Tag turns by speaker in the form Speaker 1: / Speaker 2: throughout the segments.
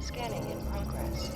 Speaker 1: Scanning in progress.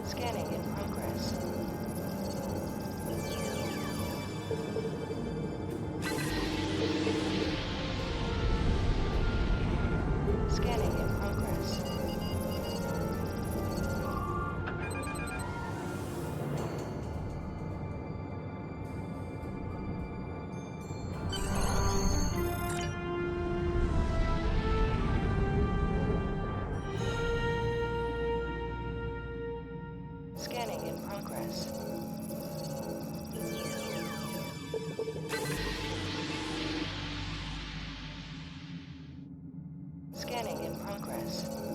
Speaker 1: Scanning in progress. Scanning in progress. Scanning in progress. Scanning in progress.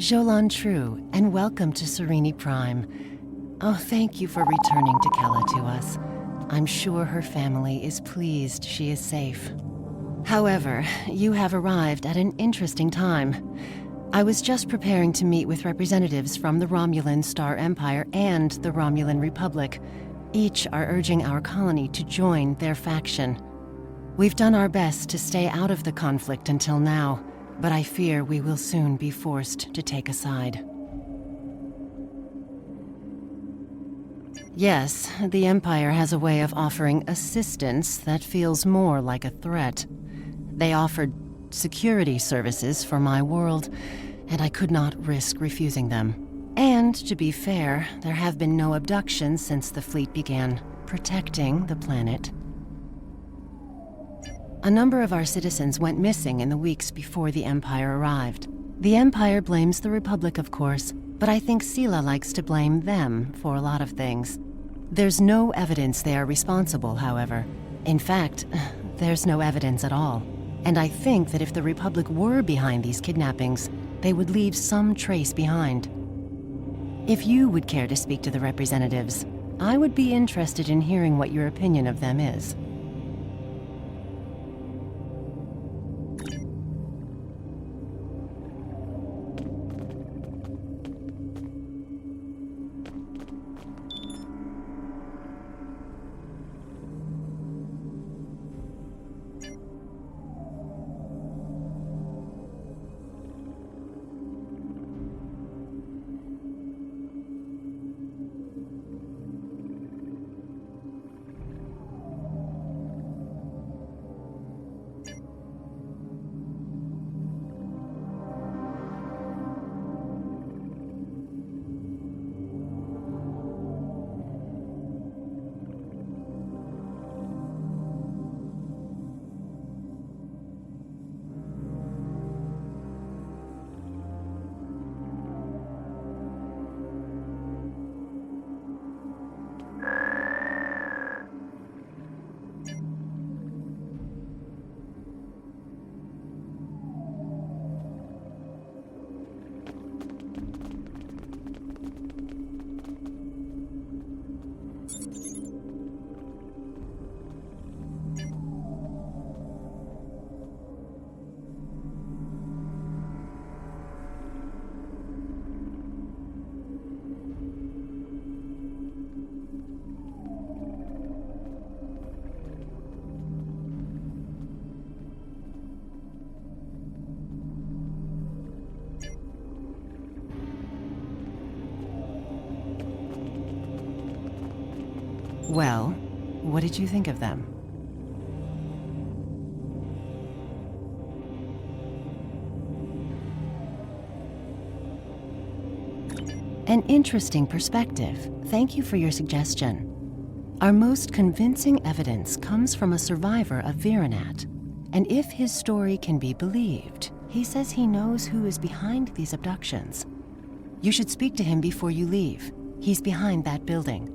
Speaker 2: Jolan True, and welcome to Serene Prime. Oh, thank you for returning Tekela to us. I'm sure her family is pleased she is safe. However, you have arrived at an interesting time. I was just preparing to meet with representatives from the Romulan Star Empire and the Romulan Republic. Each are urging our colony to join their faction. We've done our best to stay out of the conflict until now, but I fear we will soon be forced to take a side. Yes, the Empire has a way of offering assistance that feels more like a threat. They offered security services for my world, and I could not risk refusing them. And, to be fair, there have been no abductions since the fleet began protecting the planet. A number of our citizens went missing in the weeks before the Empire arrived. The Empire blames the Republic, of course, but I think Sela likes to blame them for a lot of things. There's no evidence they are responsible, however. In fact, there's no evidence at all. And I think that if the Republic were behind these kidnappings, they would leave some trace behind. If you would care to speak to the representatives, I would be interested in hearing what your opinion of them is. Well, what did you think of them? An interesting perspective. Thank you for your suggestion. Our most convincing evidence comes from a survivor of Virinat. And if his story can be believed, he says he knows who is behind these abductions. You should speak to him before you leave. He's behind that building.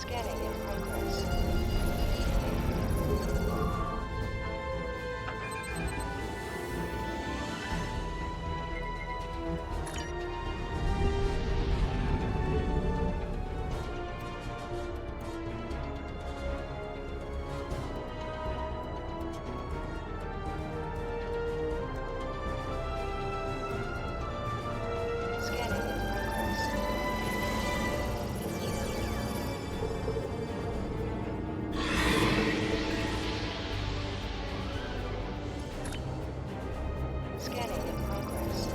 Speaker 1: Scanning in progress. Scanning in progress. Scanning in progress.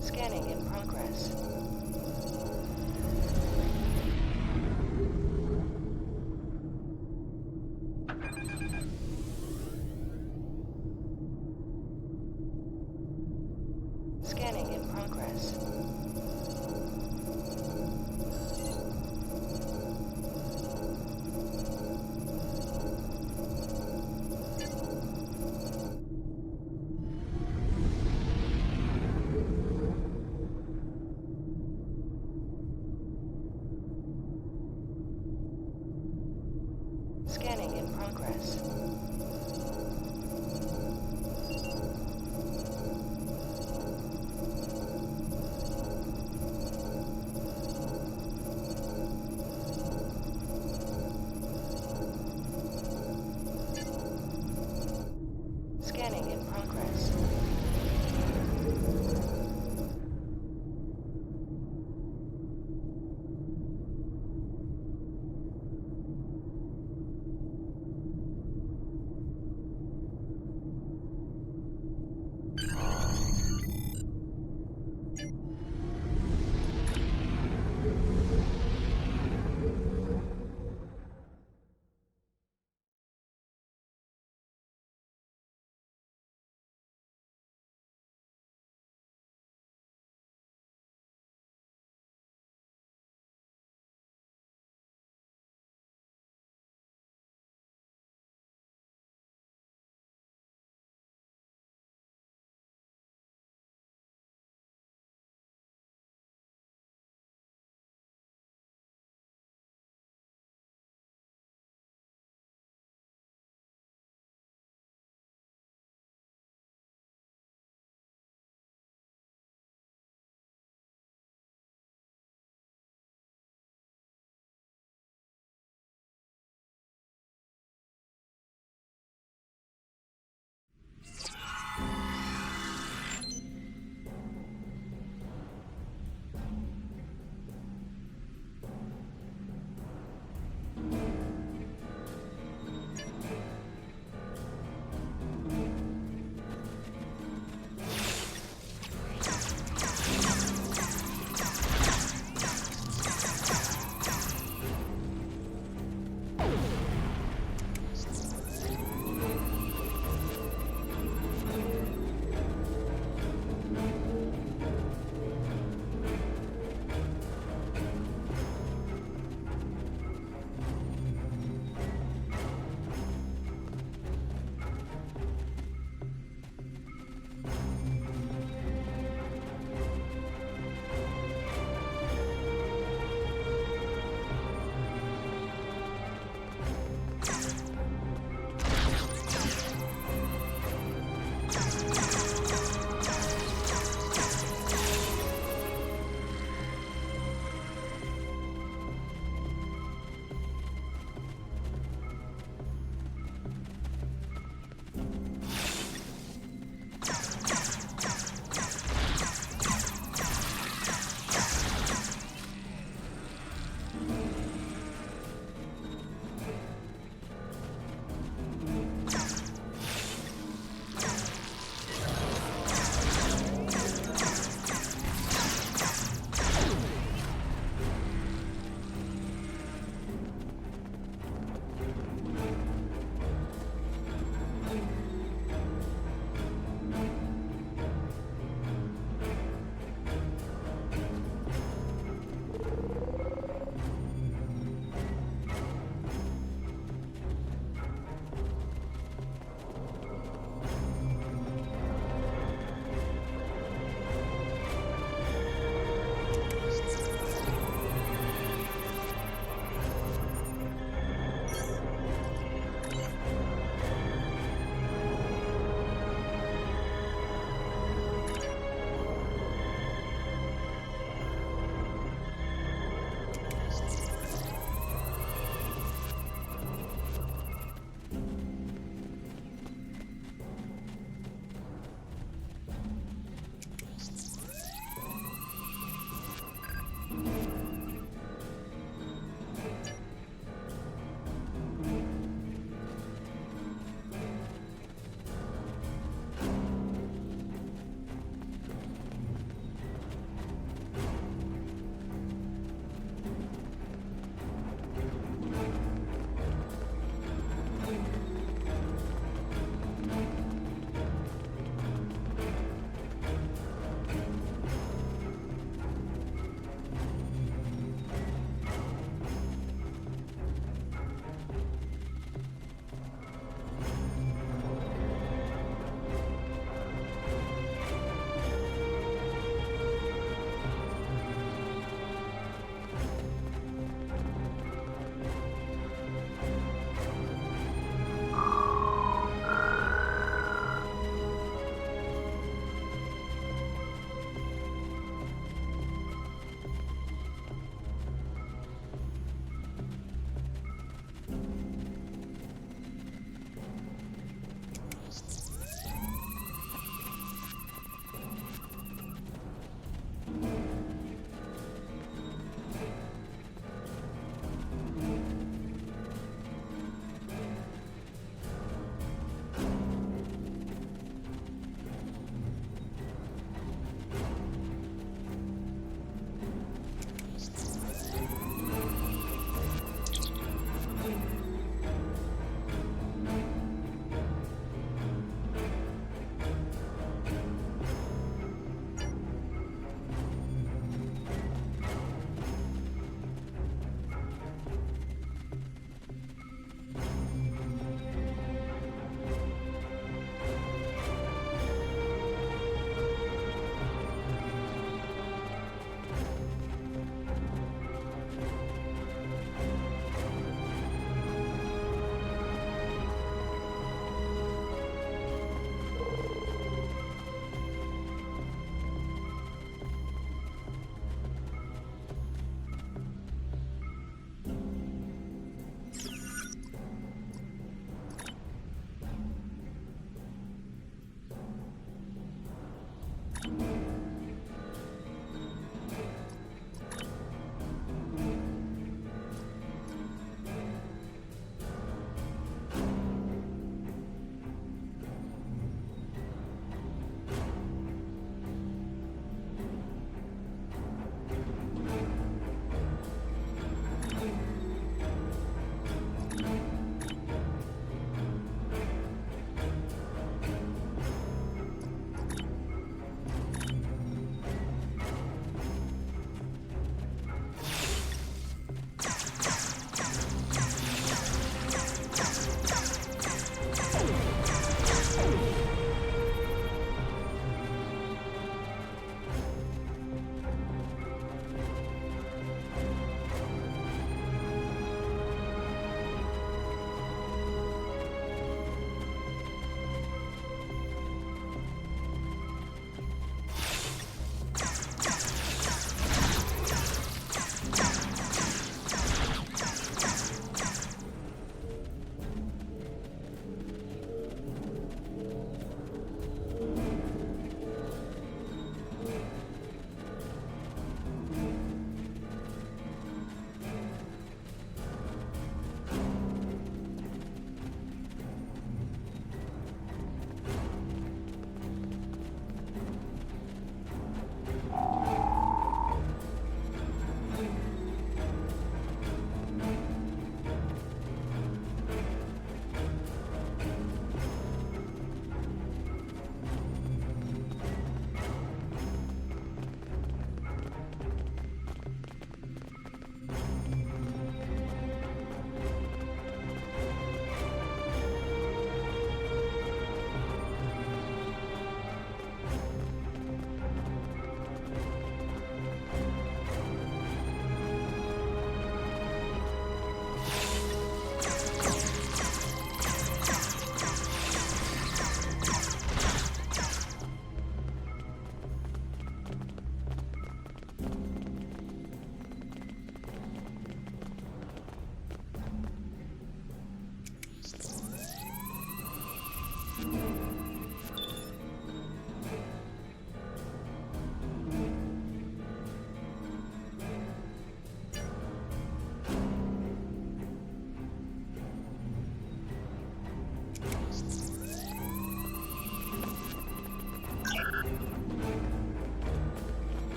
Speaker 1: Scanning in progress. Scanning in progress. Scanning in progress. Scanning in progress.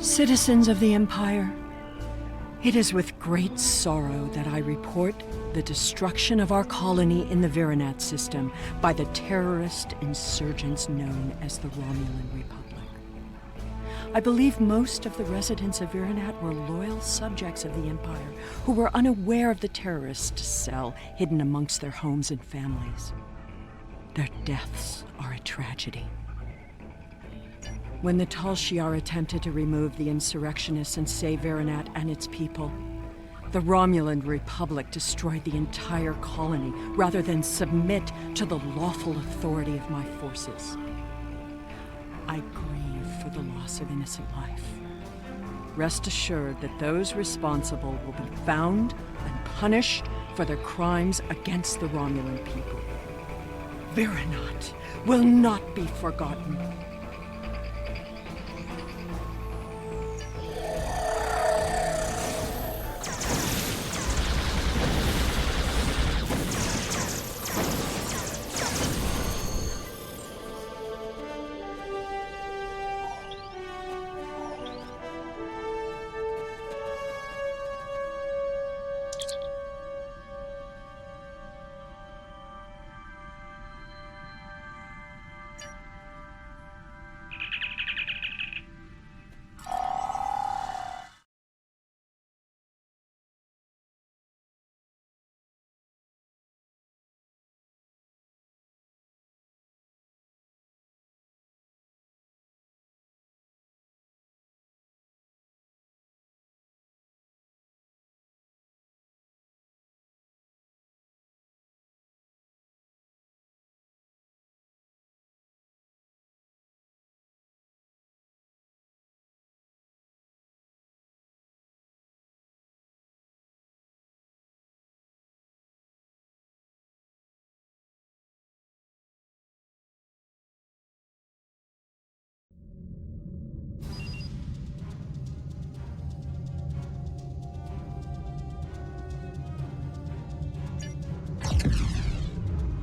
Speaker 3: Citizens of the Empire, it is with great sorrow that I report the destruction of our colony in the Virinat system by the terrorist insurgents known as the Romulan Republic. I believe most of the residents of Virinat were loyal subjects of the Empire who were unaware of the terrorist cell hidden amongst their homes and families. Their deaths are a tragedy. When the Tal Shiar attempted to remove the insurrectionists and save Virinat and its people, the Romulan Republic destroyed the entire colony rather than submit to the lawful authority of my forces. I grieve for the loss of innocent life. Rest assured that those responsible will be found and punished for their crimes against the Romulan people. Virinat will not be forgotten.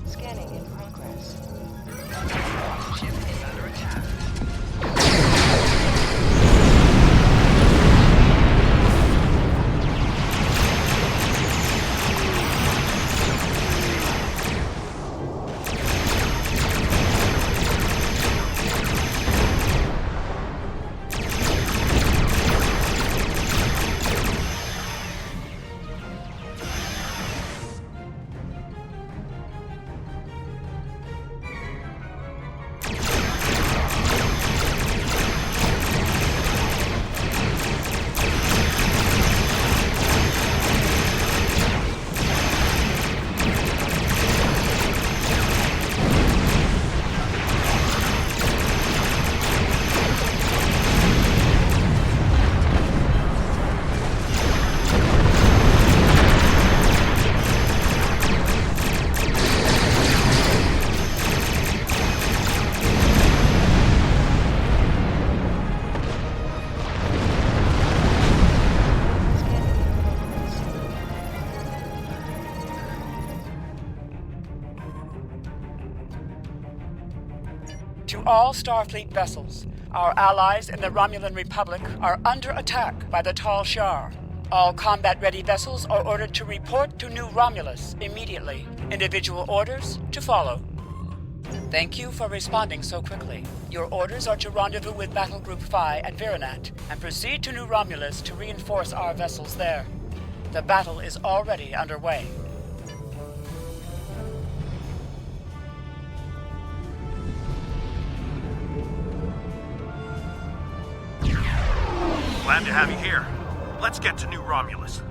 Speaker 1: Scanning in progress.
Speaker 4: To all Starfleet vessels, our allies in the Romulan Republic are under attack by the Tal Shiar. All combat-ready vessels are ordered to report to New Romulus immediately. Individual orders to follow. Thank you for responding so quickly. Your orders are to rendezvous with Battle Group Phi at Virinat and proceed to New Romulus to reinforce our vessels there. The battle is already underway.
Speaker 5: Glad to have you here. Let's get to New Romulus.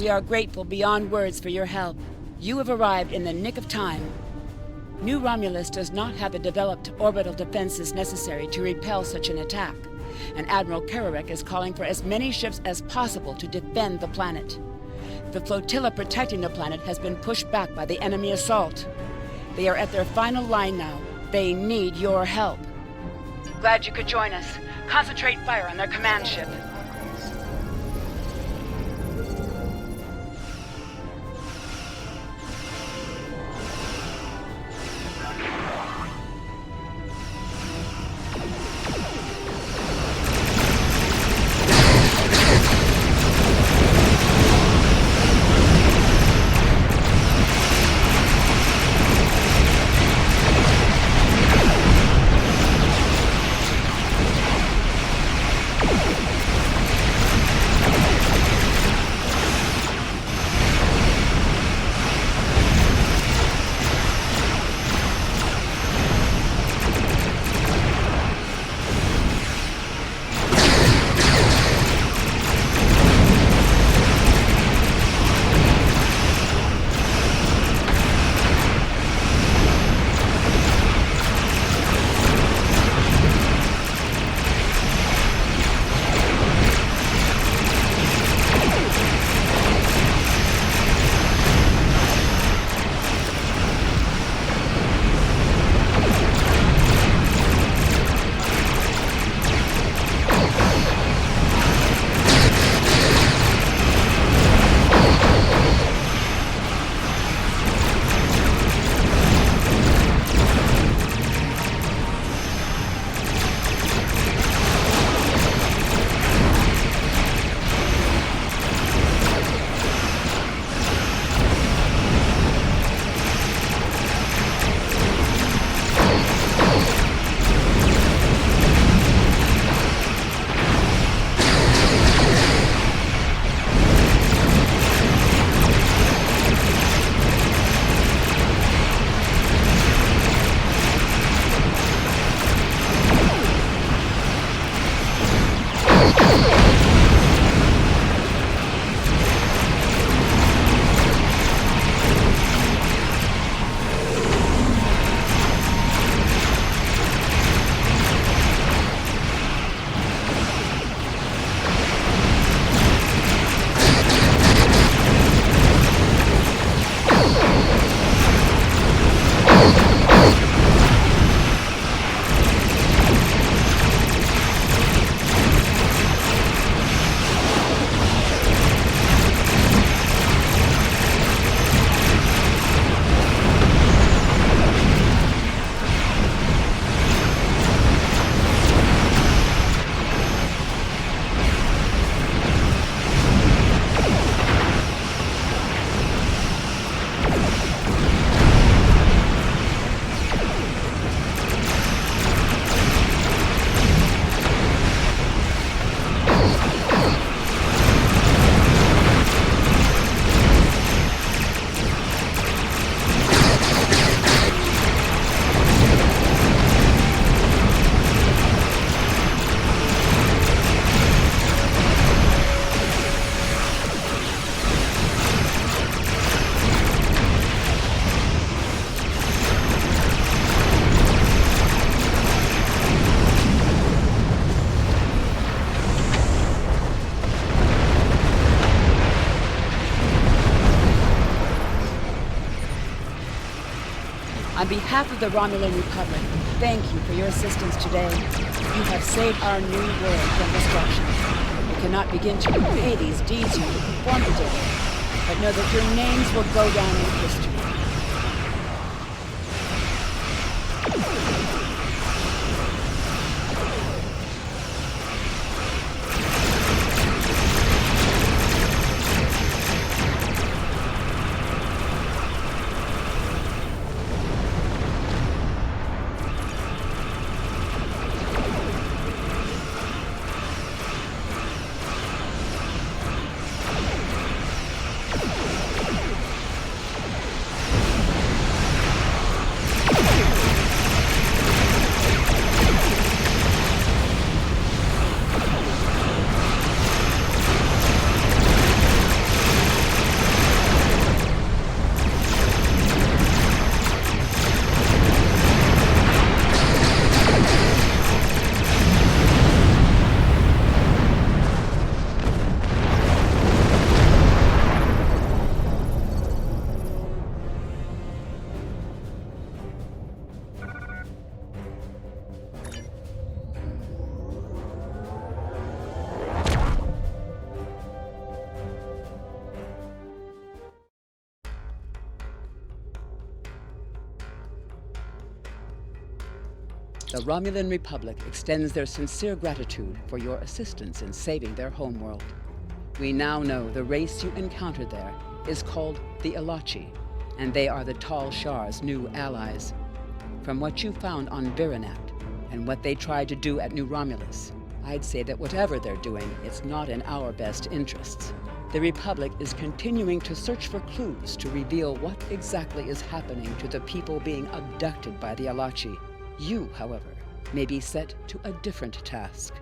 Speaker 4: We are grateful beyond words for your help. You have arrived in the nick of time. New Romulus does not have the developed orbital defenses necessary to repel such an attack, and Admiral Kararek is calling for as many ships as possible to defend the planet. The flotilla protecting the planet has been pushed back by the enemy assault. They are at their final line now. They need your help. Glad you could join us. Concentrate fire on their command ship. On behalf of the Romulan Republic, thank you for your assistance today. You have saved our new world from destruction. We cannot begin to repay these deeds you performed today, but know that your names will go down in history. The Romulan Republic extends their sincere gratitude for your assistance in saving their homeworld. We now know the race you encountered there is called the Elachi, and they are the Tal Shar's new allies. From what you found on Virinat and what they tried to do at New Romulus, I'd say that whatever they're doing, it's not in our best interests. The Republic is continuing to search for clues to reveal what exactly is happening to the people being abducted by the Elachi. You, however, may be set to a different task.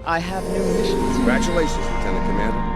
Speaker 4: I have new missions.
Speaker 6: Congratulations, Lieutenant Commander.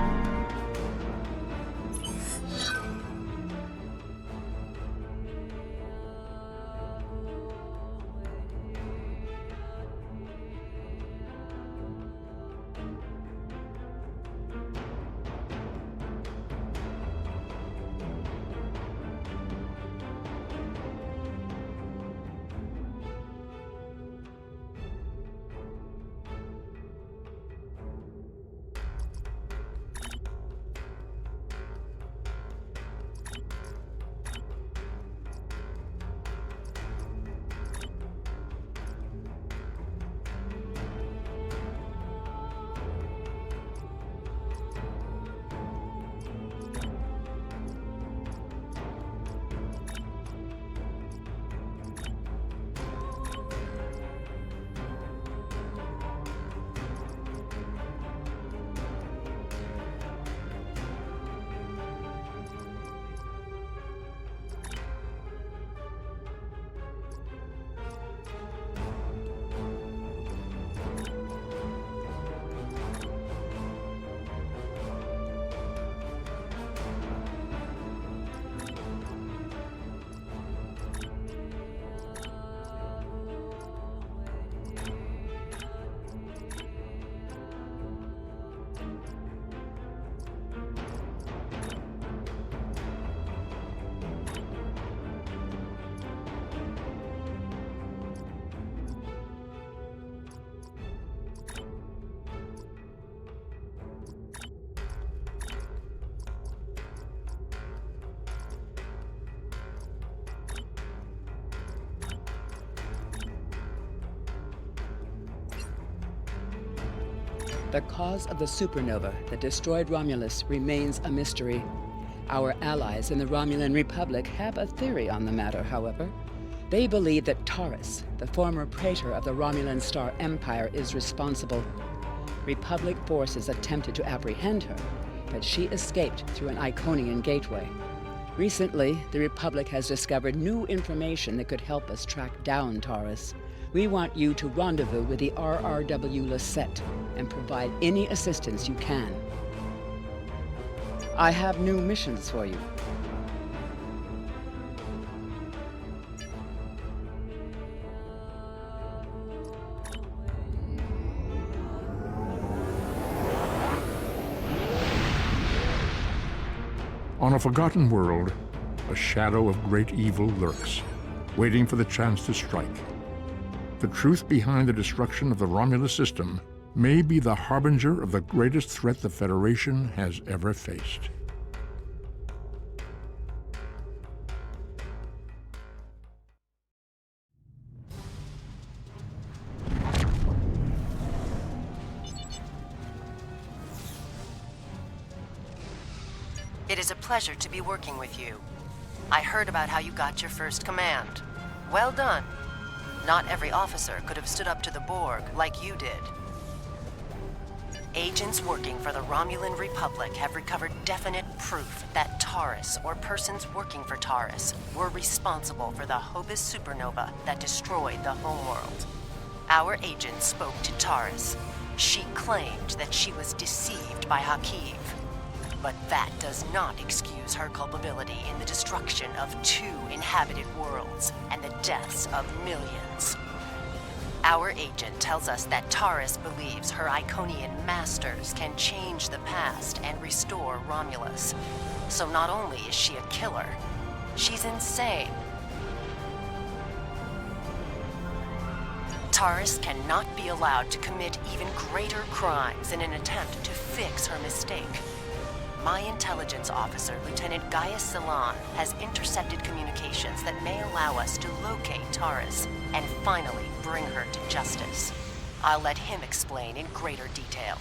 Speaker 4: The cause of the supernova that destroyed Romulus remains a mystery. Our allies in the Romulan Republic have a theory on the matter, however. They believe that Taurus, the former praetor of the Romulan Star Empire, is responsible. Republic forces attempted to apprehend her, but she escaped through an Iconian gateway. Recently, the Republic has discovered new information that could help us track down Taurus. We want you to rendezvous with the RRW Lisette and provide any assistance you can. I have new missions for you.
Speaker 7: On a forgotten world, a shadow of great evil lurks, waiting for the chance to strike. The truth behind the destruction of the Romulus system may be the harbinger of the greatest threat the Federation has ever faced.
Speaker 2: It is a pleasure to be working with you. I heard about how you got your first command. Well done. Not every officer could have stood up to the Borg like you did. Agents working for the Romulan Republic have recovered definite proof that Taurus, or persons working for Taurus, were responsible for the Hobus supernova that destroyed the homeworld. Our agent spoke to Taurus. She claimed that she was deceived by Hakiv. But that does not excuse her culpability in the destruction of 2 inhabited worlds and the deaths of millions. Our agent tells us that Taurus believes her Iconian masters can change the past and restore Romulus. So not only is she a killer, she's insane. Taurus cannot be allowed to commit even greater crimes in an attempt to fix her mistake. my intelligence officer, Lieutenant Gaius Salon, has intercepted communications that may allow us to locate Taurus and finally bring her to justice. I'll let him explain in greater detail.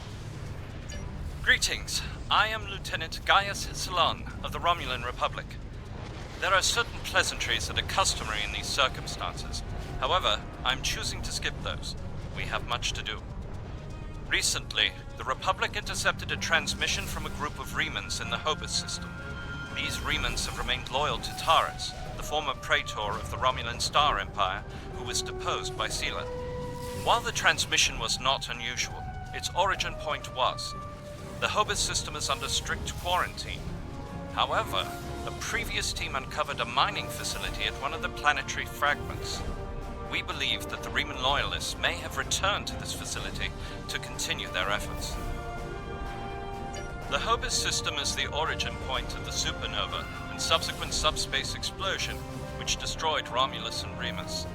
Speaker 8: Greetings. I am Lieutenant Gaius Salon of the Romulan Republic. There are certain pleasantries that are customary in these circumstances. However, I'm choosing to skip those. We have much to do. Recently, the Republic intercepted a transmission from a group of Remans in the Hobus system. These Remans have remained loyal to Taurus, the former praetor of the Romulan Star Empire, who was deposed by Sela. While the transmission was not unusual, its origin point was. The Hobus system is under strict quarantine. However, a previous team uncovered a mining facility at one of the planetary fragments. We believe that the Reman loyalists may have returned to this facility to continue their efforts. The Hobus system is the origin point of the supernova and subsequent subspace explosion, which destroyed Romulus and Remus.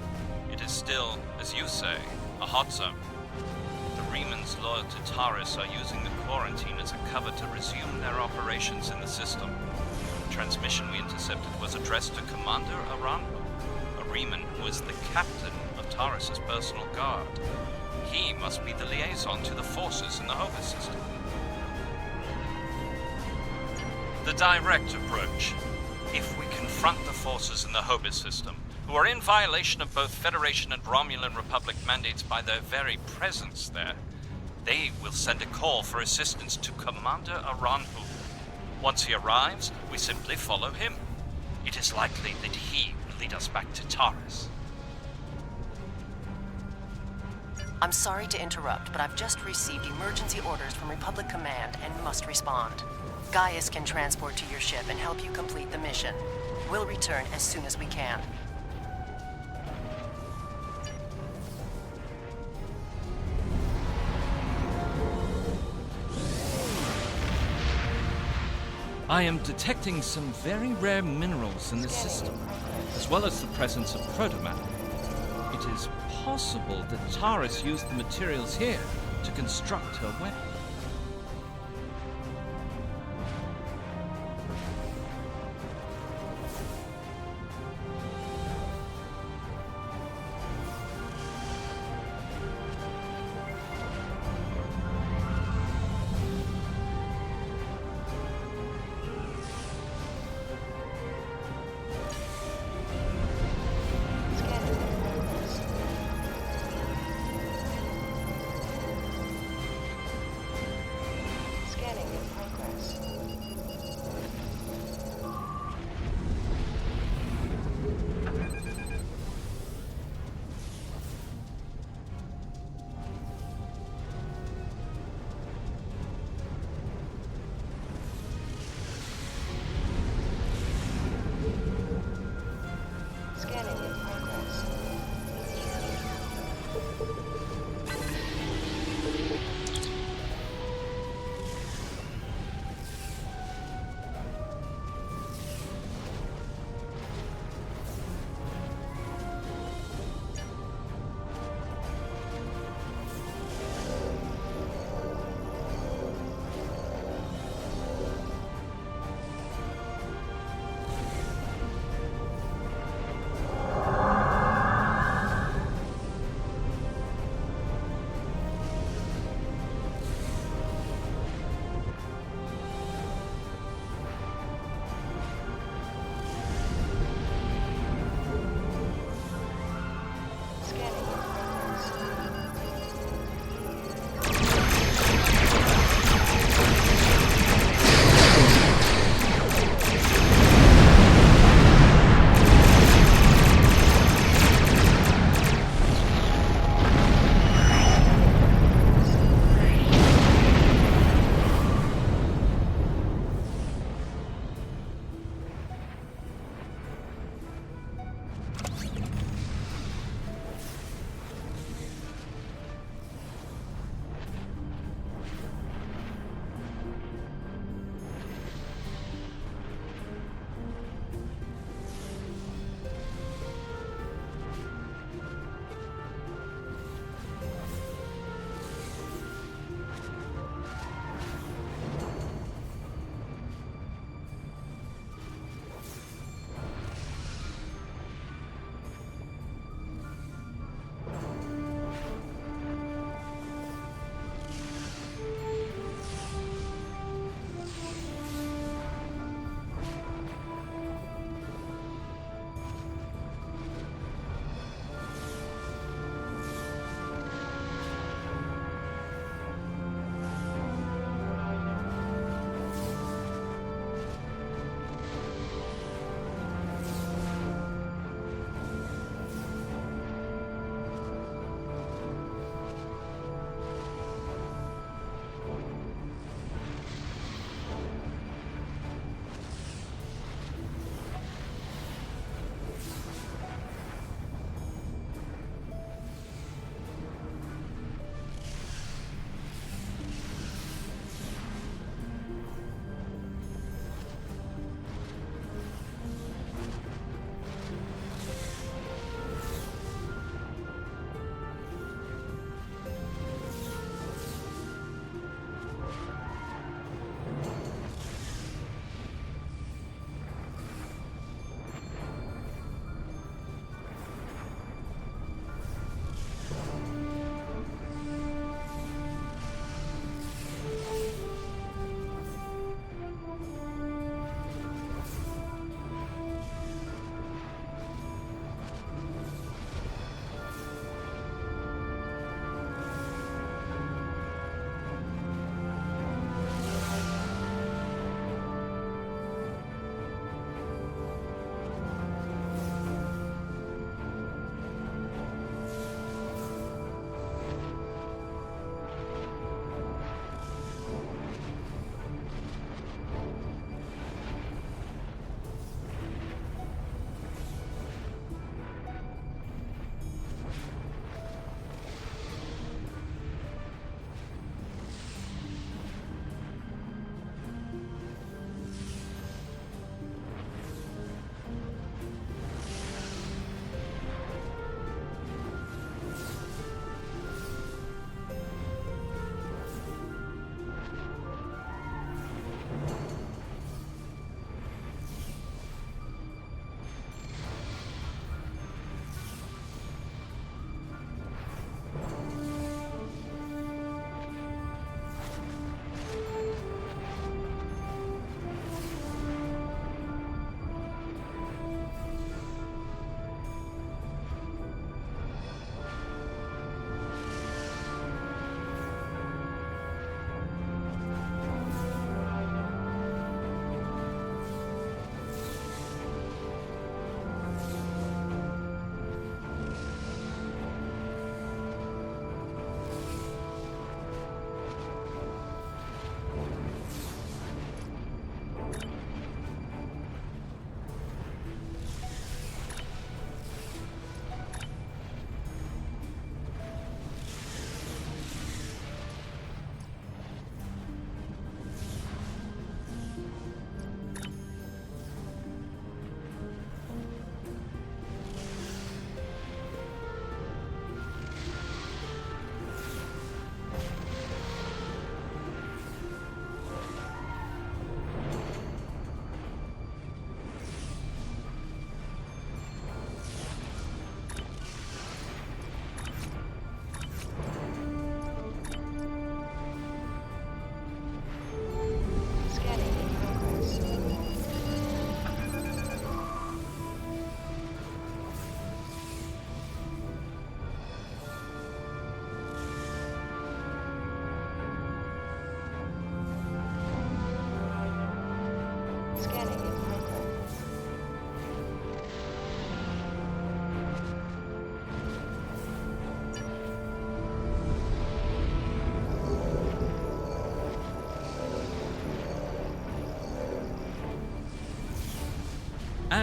Speaker 8: It is still, as you say, a hot zone. The Remans loyal to Taurus are using the quarantine as a cover to resume their operations in the system. The transmission we intercepted was addressed to Commander Aranhu, a Reman who is the captain of Taurus's personal guard. He must be the liaison to the forces in the Hobus system. The direct approach. If we confront the forces in the Hobus system, who are in violation of both Federation and Romulan Republic mandates by their very presence there, they will send a call for assistance to Commander Aranhu. Once he arrives, we simply follow him. It is likely that he will lead us back to Taurus.
Speaker 2: I'm sorry to interrupt, but I've just received emergency orders from Republic Command and must respond. Gaius can transport to your ship and help you complete the mission. We'll return as soon as we can.
Speaker 9: I am detecting some very rare minerals in the system, as well as the presence of protomatter. It is possible that Taurus used the materials here to construct her weapon.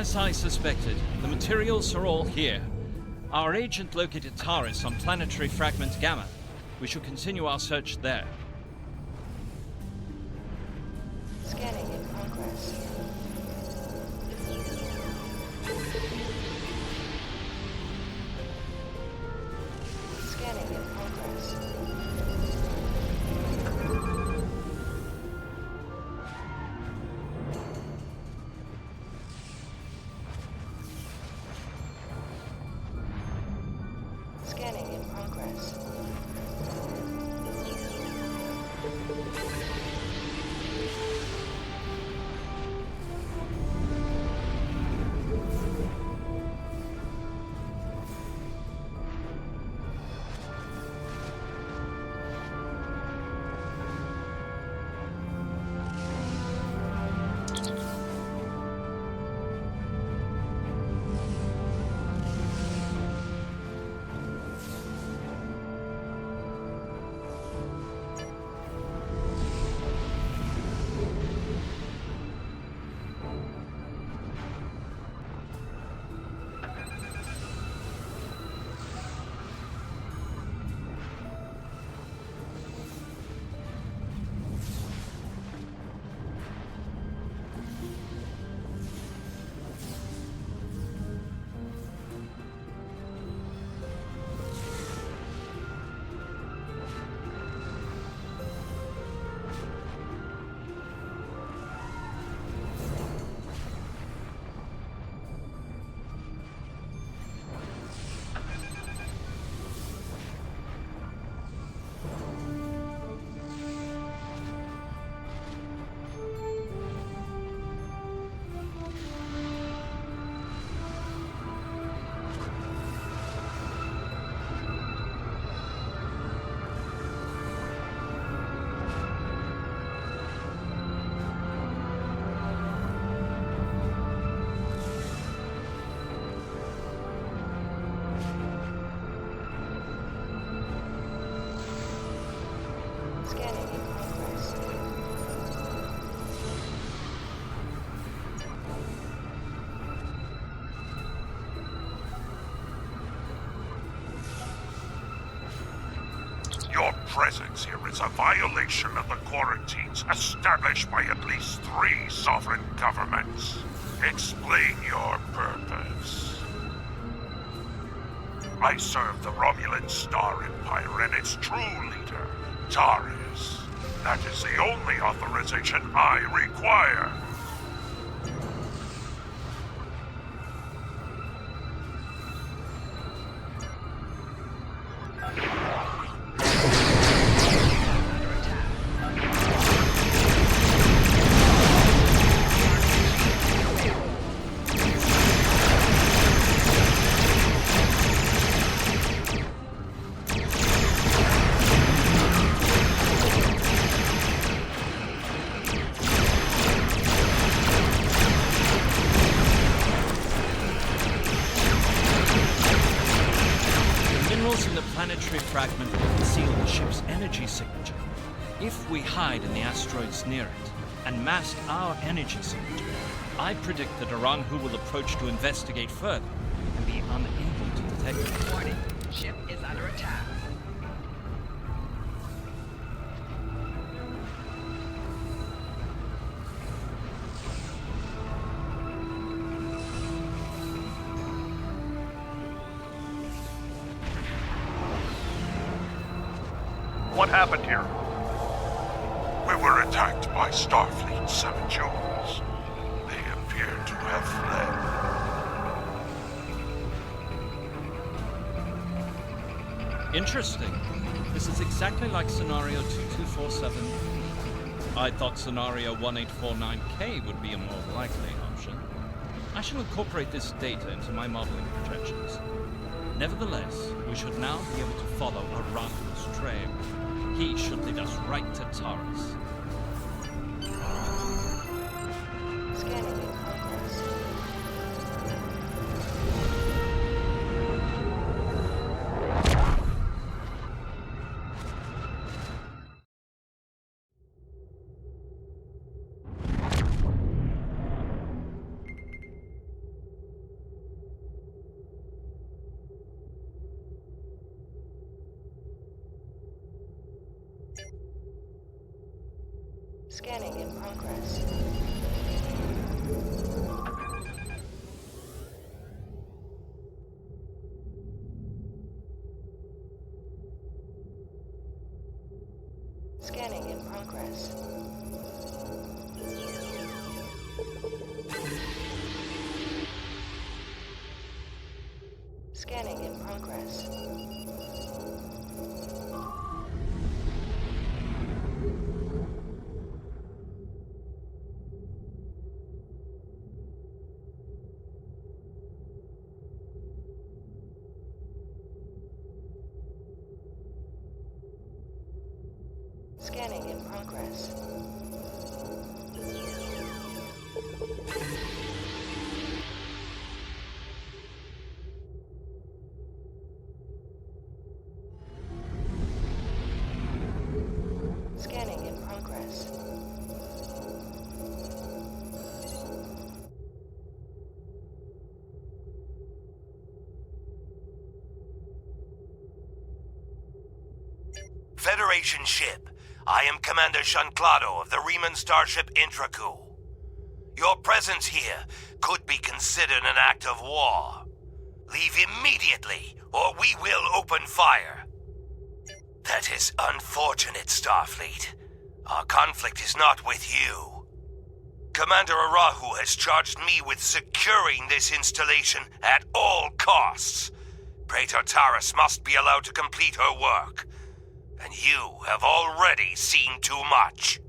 Speaker 9: As I suspected, the materials are all here. Our agent located Taris on planetary fragment Gamma. We should continue our search there.
Speaker 1: Scanning in progress. Scanning in progress. Scanning in progress. Scanning in progress.
Speaker 5: Your presence here is a violation of the quarantines established by at least 3 sovereign governments. Explain your purpose. I serve the Romulan Star Empire and its true leader, Taris. That is the only authorization I require.
Speaker 9: Planetary fragment will conceal the ship's energy signature. If we hide in the asteroids near it and mask our energy signature, I predict that Aranhu will approach to investigate further and be unable to detect it.
Speaker 10: Warning, ship is under attack.
Speaker 5: What happened here? We were attacked by Starfleet 7 Jones. They appear to have fled.
Speaker 9: Interesting. This is exactly like Scenario 2247. I thought Scenario 1849K would be a more likely option. I shall incorporate this data into my modeling projections. Nevertheless, we should now be able to follow Aranhu's trail. He should lead us right to Taris.
Speaker 1: Scanning in progress. Scanning in progress. Scanning in progress. Scanning in progress. Scanning in progress. Scanning in progress.
Speaker 11: Federation ship. I am Commander Shanclado of the Riemann starship Intraku. Your presence here could be considered an act of war. Leave immediately, or we will open fire. That is unfortunate, Starfleet. Our conflict is not with you. Commander Arahu has charged me with securing this installation at all costs. Praetor Taris must be allowed to complete her work. And you have already seen too much.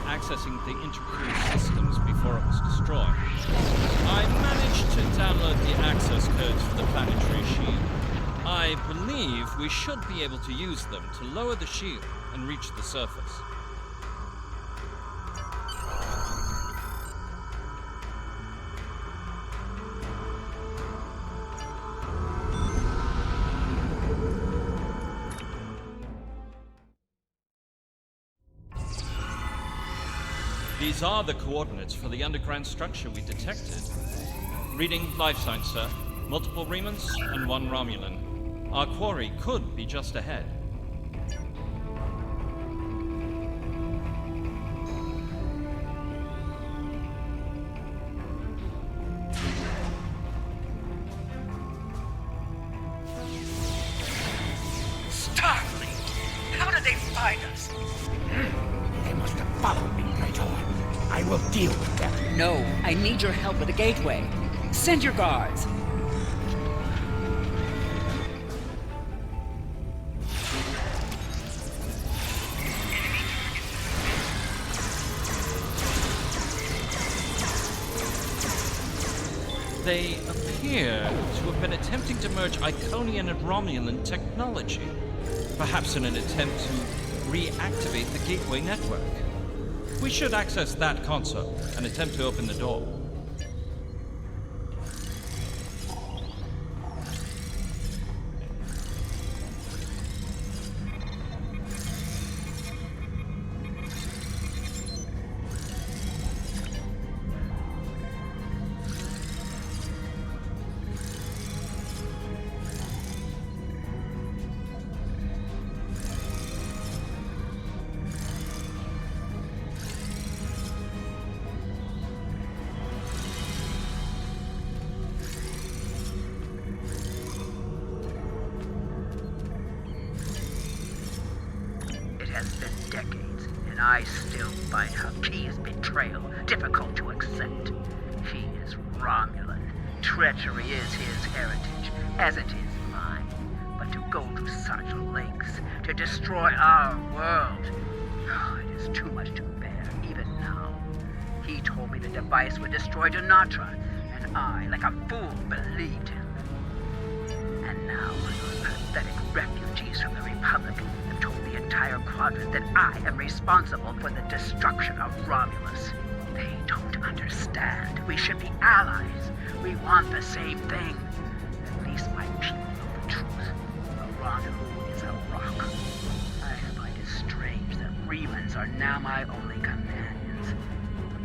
Speaker 9: Accessing the Intraku systems before it was destroyed. I managed to download the access codes for the planetary shield. I believe we should be able to use them to lower the shield and reach the surface. These are the coordinates for the underground structure we detected. Reading life signs, sir. Multiple Riemans and one Romulan. Our quarry could be just ahead.
Speaker 11: Starfleet! How did they find us?
Speaker 12: They must have followed me, Praetor. I will deal with them.
Speaker 10: No, I need your help with the gateway. Send your guards.
Speaker 9: They appear to have been attempting to merge Iconian and Romulan technology, perhaps in an attempt to reactivate the gateway network. We should access that console and attempt to open the door.
Speaker 12: I still find Hakeem's betrayal difficult to accept. He is Romulan. Treachery is his heritage, as it is mine. But to go to such lengths to destroy our world, it is too much to bear, even now. He told me the device would destroy Dunatra, and I, like a fool, believed him. And now those pathetic refugees from the Republic have told the entire quadrant that I am responsible for the destruction of Romulus. They don't understand. We should be allies. We want the same thing. At least my people know the truth. Arahu is a rock. I Remans are now my only companions.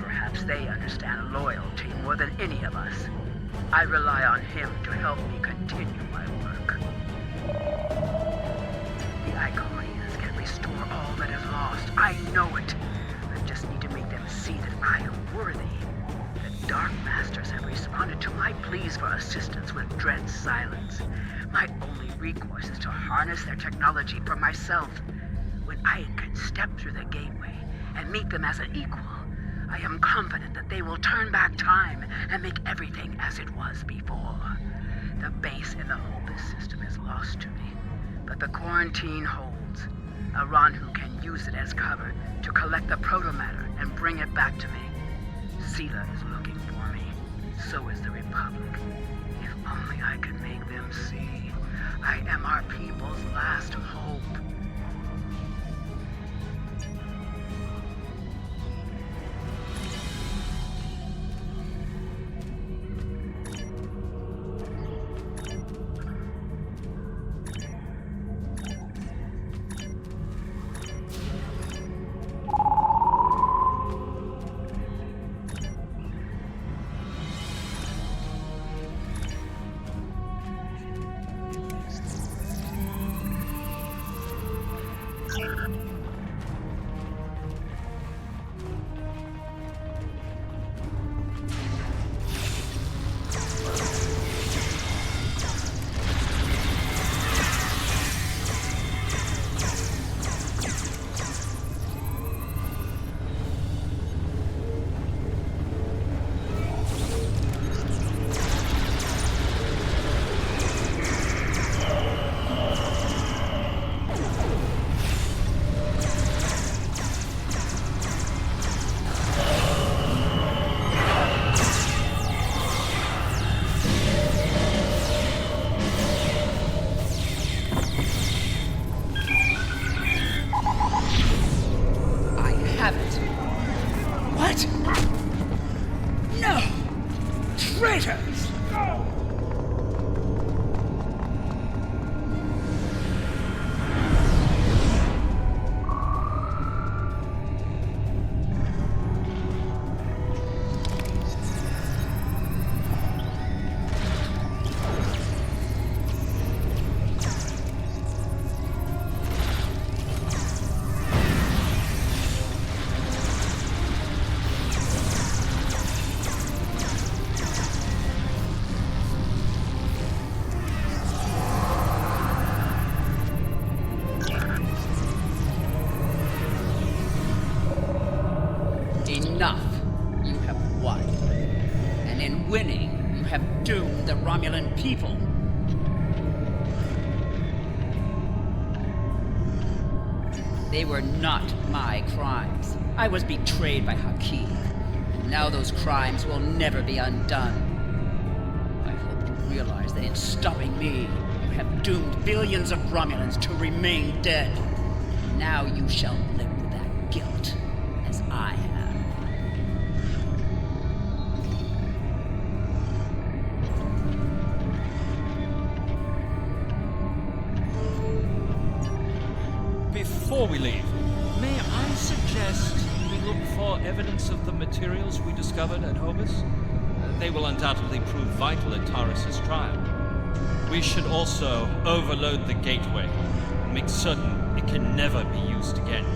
Speaker 12: Perhaps they understand loyalty more than any of us. I rely on him to help me continue my work. The Iconians can restore all that is lost. I know it. I just need to make them see that I am worthy. The Dark Masters have responded to my pleas for assistance with dread silence. My only recourse is to harness their technology for myself. When I can step through the gateway and meet them as an equal, I am confident that they will turn back time and make everything as it was before. The base in the Hobus system is lost to me, but the quarantine holds. Aranhu can use it as cover to collect the protomatter and bring it back to me. Sela is looking for me. So is the Republic. If only I could make them see. I am our people's last hope.
Speaker 10: Romulan people. They were not my crimes. I was betrayed by Hakim. Now those crimes will never be undone. I hope you realize that in stopping me, you have doomed billions of Romulans to remain dead. Now you shall live with that guilt, as I have.
Speaker 9: Before we leave, may I suggest we look for evidence of the materials we discovered at Hobus? They will undoubtedly prove vital at Taurus' trial. We should also overload the gateway and make certain it can never be used again.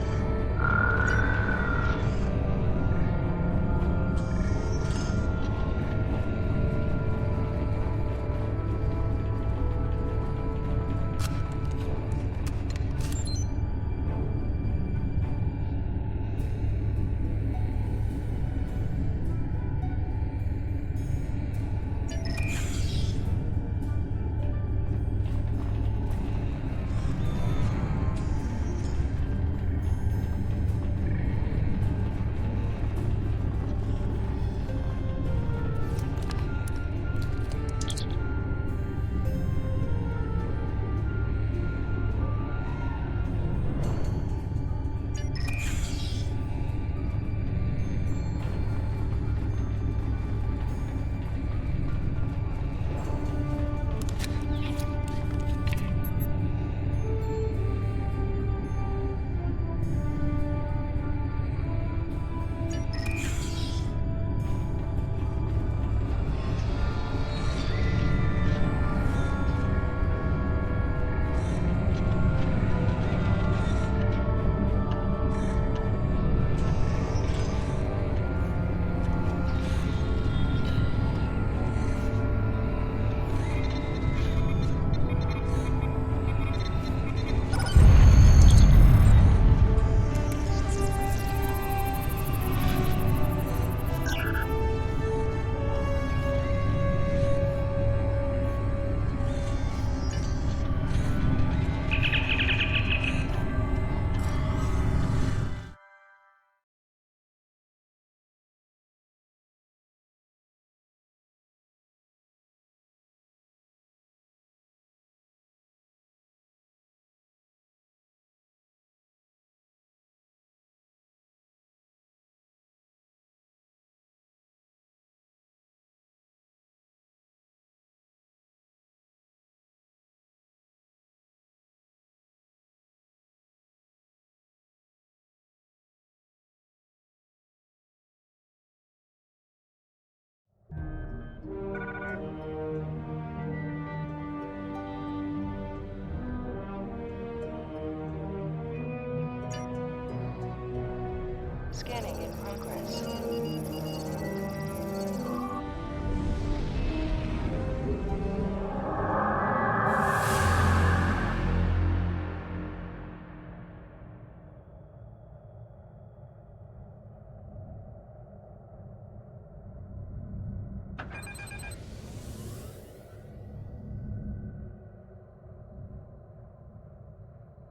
Speaker 1: progress.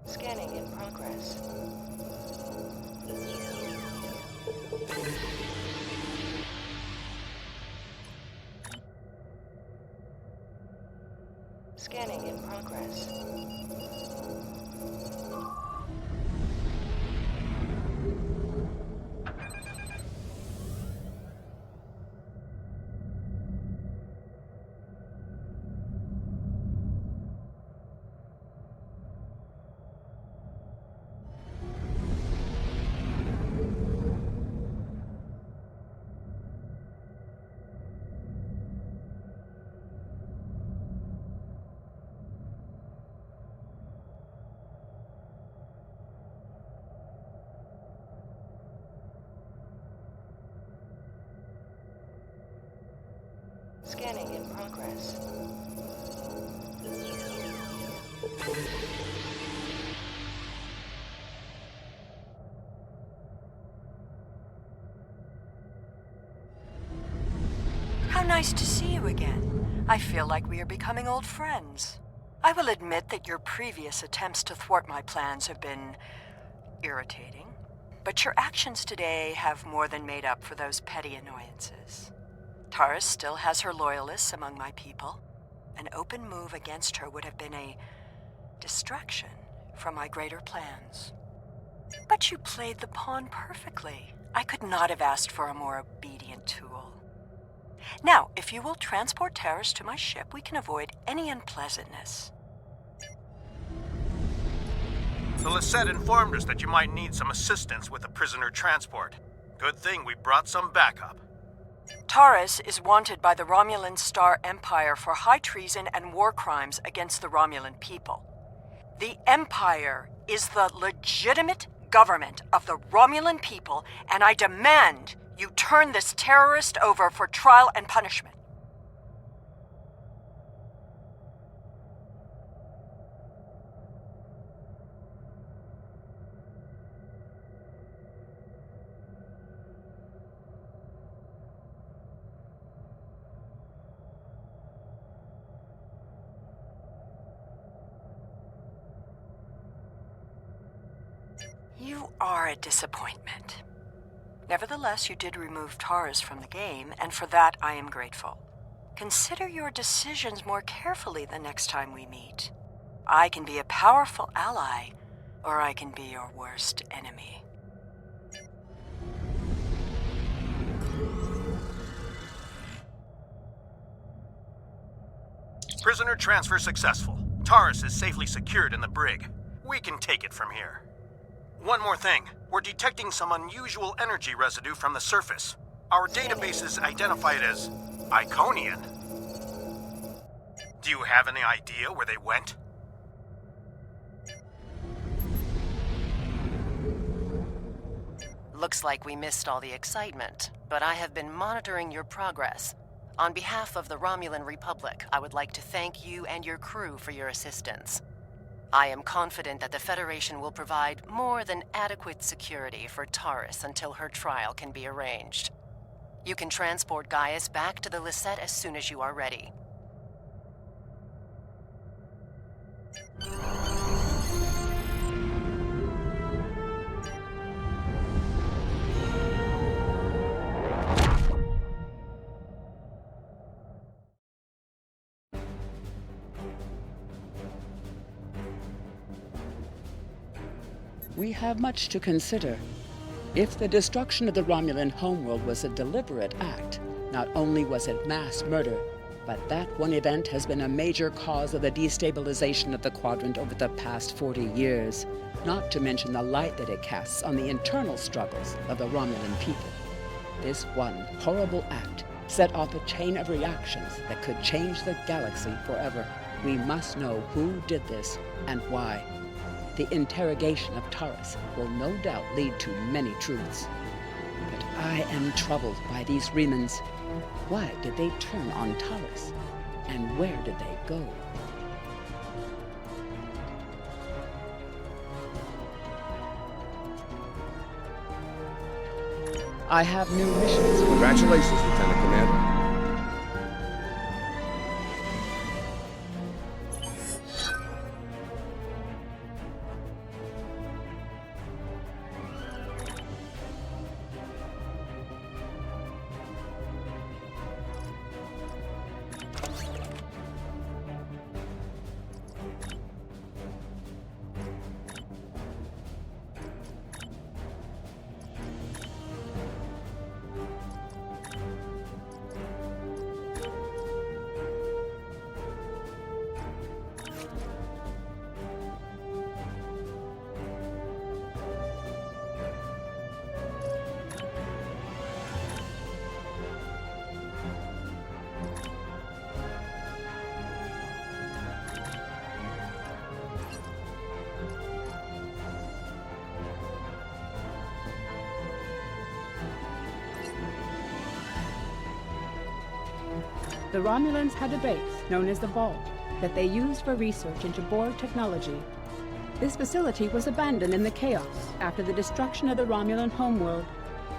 Speaker 1: Scanning in progress. Scanning in progress. Scanning in progress.
Speaker 3: How nice to see you again. I feel like we are becoming old friends. I will admit that your previous attempts to thwart my plans have been irritating, but your actions today have more than made up for those petty annoyances. Taris still has her loyalists among my people. An open move against her would have been a distraction from my greater plans. But you played the pawn perfectly. I could not have asked for a more obedient tool. Now, if you will transport Taris to my ship, we can avoid any unpleasantness.
Speaker 13: The Lisette informed us that you might need some assistance with the prisoner transport. Good thing we brought some backup.
Speaker 3: Taris is wanted by the Romulan Star Empire for high treason and war crimes against the Romulan people. The Empire is the legitimate government of the Romulan people, and I demand you turn this terrorist over for trial and punishment. You are a disappointment. Nevertheless, you did remove Taris from the game, and for that I am grateful. Consider your decisions more carefully the next time we meet. I can be a powerful ally, or I can be your worst enemy.
Speaker 13: Prisoner transfer successful. Taris is safely secured in the brig. We can take it from here. One more thing. We're detecting some unusual energy residue from the surface. Our databases identify it as Iconian. Do you have any idea where they went?
Speaker 2: Looks like we missed all the excitement, but I have been monitoring your progress. On behalf of the Romulan Republic, I would like to thank you and your crew for your assistance. I am confident that the Federation will provide more than adequate security for Taris until her trial can be arranged. You can transport Gaius back to the Lisette as soon as you are ready.
Speaker 14: We have much to consider. If the destruction of the Romulan homeworld was a deliberate act, not only was it mass murder, but that one event has been a major cause of the destabilization of the Quadrant over the past 40 years, not to mention the light that it casts on the internal struggles of the Romulan people. This one horrible act set off a chain of reactions that could change the galaxy forever. We must know who did this and why. The interrogation of Taris will no doubt lead to many truths. But I am troubled by these Remans. Why did they turn on Taurus? And where did they go? I have new missions.
Speaker 6: Congratulations, Lieutenant Commander.
Speaker 15: The Romulans had a base, known as the Vault, that they used for research into Borg technology. This facility was abandoned in the chaos after the destruction of the Romulan homeworld,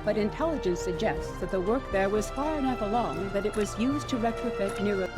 Speaker 15: but intelligence suggests that the work there was far enough along that it was used to retrofit neuro...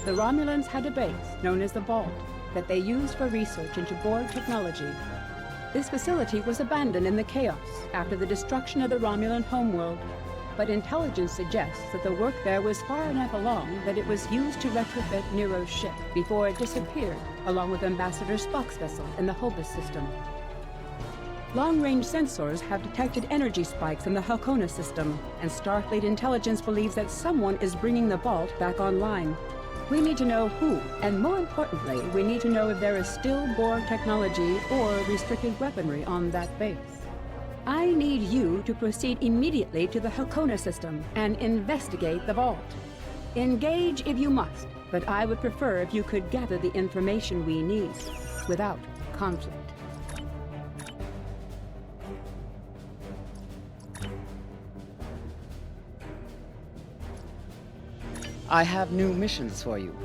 Speaker 15: The Romulans had a base, known as the Vault, that they used for research into Borg technology. This facility was abandoned in the chaos after the destruction of the Romulan homeworld, but intelligence suggests that the work there was far enough along that it was used to retrofit Nero's ship before it disappeared, along with Ambassador Spock's vessel in the Hobus system. Long-range sensors have detected energy spikes in the Halcona system, and Starfleet intelligence believes that someone is bringing the Vault back online. We need to know who, and more importantly, we need to know if there is still Borg technology or restricted weaponry on that base. I need you to proceed immediately to the Halcona system and investigate the Vault. Engage if you must, but I would prefer if you could gather the information we need without conflict.
Speaker 14: I have new missions for you.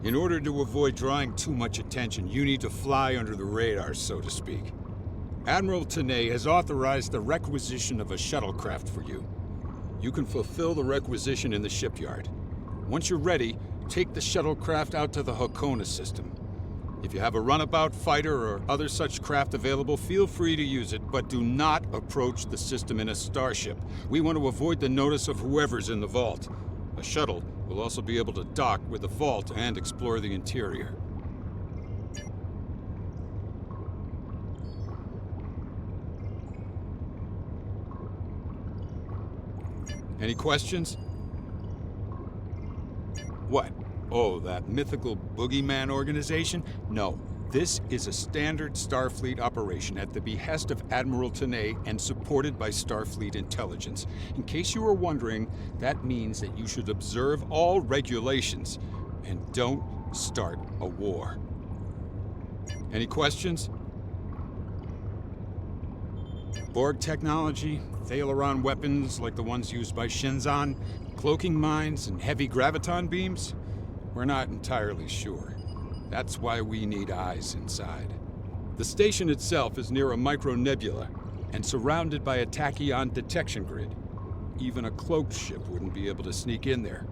Speaker 16: In order to avoid drawing too much attention, you need to fly under the radar, so to speak. Admiral Tenay has authorized the requisition of a shuttlecraft for you. You can fulfill the requisition in the shipyard. Once you're ready, take the shuttlecraft out to the Hakona system. If you have a runabout fighter or other such craft available, feel free to use it, but do not approach the system in a starship. We want to avoid the notice of whoever's in the vault. A shuttle will also be able to dock with the vault and explore the interior. Any questions? What? Oh, that mythical boogeyman organization? No. This is a standard Starfleet operation at the behest of Admiral Tenay and supported by Starfleet intelligence. In case you were wondering, that means that you should observe all regulations and don't start a war. Any questions? Borg technology, Thalaron weapons like the ones used by Shenzan, cloaking mines, and heavy graviton beams? We're not entirely sure. That's why we need eyes inside. The station itself is near a micronebula and surrounded by a tachyon detection grid. Even a cloaked ship wouldn't be able to sneak in there.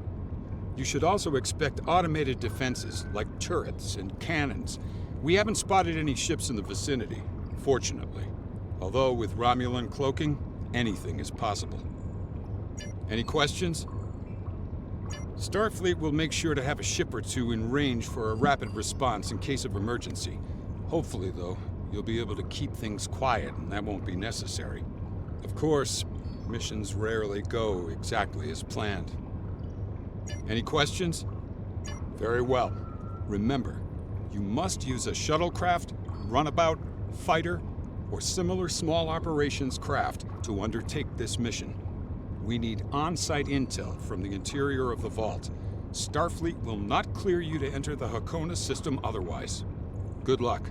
Speaker 16: You should also expect automated defenses like turrets and cannons. We haven't spotted any ships in the vicinity, fortunately. Although with Romulan cloaking, anything is possible. Any questions? Starfleet will make sure to have a ship or two in range for a rapid response in case of emergency. Hopefully, though, you'll be able to keep things quiet and that won't be necessary. Of course, missions rarely go exactly as planned. Any questions? Very well. Remember, you must use a shuttlecraft, runabout, fighter, or similar small operations craft to undertake this mission. We need on-site intel from the interior of the vault. Starfleet will not clear you to enter the Hakona system otherwise. Good luck.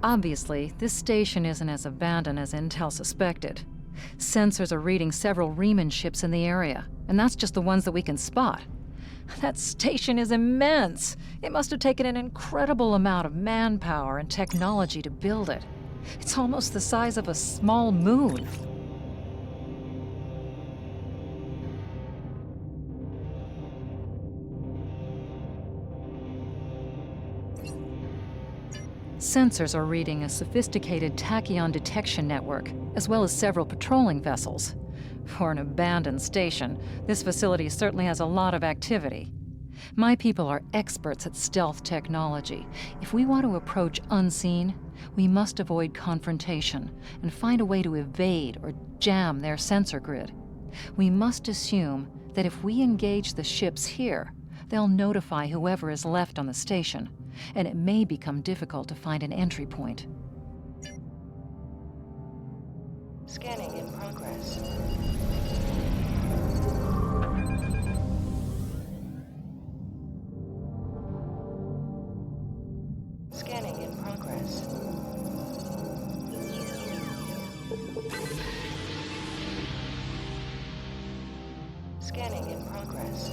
Speaker 17: Obviously, this station isn't as abandoned as Intel suspected. Sensors are reading several Riemann ships in the area, and that's just the ones that we can spot. That station is immense. It must have taken an incredible amount of manpower and technology to build it. It's almost the size of a small moon. Sensors are reading a sophisticated tachyon detection network, as well as several patrolling vessels. For an abandoned station, this facility certainly has a lot of activity. My people are experts at stealth technology. If we want to approach unseen, we must avoid confrontation and find a way to evade or jam their sensor grid. We must assume that if we engage the ships here, they'll notify whoever is left on the station, and it may become difficult to find an entry point.
Speaker 1: Scanning in progress. Scanning in progress. Scanning in progress.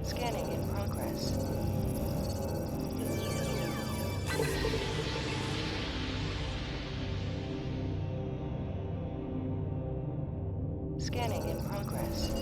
Speaker 1: Scanning in progress. Scanning in progress.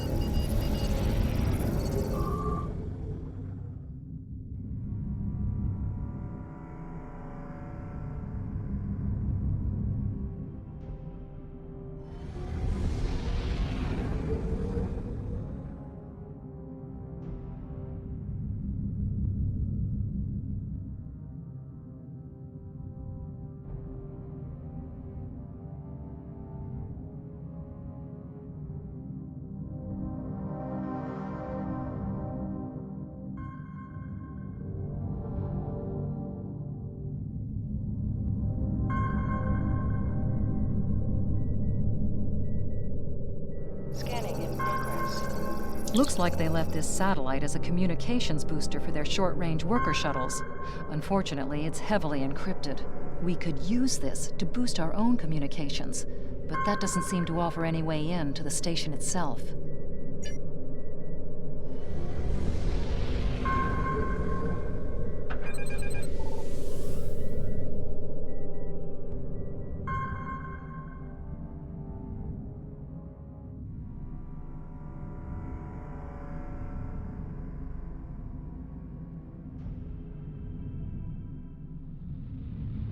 Speaker 1: Scanning in progress.
Speaker 17: Looks like they left this satellite as a communications booster for their short-range worker shuttles. Unfortunately, it's heavily encrypted. We could use this to boost our own communications, but that doesn't seem to offer any way in to the station itself.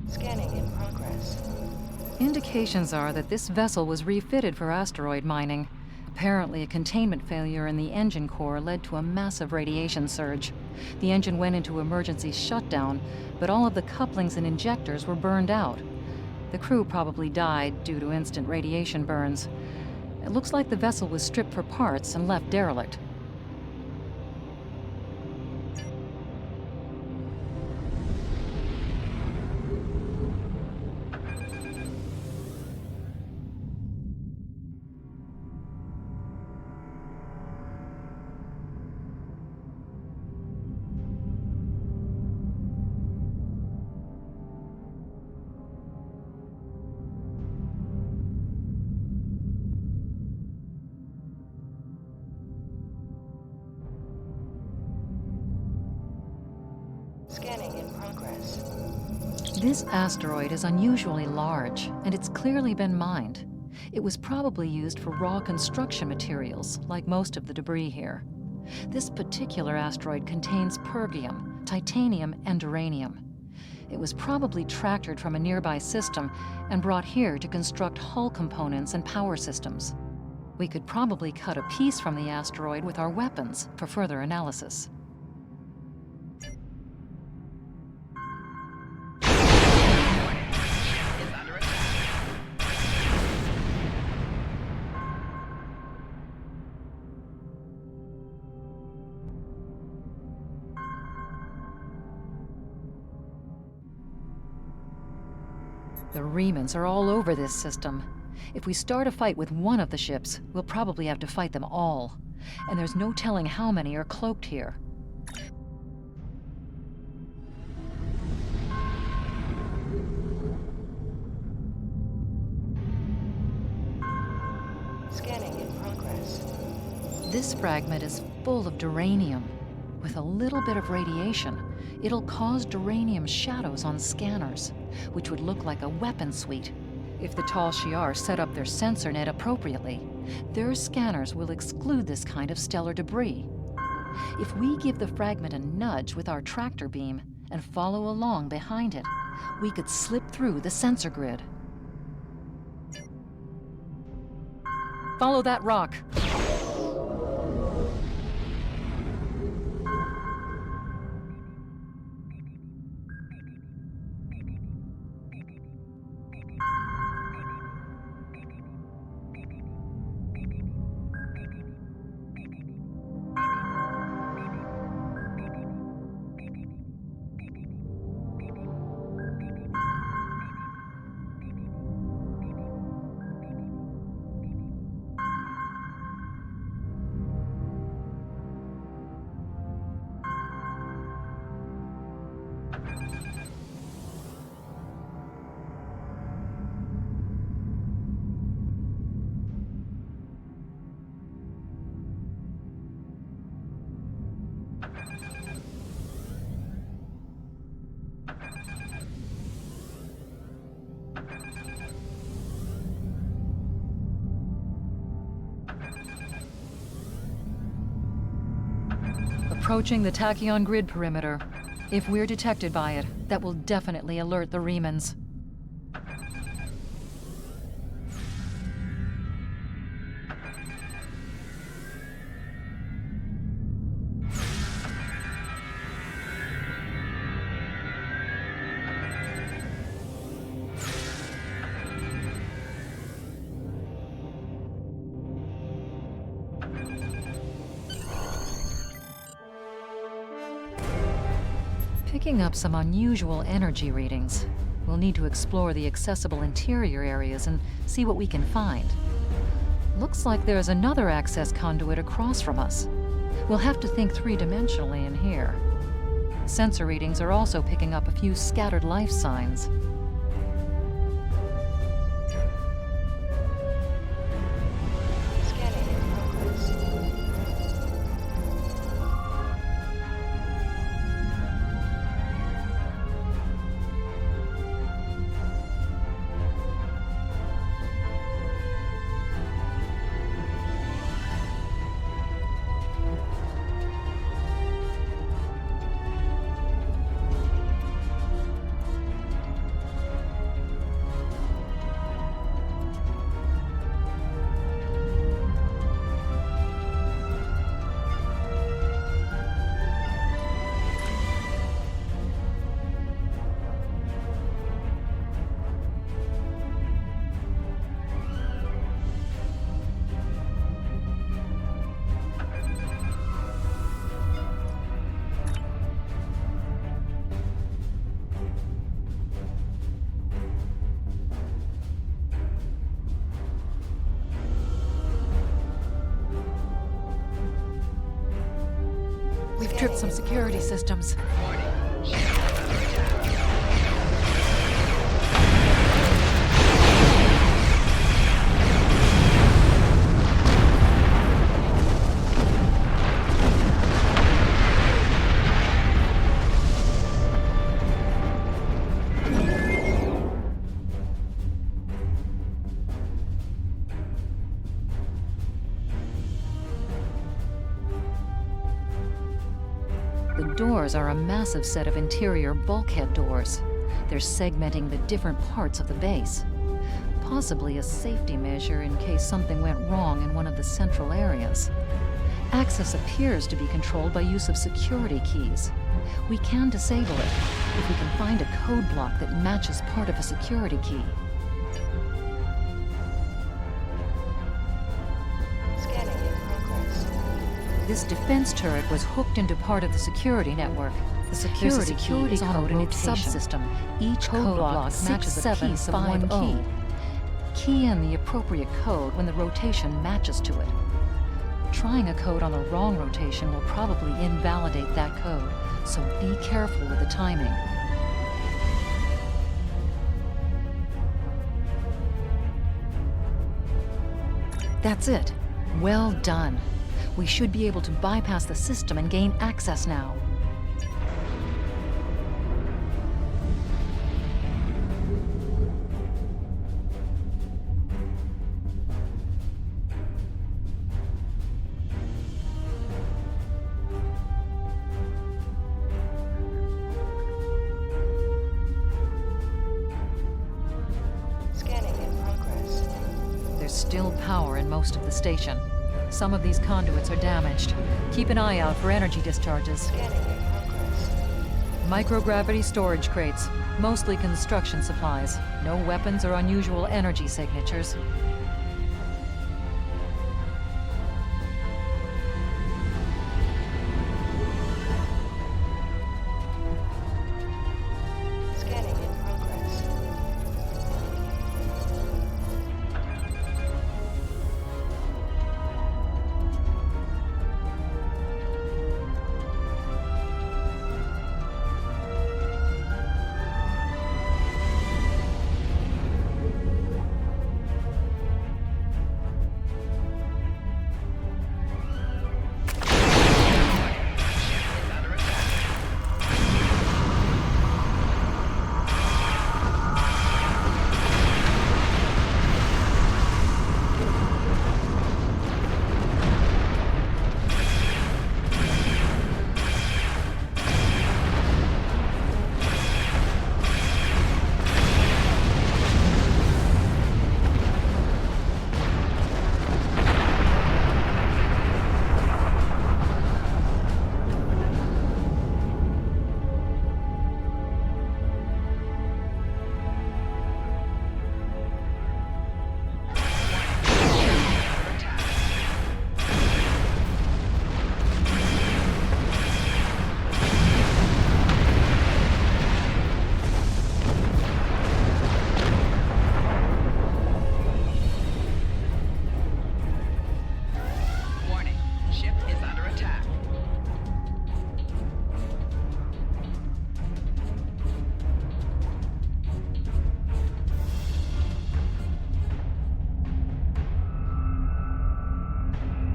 Speaker 1: Scanning in progress.
Speaker 17: Indications are that this vessel was refitted for asteroid mining. Apparently, a containment failure in the engine core led to a massive radiation surge. The engine went into emergency shutdown, but all of the couplings and injectors were burned out. The crew probably died due to instant radiation burns. It looks like the vessel was stripped for parts and left derelict.
Speaker 1: Scanning in progress.
Speaker 17: This asteroid is unusually large, and it's clearly been mined. It was probably used for raw construction materials, like most of the debris here. This particular asteroid contains pergium, titanium, and uranium. It was probably tractored from a nearby system and brought here to construct hull components and power systems. We could probably cut a piece from the asteroid with our weapons for further analysis. The Remans are all over this system. If we start a fight with one of the ships, we'll probably have to fight them all. And there's no telling how many are cloaked here.
Speaker 1: Scanning in progress.
Speaker 17: This fragment is full of duranium. With a little bit of radiation, it'll cause duranium shadows on scanners, which would look like a weapon suite. If the Tal Shiar set up their sensor net appropriately, their scanners will exclude this kind of stellar debris. If we give the fragment a nudge with our tractor beam and follow along behind it, we could slip through the sensor grid. Follow that rock. Approaching the tachyon grid perimeter. If we're detected by it, that will definitely alert the Remans. Picking up some unusual energy readings. We'll need to explore the accessible interior areas and see what we can find. Looks like there's another access conduit across from us. We'll have to think three-dimensionally in here. Sensor readings are also picking up a few scattered life signs. We've tripped some security systems. The doors are a massive set of interior bulkhead doors. They're segmenting the different parts of the base. Possibly a safety measure in case something went wrong in one of the central areas. Access appears to be controlled by use of security keys. We can disable it if we can find a code block that matches part of a security key.
Speaker 1: Scanning in progress.
Speaker 17: This defense turret was hooked into part of the security network. The security key is on a rogue subsystem. Each code block matches a piece of one key. Key in the appropriate code when the rotation matches to it. Trying a code on the wrong rotation will probably invalidate that code, so be careful with the timing. That's it. Well done. We should be able to bypass the system and gain access now. Still power in most of the station. Some of these conduits are damaged. Keep an eye out for energy discharges. Microgravity storage crates, mostly construction supplies. No weapons or unusual energy signatures.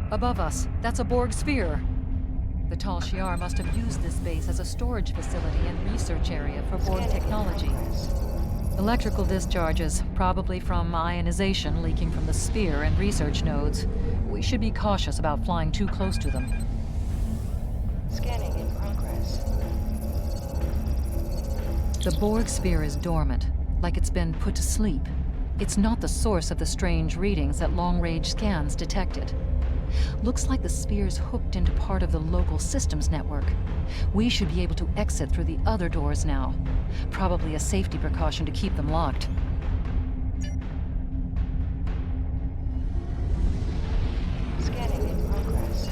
Speaker 17: Above us, that's a Borg sphere. The Tal Shiar must have used this base as a storage facility and research area for Borg technology. Electrical discharges, probably from ionization leaking from the sphere and research nodes. We should be cautious about flying too close to them.
Speaker 1: Scanning in progress.
Speaker 17: The Borg sphere is dormant, like it's been put to sleep. It's not the source of the strange readings that long-range scans detected. Looks like the sphere's hooked into part of the local systems network. We should be able to exit through the other doors now. Probably a safety precaution to keep them locked.
Speaker 1: Scanning in progress.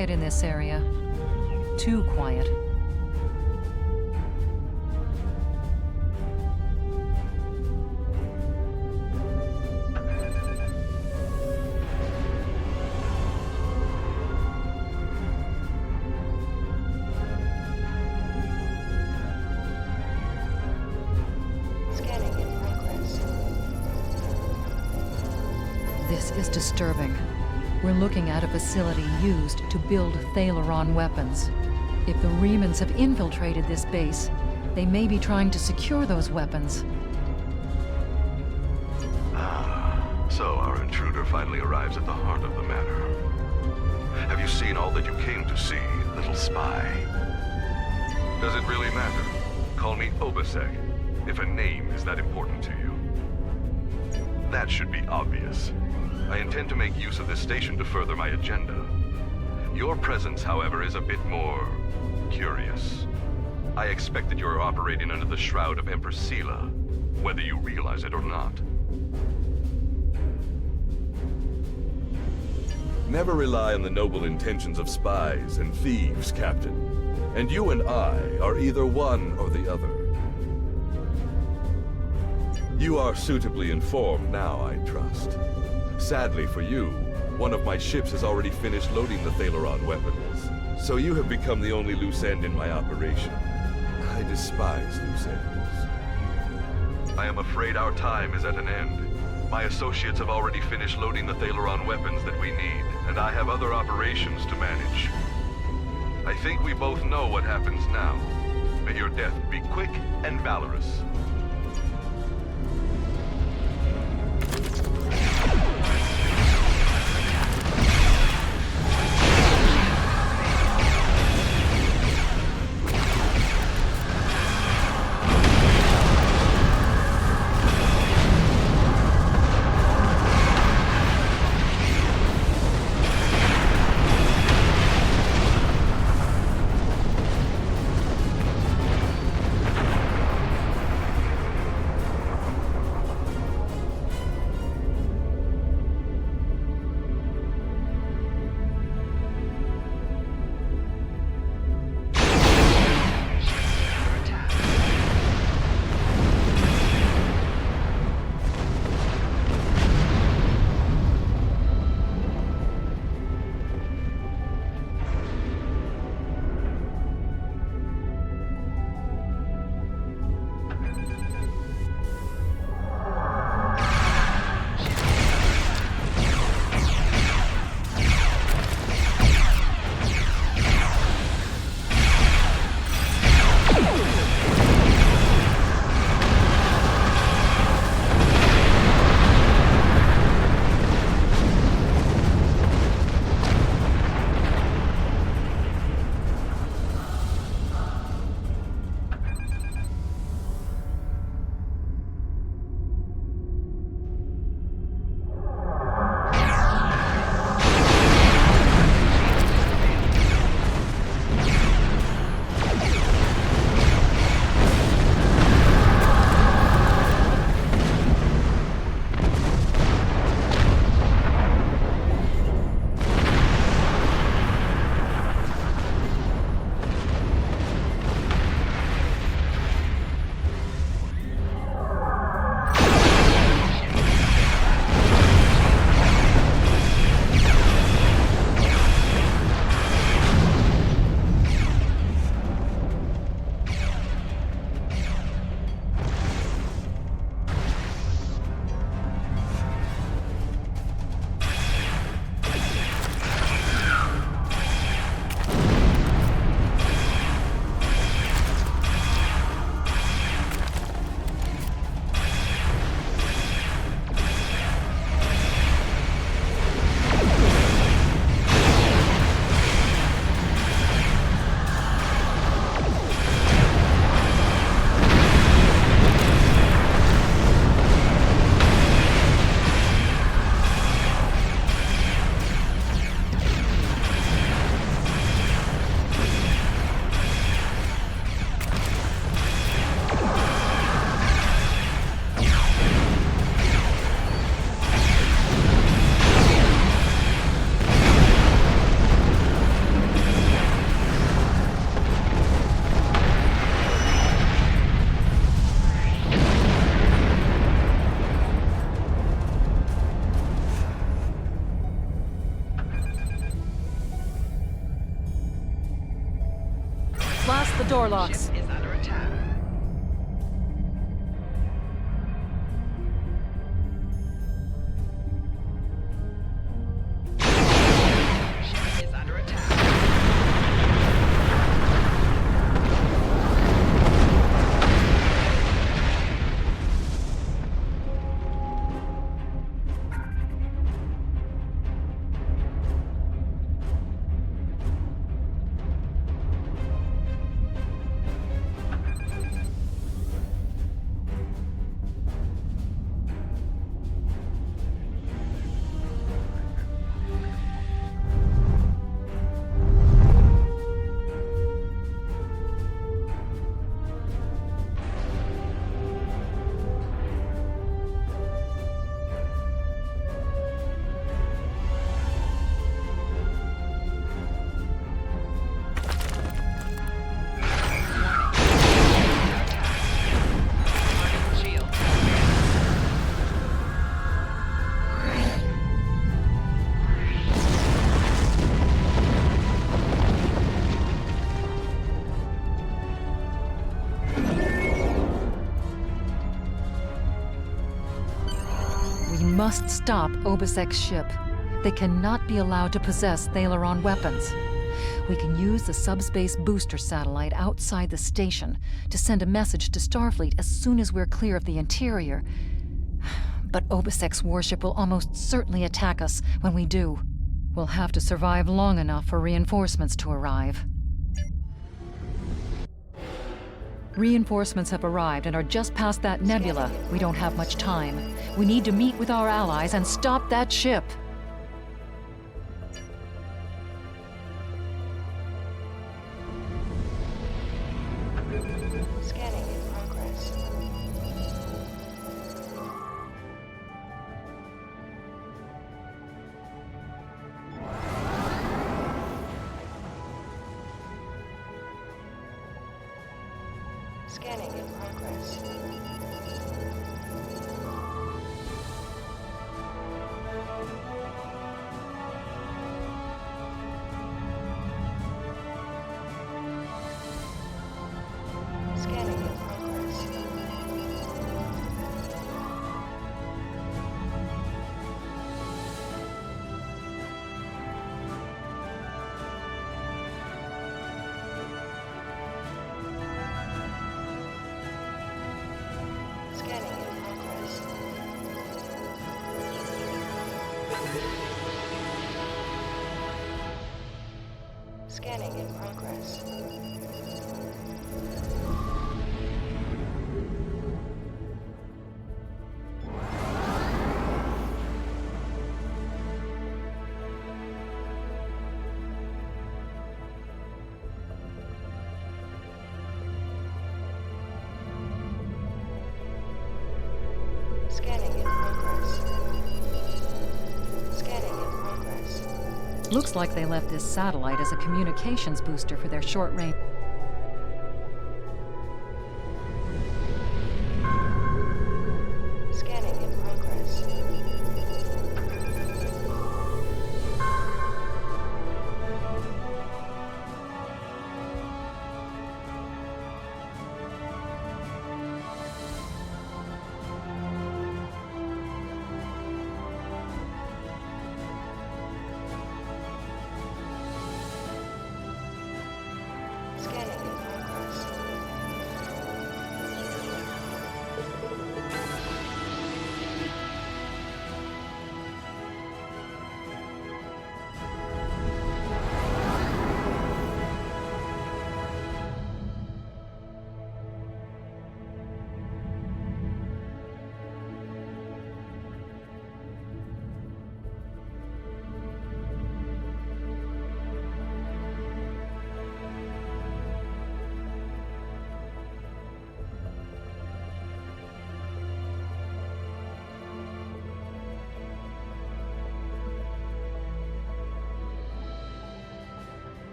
Speaker 17: quiet in this area. Too quiet.
Speaker 1: Scanning in progress.
Speaker 17: This is disturbing. We're looking at a facility used to build Thalaron weapons. If the Remans have infiltrated this base, they may be trying to secure those weapons.
Speaker 18: So our intruder finally arrives at the heart of the matter. Have you seen all that you came to see, little spy? Does it really matter? Call me Obasek, if a name is that important to you. That should be obvious. I intend to make use of this station to further my agenda. Your presence, however, is a bit more curious. I expect that you're operating under the shroud of Empress Sela, whether you realize it or not. Never rely on the noble intentions of spies and thieves, Captain. And you and I are either one or the other. You are suitably informed now, I trust. Sadly for you, one of my ships has already finished loading the Thalaron weapons, so you have become the only loose end in my operation. I despise loose ends. I am afraid our time is at an end. My associates have already finished loading the Thalaron weapons that we need, and I have other operations to manage. I think we both know what happens now. May your death be quick and valorous.
Speaker 17: the door locks.
Speaker 12: Ship is under attack. Ship is under attack.
Speaker 17: We must stop Obisek's ship. They cannot be allowed to possess Thalaron weapons. We can use the subspace booster satellite outside the station to send a message to Starfleet as soon as we're clear of the interior. But Obisek's warship will almost certainly attack us when we do. We'll have to survive long enough for reinforcements to arrive. Reinforcements have arrived and are just past that nebula. We don't have much time. We need to meet with our allies and stop that ship.
Speaker 1: Scanning in progress. Scanning in progress. Scanning in progress. Scanning in progress. Scanning in progress. Scanning in progress. Scanning in progress.
Speaker 17: Looks like they left this satellite as a communications booster for their short range.
Speaker 1: Scanning in progress. Scanning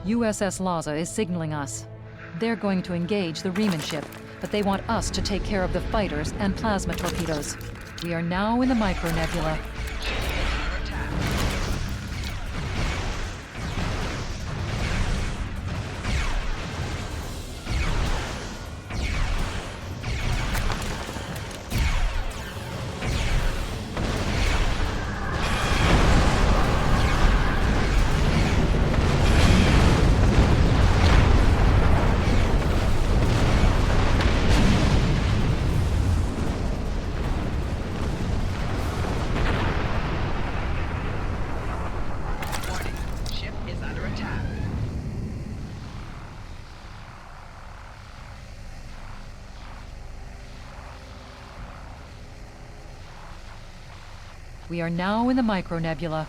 Speaker 17: USS Laza is signaling us. They're going to engage the Riemann ship, but they want us to take care of the fighters and plasma torpedoes. We are now in the Micronebula. We are now in the Micronebula.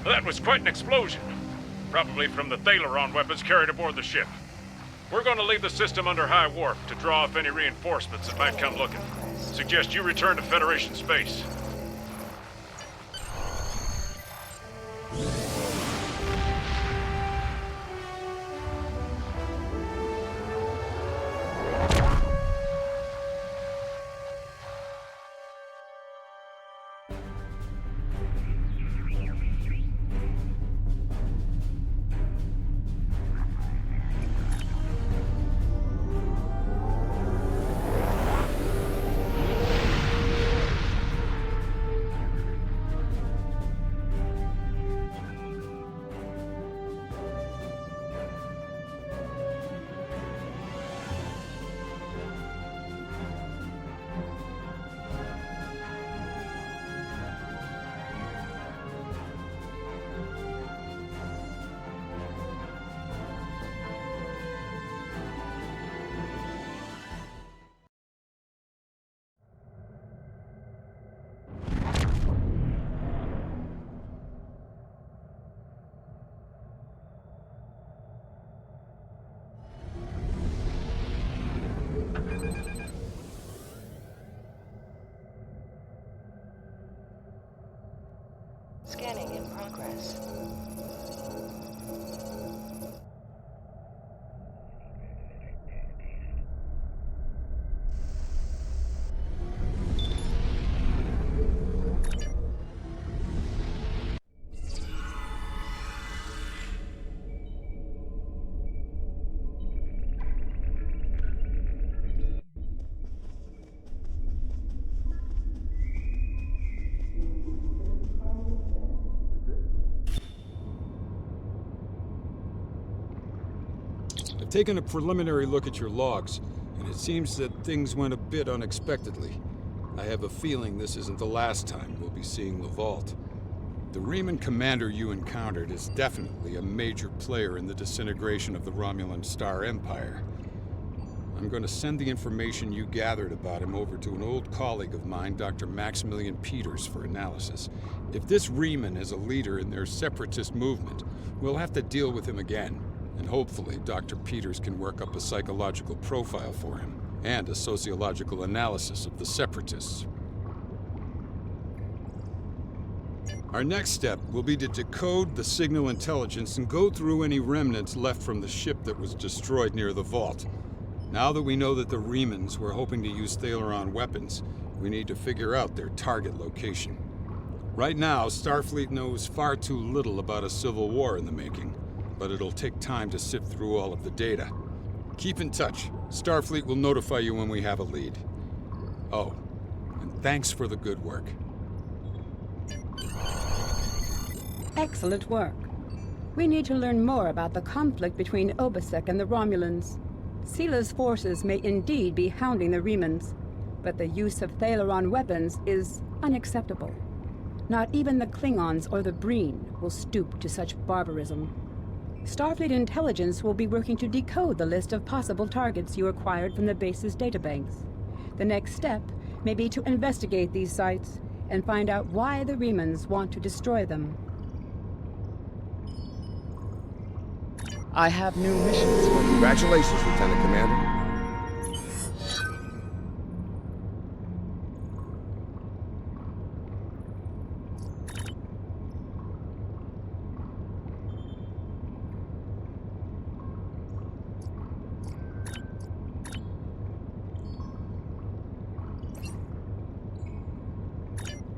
Speaker 19: That was quite an explosion. Probably from the Thalaron weapons carried aboard the ship. We're going to leave the system under high warp to draw off any reinforcements that might come looking. Suggest you return to Federation space.
Speaker 1: Scanning in progress.
Speaker 16: I've taken a preliminary look at your logs, and it seems that things went a bit unexpectedly. I have a feeling this isn't the last time we'll be seeing the Vault. The Riemann commander you encountered is definitely a major player in the disintegration of the Romulan Star Empire. I'm going to send the information you gathered about him over to an old colleague of mine, Dr. Maximilian Peters, for analysis. If this Riemann is a leader in their separatist movement, we'll have to deal with him again. And hopefully, Dr. Peters can work up a psychological profile for him, and a sociological analysis of the Separatists. Our next step will be to decode the signal intelligence and go through any remnants left from the ship that was destroyed near the Vault. Now that we know that the Riemanns were hoping to use Thalaron weapons, we need to figure out their target location. Right now, Starfleet knows far too little about a civil war in the making. but it'll take time to sift through all of the data. Keep in touch. Starfleet will notify you when we have a lead. Oh, and thanks for the good work.
Speaker 15: Excellent work. We need to learn more about the conflict between Obisek and the Romulans. Sila's forces may indeed be hounding the Remans, but the use of Thalaron weapons is unacceptable. Not even the Klingons or the Breen will stoop to such barbarism. Starfleet intelligence will be working to decode the list of possible targets you acquired from the base's databanks. The next step may be to investigate these sites and find out why the Remans want to destroy them.
Speaker 14: I have new missions for you.
Speaker 6: Congratulations, Lieutenant Commander.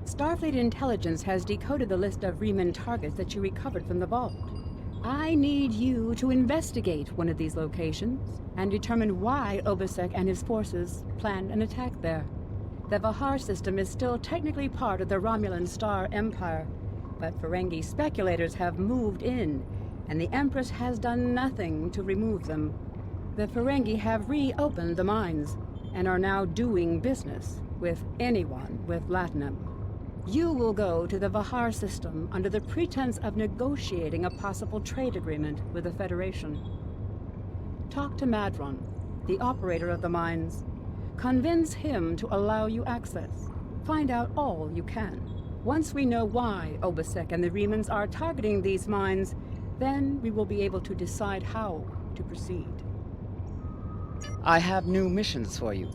Speaker 15: Starfleet intelligence has decoded the list of Reman targets that you recovered from the vault. I need you to investigate one of these locations and determine why Obisek and his forces planned an attack there. The Vahar system is still technically part of the Romulan Star Empire, but Ferengi speculators have moved in, and the Empress has done nothing to remove them. The Ferengi have reopened the mines and are now doing business with anyone with Latinum. You will go to the Vahar system under the pretense of negotiating a possible trade agreement with the Federation. Talk to Madron, the operator of the mines. Convince him to allow you access. Find out all you can. Once we know why Obisek and the Remans are targeting these mines, then we will be able to decide how to proceed.
Speaker 14: I have new missions for you.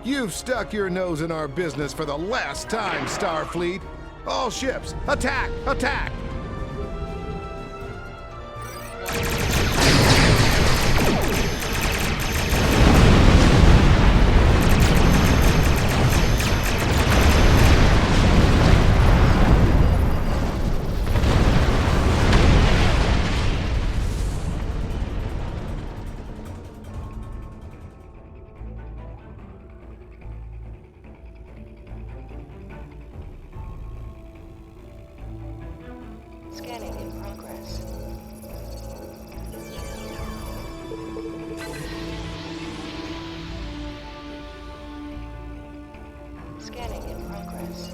Speaker 6: You've stuck your nose in our business for the last time, Starfleet. All ships, attack! Attack!
Speaker 1: Scanning in progress. Scanning in progress.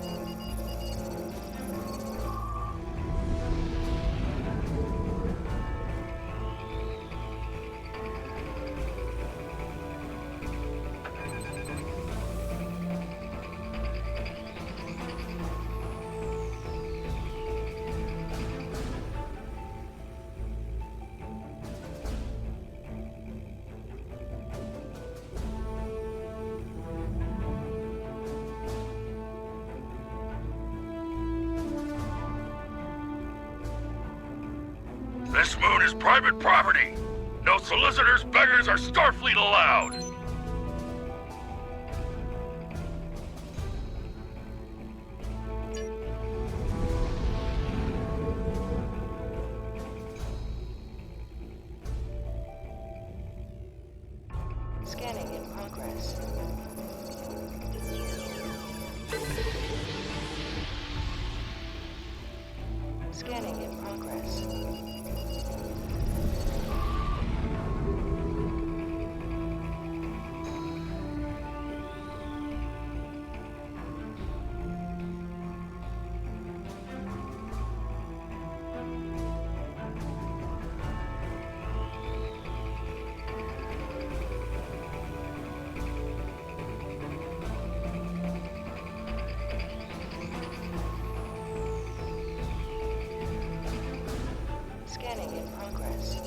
Speaker 5: This moon is private property. No solicitors, beggars, or Starfleet allowed.
Speaker 1: Scanning in progress. Scanning in progress. Scanning in progress.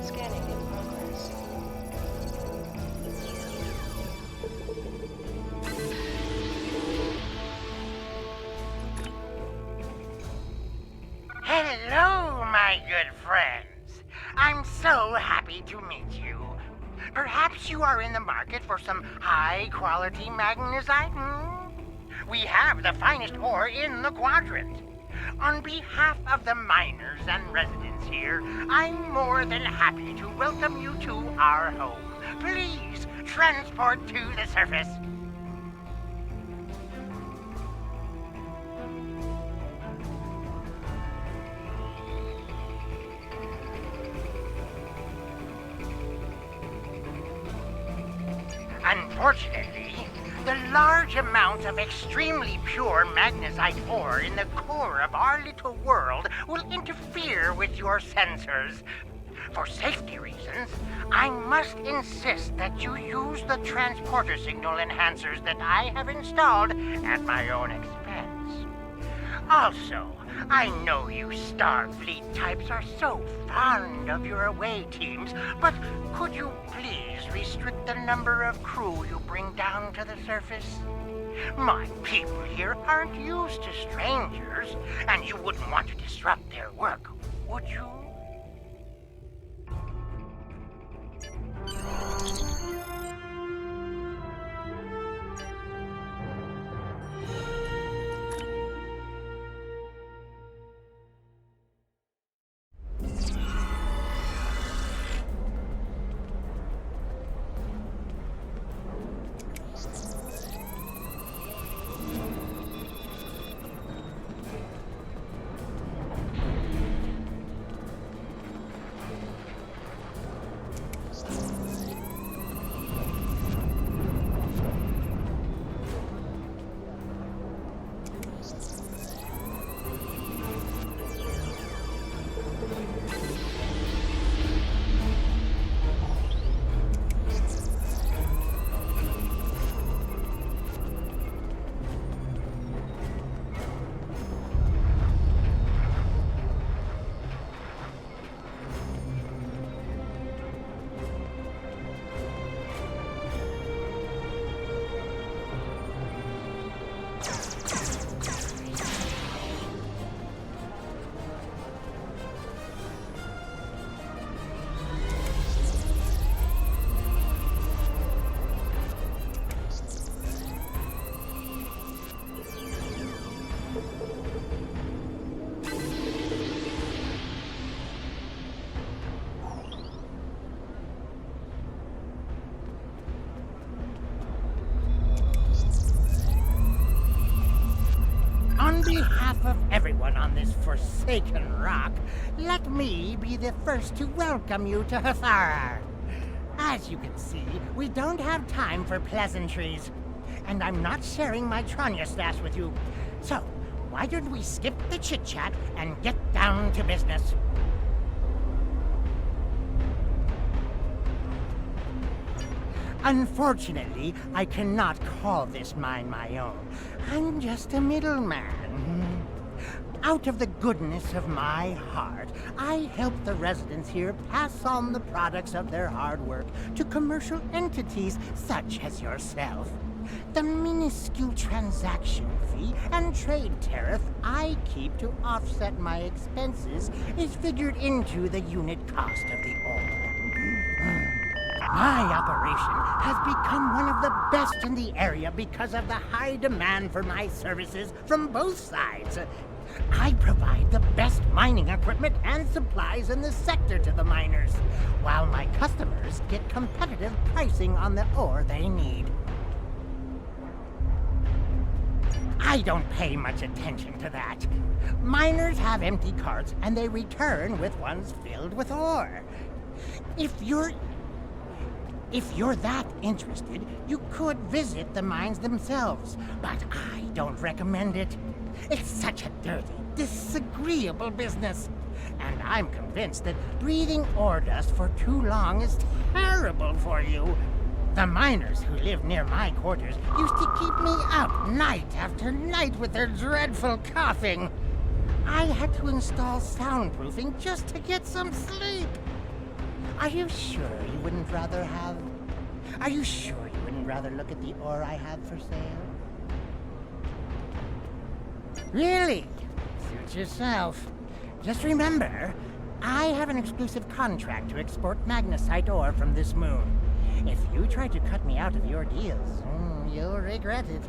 Speaker 1: Scanning in progress.
Speaker 12: Hello, my good friends. I'm so happy to meet you. Perhaps you are in the market for some high-quality magnesite? We have the finest ore in the quadrant. On behalf of the miners and residents here, I'm more than happy to welcome you to our home. Please transport to the surface. Unfortunately, the large amount of extremely pure magnesite ore in the core of our little world will interfere with your sensors. For safety reasons, I must insist that you use the transporter signal enhancers that I have installed at my own expense. Also, I know you Starfleet types are so fond of your away teams, but could you please restrict the number of crew you bring down to the surface? My people here aren't used to strangers, and you wouldn't want to disrupt their work, would you?
Speaker 20: everyone on this forsaken rock, let me be the first to welcome you to Hathara. As you can see, we don't have time for pleasantries. And I'm not sharing my Tranya stash with you. So, why don't we skip the chit-chat and get down to business? Unfortunately, I cannot call this mine my own. I'm just a middleman. Out of the goodness of my heart, I help the residents here pass on the products of their hard work to commercial entities such as yourself. The minuscule transaction fee and trade tariff I keep to offset my expenses is figured into the unit cost of the ore. My operation has become one of the best in the area because of the high demand for my services from both sides. I provide the best mining equipment and supplies in the sector to the miners, while my customers get competitive pricing on the ore they need. I don't pay much attention to that. Miners have empty carts and they return with ones filled with ore. If you're that interested, you could visit the mines themselves, but I don't recommend it. It's such a dirty, disagreeable business. And I'm convinced that breathing ore dust for too long is terrible for you. The miners who live near my quarters used to keep me up night after night with their dreadful coughing. I had to install soundproofing just to get some sleep. Are you sure you wouldn't rather look at the ore I have for sale? Really? Suit yourself. Just remember, I have an exclusive contract to export magnesite ore from this moon. If you try to cut me out of your deals, you'll regret it.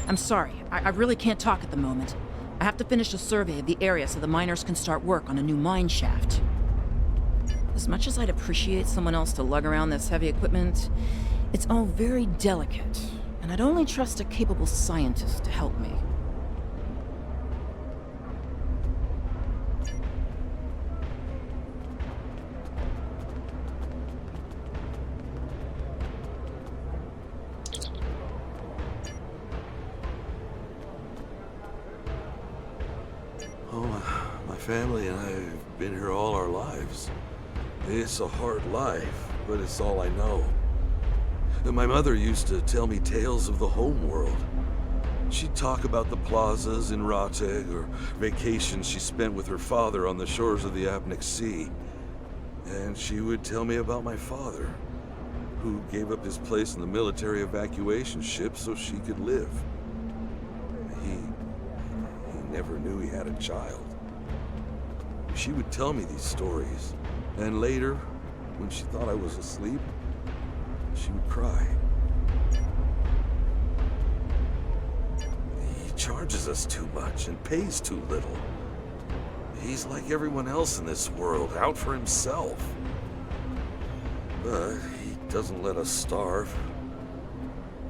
Speaker 21: I'm sorry, I really can't talk at the moment. I have to finish a survey of the area so the miners can start work on a new mine shaft. As much as I'd appreciate someone else to lug around this heavy equipment, it's all very delicate, and I'd only trust a capable scientist to help me.
Speaker 22: Family and I have been here all our lives. It's a hard life, but it's all I know. My mother used to tell me tales of the home world. She'd talk about the plazas in Rateg or vacations she spent with her father on the shores of the Apnic Sea. And she would tell me about my father, who gave up his place in the military evacuation ship so she could live. He never knew he had a child. She would tell me these stories, and later, when she thought I was asleep, she would cry. He charges us too much and pays too little. He's like everyone else in this world, out for himself. But he doesn't let us starve.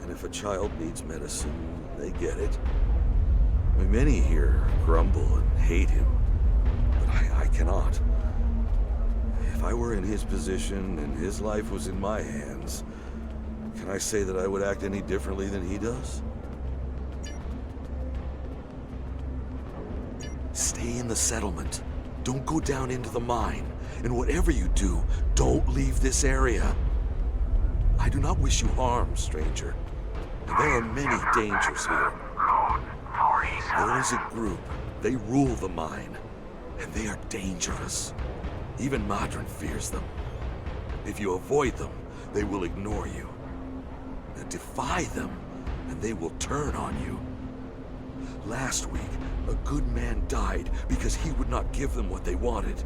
Speaker 22: And if a child needs medicine, they get it. Many here grumble and hate him. I cannot. If I were in his position and his life was in my hands, can I say that I would act any differently than he does? Stay in the settlement. Don't go down into the mine. And whatever you do, don't leave this area. I do not wish you harm, stranger. And there are many dangers here. There is a group. They rule the mine. And they are dangerous. Even Madron fears them. If you avoid them, they will ignore you. And defy them, and they will turn on you. Last week, a good man died because he would not give them what they wanted.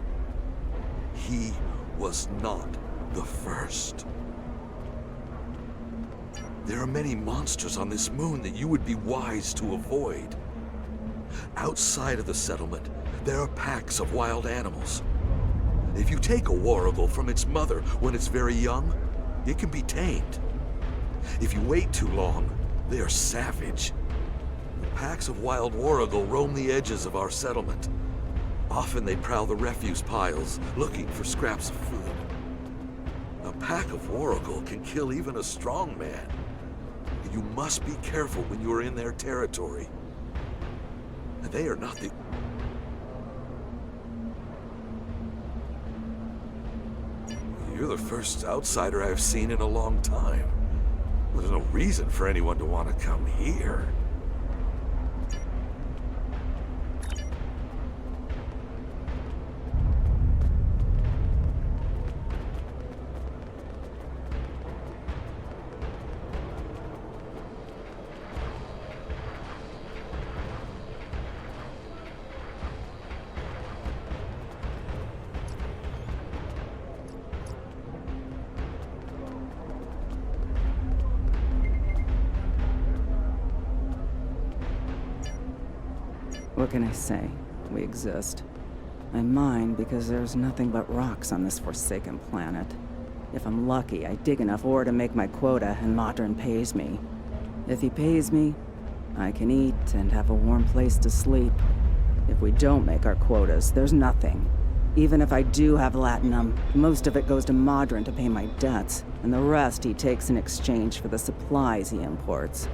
Speaker 22: He was not the first. There are many monsters on this moon that you would be wise to avoid. Outside of the settlement, there are packs of wild animals. If you take a warrigal from its mother when it's very young, it can be tamed. If you wait too long, they are savage. Packs of wild warrigal roam the edges of our settlement. Often they prowl the refuse piles, looking for scraps of food. A pack of warrigal can kill even a strong man. You must be careful when you are in their territory. They are not the... You're the first outsider I've seen in a long time. There's no reason for anyone to want to come here.
Speaker 4: What can I say? We exist. I mine because there's nothing but rocks on this forsaken planet. If I'm lucky, I dig enough ore to make my quota and Madron pays me. If he pays me, I can eat and have a warm place to sleep. If we don't make our quotas, there's nothing. Even if I do have latinum, most of it goes to Madron to pay my debts, and the rest he takes in exchange for the supplies he imports.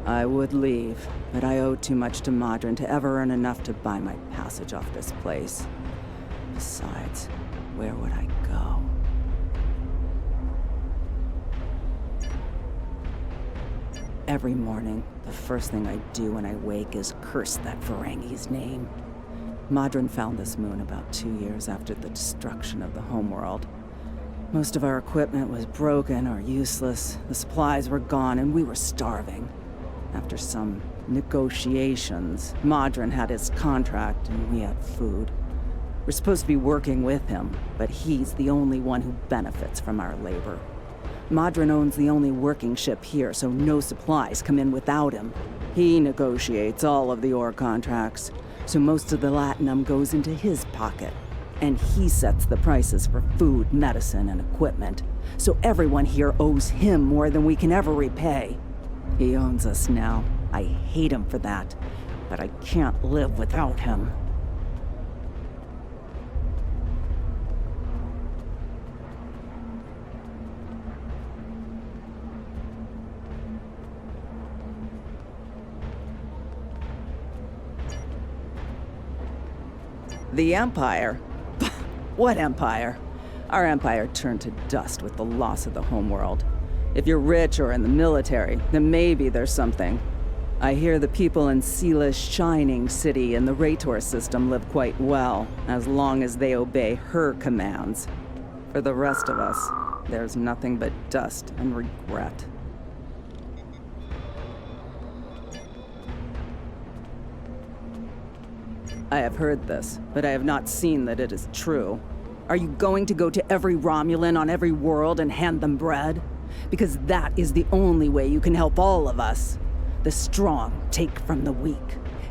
Speaker 4: I would leave, but I owe too much to Madron to ever earn enough to buy my passage off this place. Besides, where would I go? Every morning, the first thing I do when I wake is curse that Ferengi's name. Madron found this moon about 2 years after the destruction of the homeworld. Most of our equipment was broken or useless, the supplies were gone, and we were starving. After some negotiations, Madron had his contract and we had food. We're supposed to be working with him, but he's the only one who benefits from our labor. Madron owns the only working ship here, so no supplies come in without him. He negotiates all of the ore contracts, so most of the latinum goes into his pocket. And he sets the prices for food, medicine, and equipment. So everyone here owes him more than we can ever repay. He owns us now. I hate him for that, but I can't live without him. The Empire? What Empire? Our empire turned to dust with the loss of the homeworld. If you're rich or in the military, then maybe there's something. I hear the people in Seela's Shining City and the Raytor system live quite well, as long as they obey her commands. For the rest of us, there's nothing but dust and regret. I have heard this, but I have not seen that it is true. Are you going to go to every Romulan on every world and hand them bread? Because that is the only way you can help all of us. The strong take from the weak.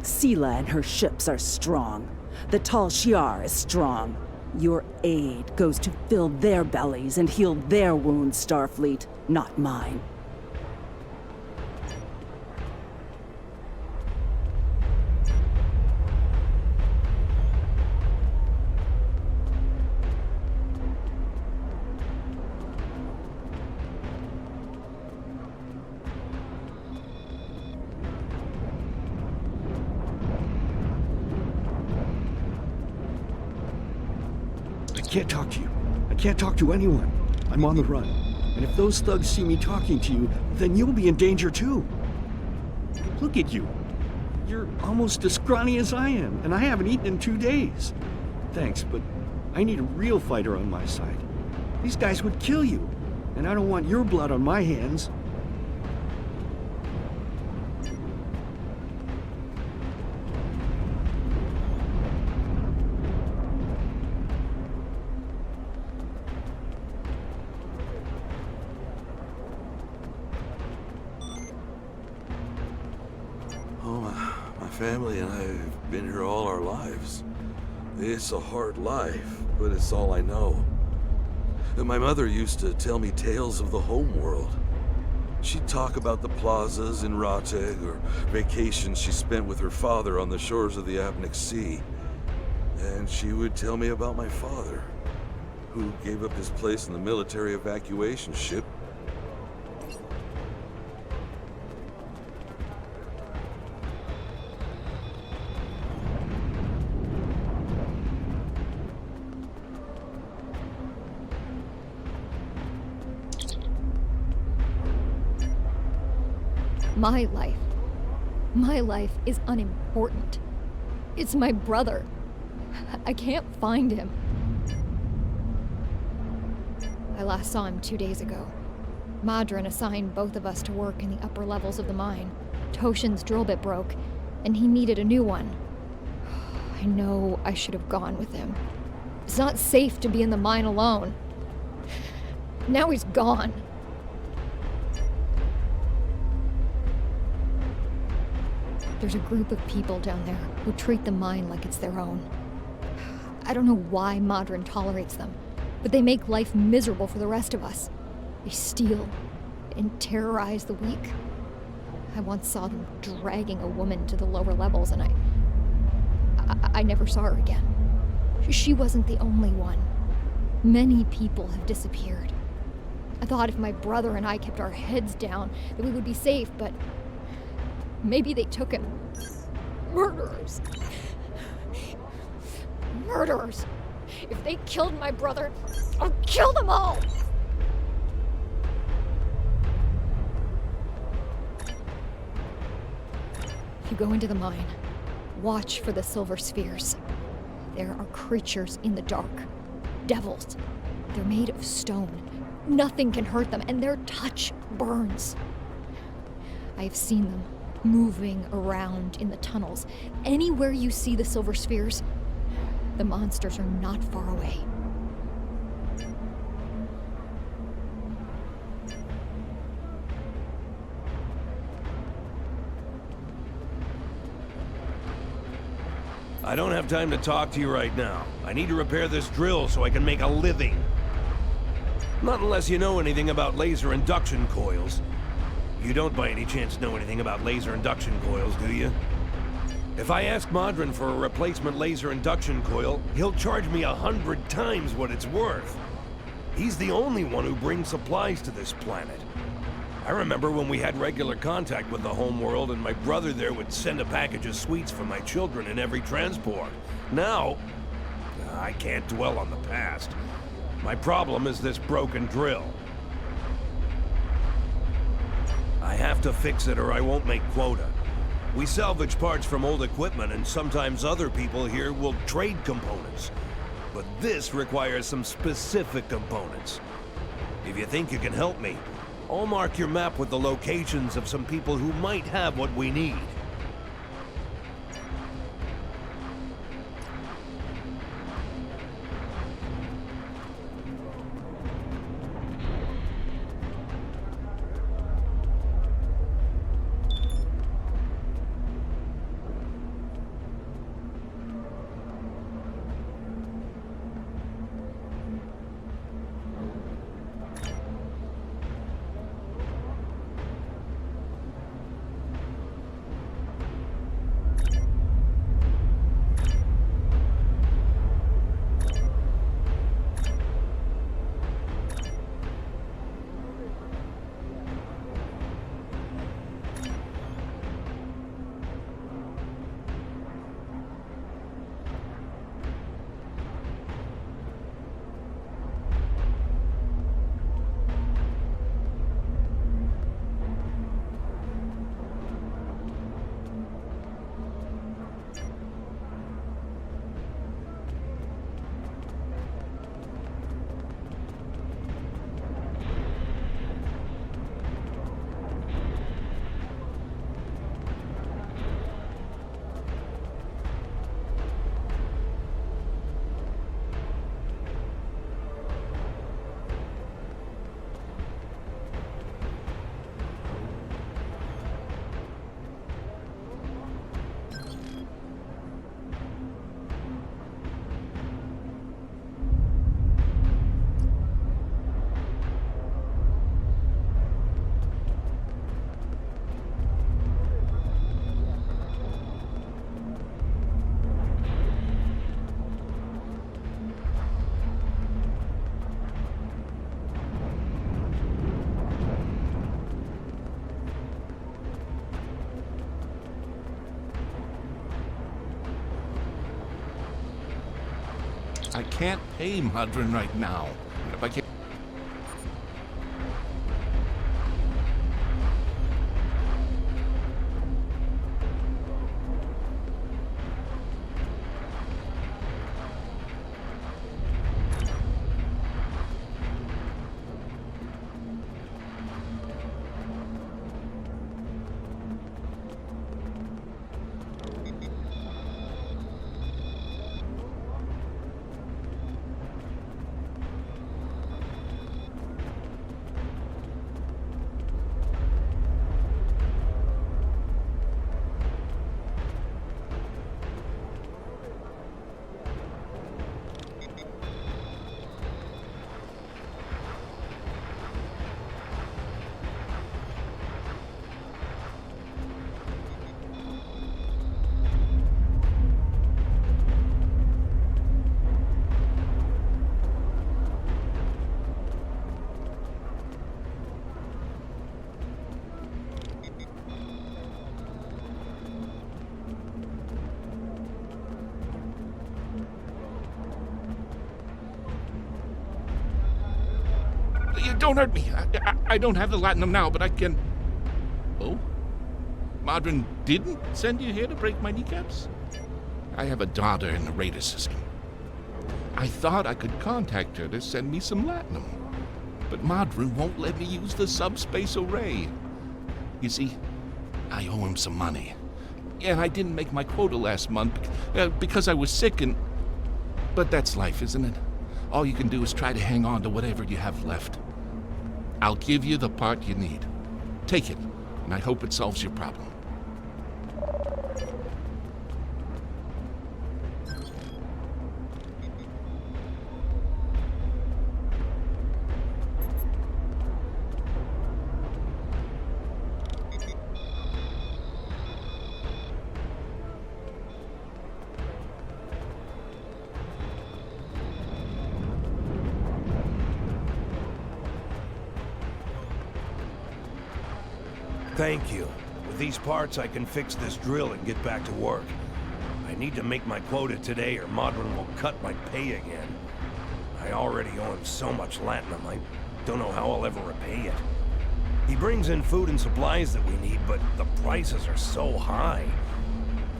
Speaker 4: Seela and her ships are strong. The Tal Shiar is strong. Your aid goes to fill their bellies and heal their wounds, Starfleet, not mine.
Speaker 7: can't talk to you. I can't talk to anyone. I'm on the run. And if those thugs see me talking to you, then you'll be in danger too. Look at you. You're almost as scrawny as I am, and I haven't eaten in 2 days. Thanks, but I need a real fighter on my side. These guys would kill you, and I don't want your blood on my hands.
Speaker 22: My family and I have been here all our lives. It's a hard life, but it's all I know. And my mother used to tell me tales of the homeworld. She'd talk about the plazas in Rateg or vacations she spent with her father on the shores of the Apnic Sea. And she would tell me about my father, who gave up his place in the military evacuation ship.
Speaker 8: My life is unimportant. It's my brother. I can't find him. I last saw him 2 days ago. Madron assigned both of us to work in the upper levels of the mine. Toshin's drill bit broke, and he needed a new one. I know I should have gone with him. It's not safe to be in the mine alone. Now he's gone. There's a group of people down there who treat the mine like it's their own. I don't know why Madron tolerates them, but they make life miserable for the rest of us. They steal and terrorize the weak. I once saw them dragging a woman to the lower levels, and I never saw her again. She wasn't the only one. Many people have disappeared. I thought if my brother and I kept our heads down, that we would be safe, but maybe they took him. Murderers. Murderers. If they killed my brother, I'll kill them all! If you go into the mine, watch for the silver spheres. There are creatures in the dark. Devils. They're made of stone. Nothing can hurt them, and their touch burns. I have seen them moving around in the tunnels. Anywhere you see the silver spheres, the monsters are not far away.
Speaker 11: I don't have time to talk to you right now. I need to repair this drill so I can make a living. Not unless you know anything about laser induction coils. You don't by any chance know anything about laser induction coils, do you? If I ask Madron for a replacement laser induction coil, he'll charge me 100 times what it's worth. He's the only one who brings supplies to this planet. I remember when we had regular contact with the homeworld and my brother there would send a package of sweets for my children in every transport. Now, I can't dwell on the past. My problem is this broken drill. I have to fix it or I won't make quota. We salvage parts from old equipment and sometimes other people here will trade components. But this requires some specific components. If you think you can help me, I'll mark your map with the locations of some people who might have what we need.
Speaker 9: I can't pay Madron right now. If I can't... Don't hurt me. I don't have the latinum now, but I can... Oh? Madron didn't send you here to break my kneecaps? I have a daughter in the radar system. I thought I could contact her to send me some latinum, but Madron won't let me use the subspace array. You see, I owe him some money, and I didn't make my quota last month because I was sick and... But that's life, isn't it? All you can do is try to hang on to whatever you have left. I'll give you the part you need. Take it, and I hope it solves your problem.
Speaker 10: Thank you. With these parts, I can fix this drill and get back to work. I need to make my quota today or Madron will cut my pay again. I already owe him so much latinum, I don't know how I'll ever repay it. He brings in food and supplies that we need, but the prices are so high.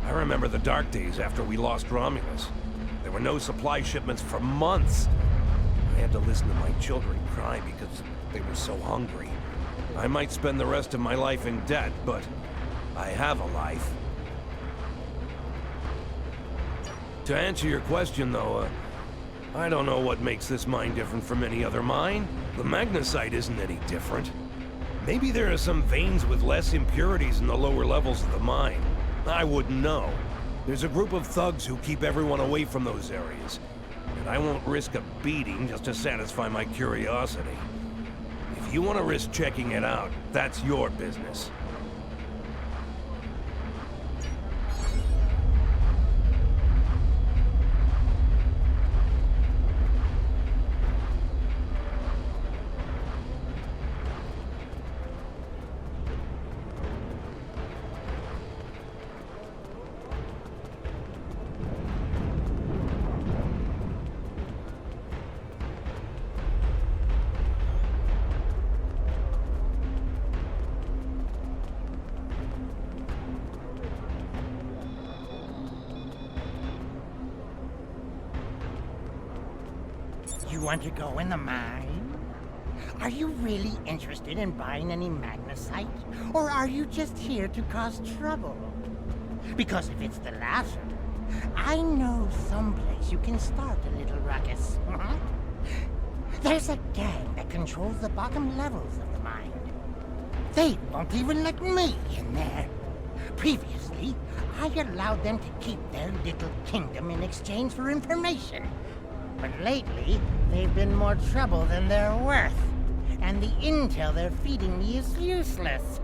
Speaker 10: I remember the dark days after we lost Romulus. There were no supply shipments for months. I had to listen to my children cry because they were so hungry. I might spend the rest of my life in debt, but I have a life. To answer your question, though, I don't know what makes this mine different from any other mine. The magnesite isn't any different. Maybe there are some veins with less impurities in the lower levels of the mine. I wouldn't know. There's a group of thugs who keep everyone away from those areas, and I won't risk a beating just to satisfy my curiosity. If you want to risk checking it out, that's your business.
Speaker 20: You want to go in the mine? Are you really interested in buying any magnesite? Or are you just here to cause trouble? Because if it's the latter, I know someplace you can start a little ruckus. There's a gang that controls the bottom levels of the mine. They won't even let me in there. Previously, I allowed them to keep their little kingdom in exchange for information. But lately, they've been more trouble than they're worth. And the intel they're feeding me is useless.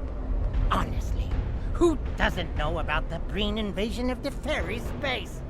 Speaker 20: Honestly, who doesn't know about the Breen invasion of the Fairy space?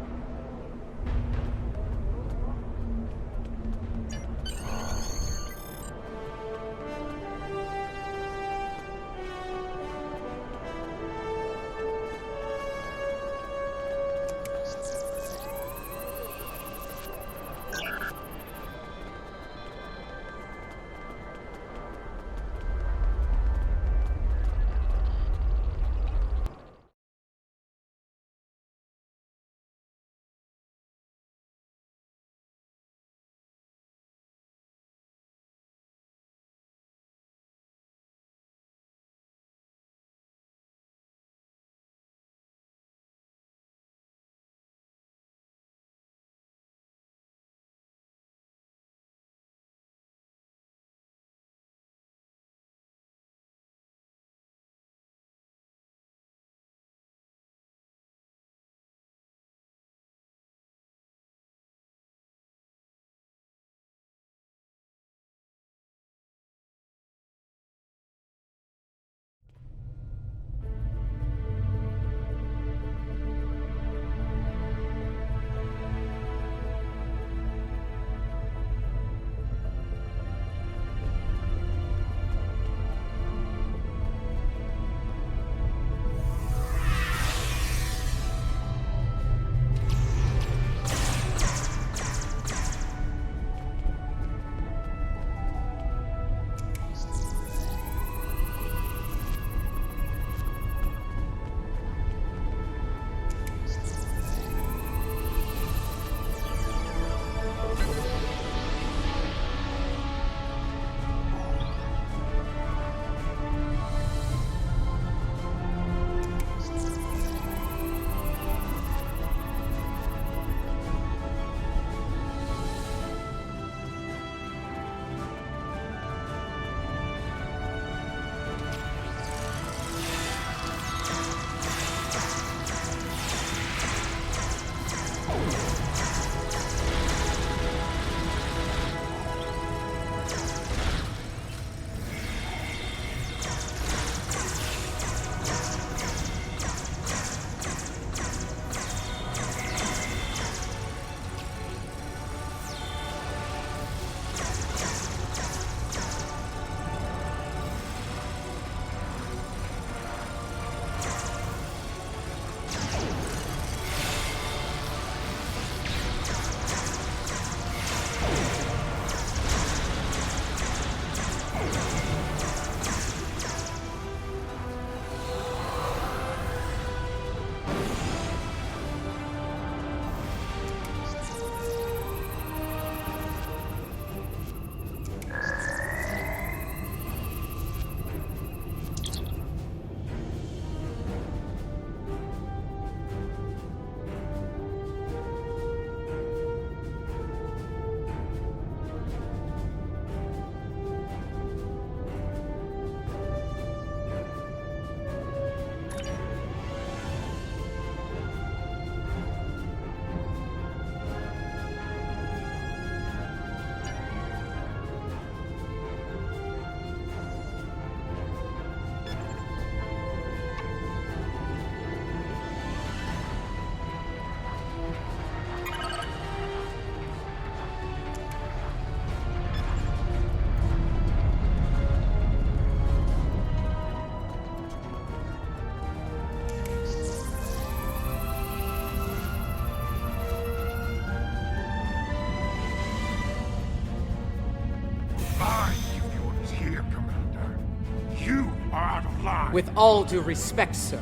Speaker 3: With all due respect, sir,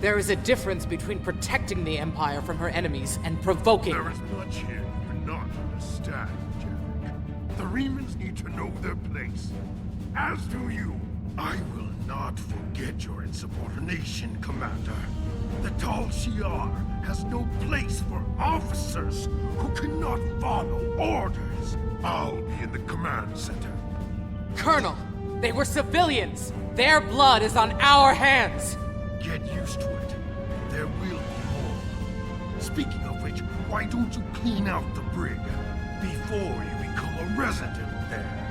Speaker 3: there is a difference between protecting the Empire from her enemies and provoking
Speaker 5: There
Speaker 3: them.
Speaker 5: is much here you do not understand, Jack. The Remans need to know their place. As do you. I will not forget your insubordination, Commander. The Tal Shiar has no place for officers who cannot follow orders. I'll be in the command center.
Speaker 3: Colonel, they were civilians. Their blood is on our hands.
Speaker 5: Get used to it. There will be more. Speaking of which, why don't you clean out the brig before you become a resident there?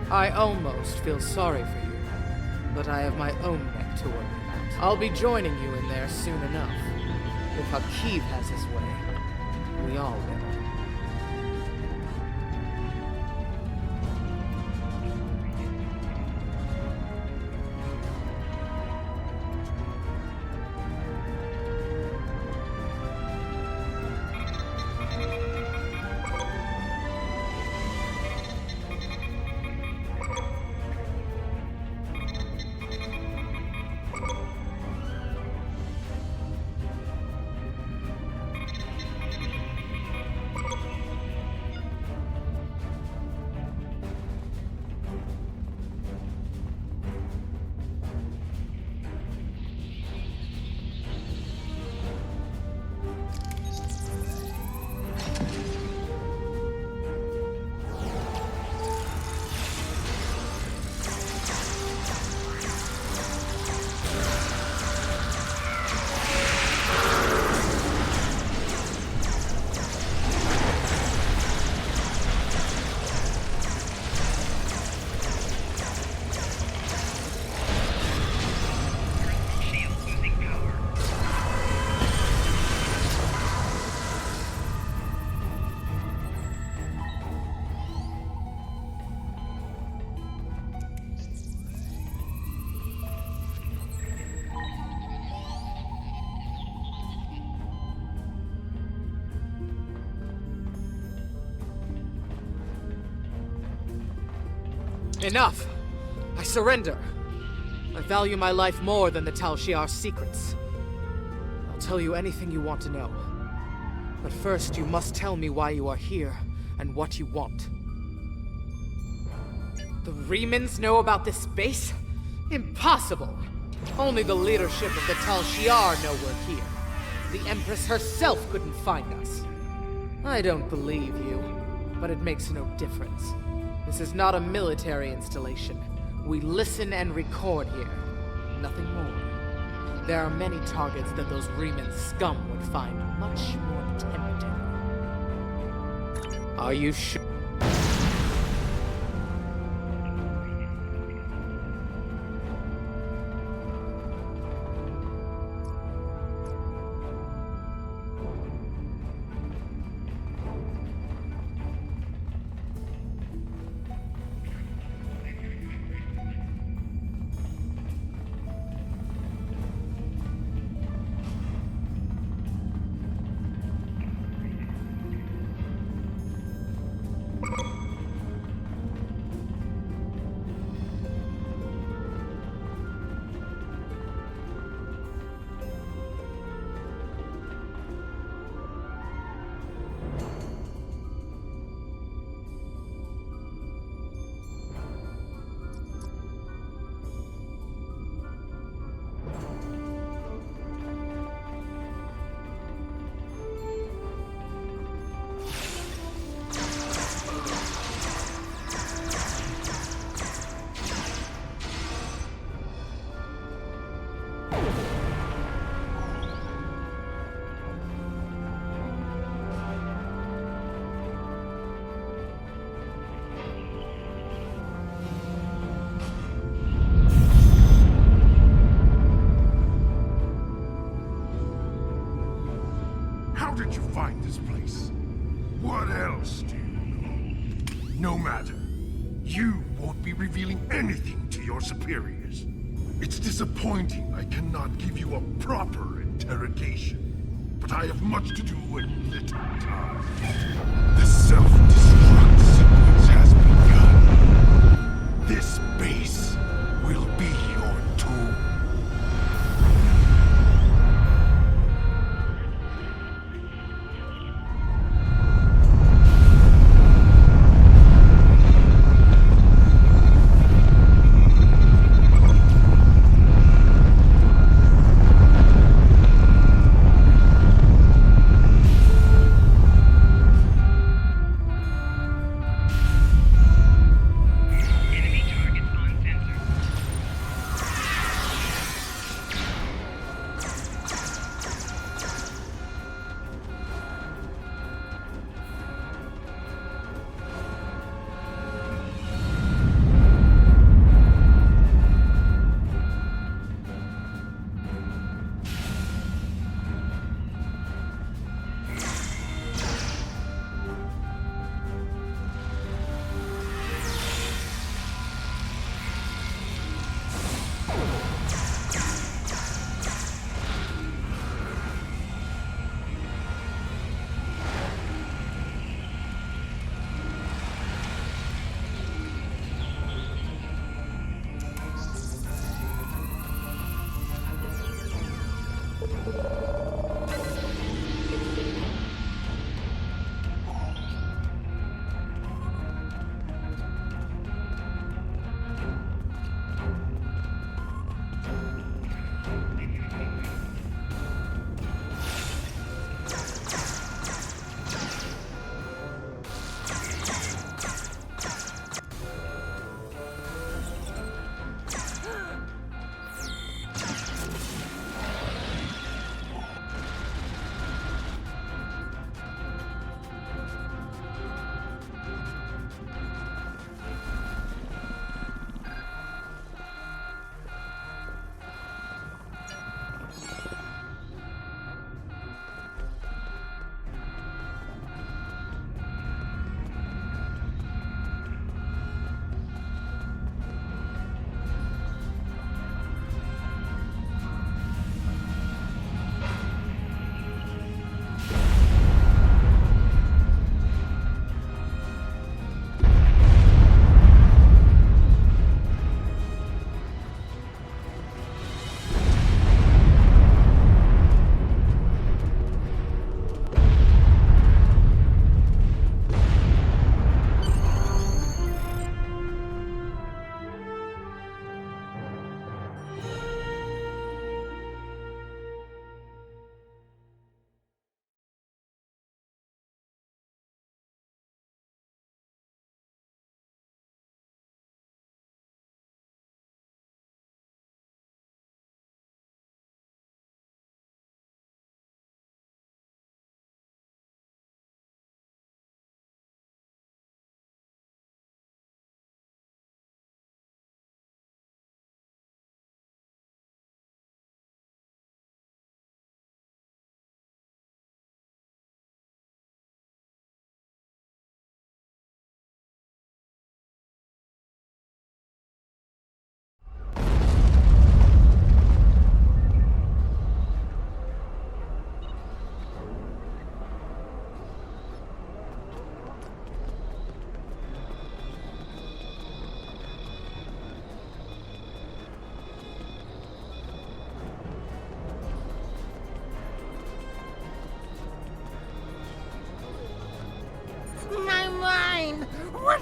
Speaker 3: I almost feel sorry for you, but I have my own neck to worry about. I'll be joining you in there soon enough. If Hakeem has his way, we all will. Enough! I surrender. I value my life more than the Tal Shiar's secrets. I'll tell you anything you want to know. But first, you must tell me why you are here and what you want. The Remans know about this base? Impossible! Only the leadership of the Tal Shiar know we're here. The Empress herself couldn't find us. I don't believe you, but it makes no difference. This is not a military installation. We listen and record here. Nothing more. There are many targets that those Reman scum would find much more tempting. Are you sure?
Speaker 5: How did you find this place? What else do you know? No matter. You won't be revealing anything to your superiors. It's disappointing I cannot give you a proper interrogation, but I have much to do and little time. The self-destruct sequence has begun. This base will be your tomb.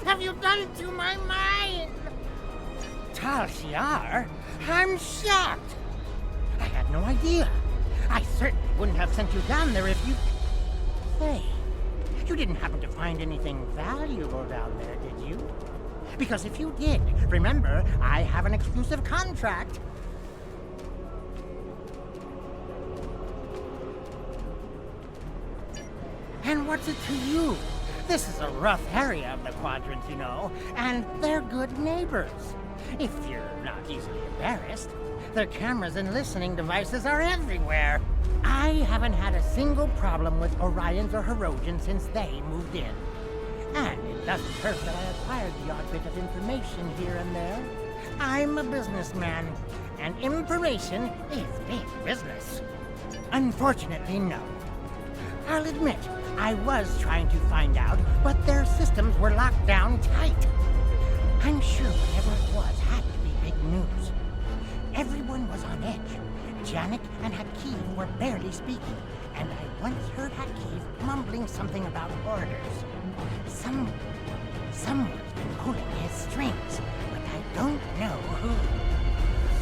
Speaker 20: have you done to my mind? Tal Shiar, I'm shocked. I had no idea. I certainly wouldn't have sent you down there if you... Hey, you didn't happen to find anything valuable down there, did you? Because if you did, remember, I have an exclusive contract. And what's it to you? This is a rough area of the Quadrant, you know, and they're good neighbors. If you're not easily embarrassed, their cameras and listening devices are everywhere. I haven't had a single problem with Orions or Herodians since they moved in. And it doesn't hurt that I acquired the odd bit of information here and there. I'm a businessman, and information is big business. Unfortunately, no. I'll admit, I was trying to find out, but their systems were locked down tight. I'm sure whatever it was had to be big news. Everyone was on edge. Janek and Hakeem were barely speaking, and I once heard Hakeem mumbling something about orders. Someone's been pulling his strings, but I don't know who.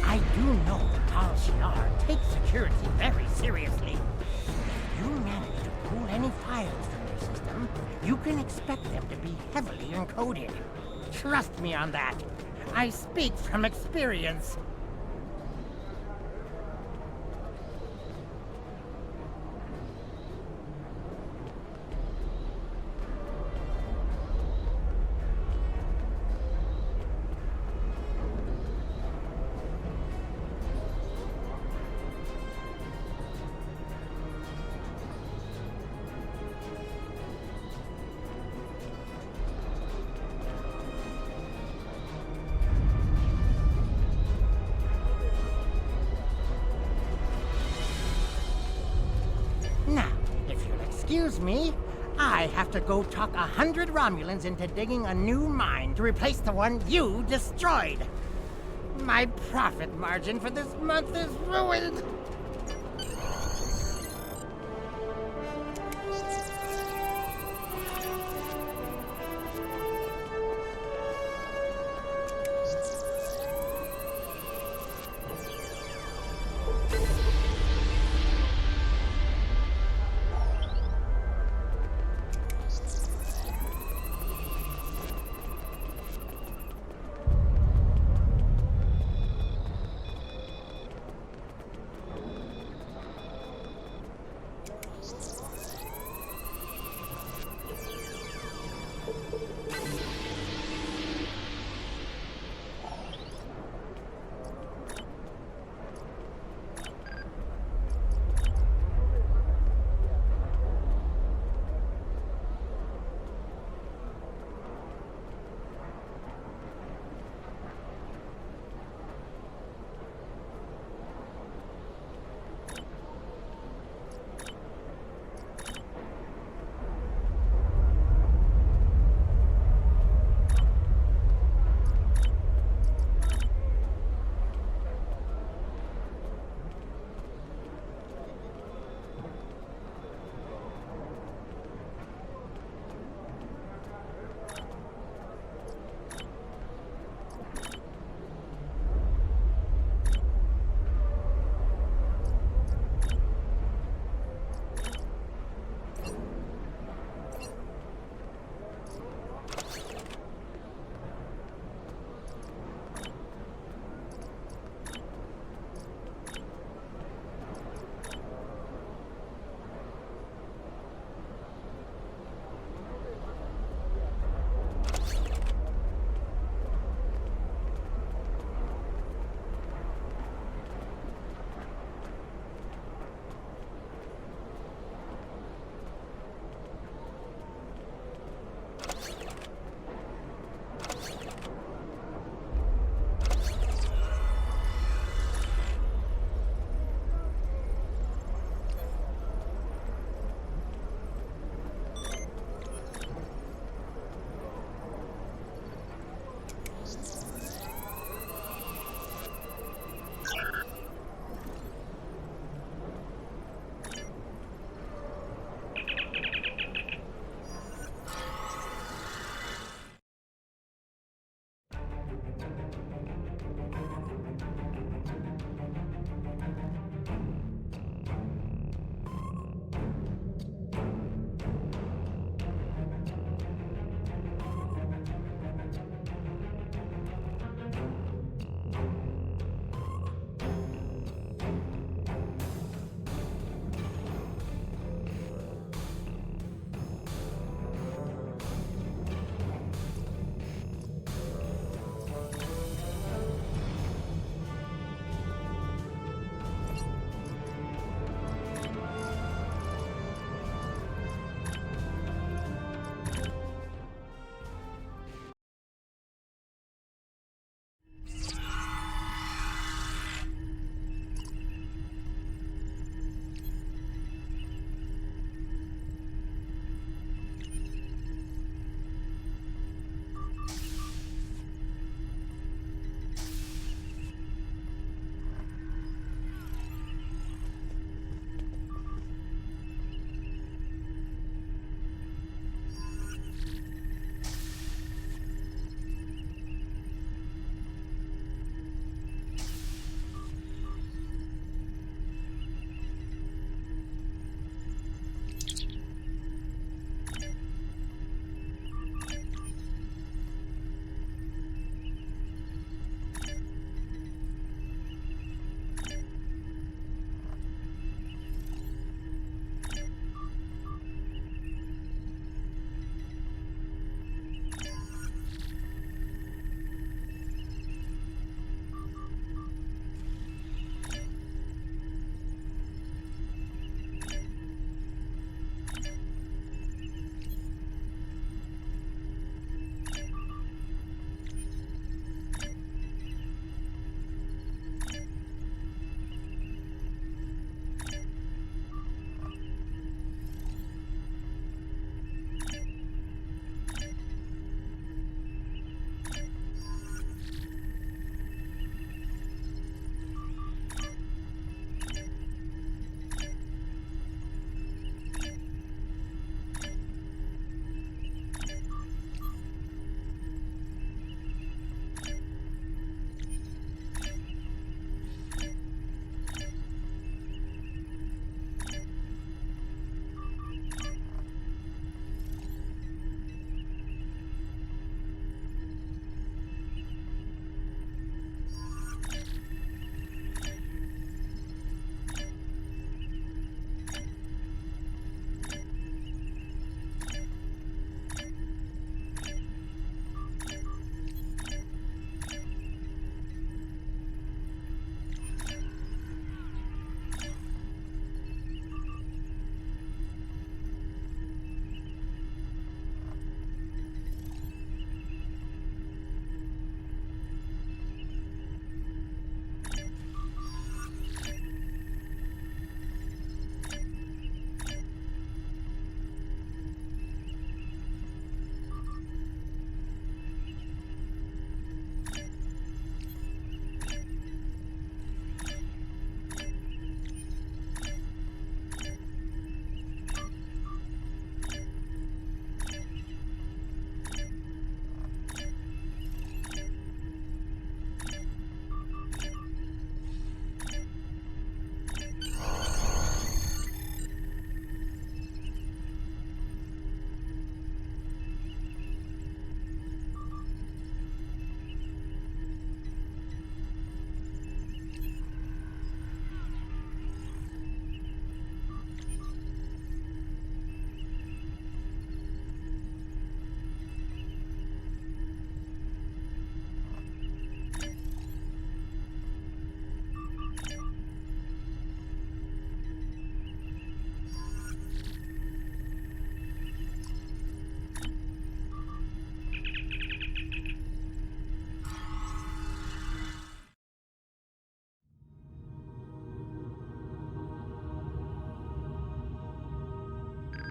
Speaker 20: I do know Tal Shiar takes security very seriously. If you manage to pull any files from their system, you can expect them to be heavily encoded. Trust me on that. I speak from experience. Excuse me, I have to go talk 100 Romulans into digging a new mine to replace the one you destroyed. My profit margin for this month is ruined.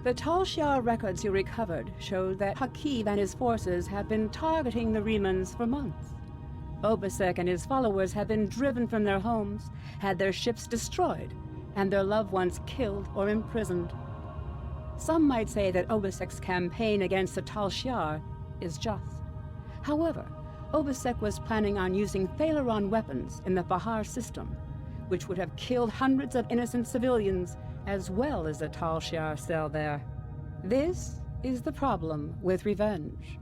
Speaker 15: The Tal Shiar records you recovered showed that Hakiv and his forces have been targeting the Remans for months. Obasek and his followers have been driven from their homes, had their ships destroyed, and their loved ones killed or imprisoned. Some might say that Obasek's campaign against the Tal Shiar is just. However, Obasek was planning on using Thalaron weapons in the Bahar system, which would have killed hundreds of innocent civilians as well as the Tal Shiar cell there. This is the problem with revenge.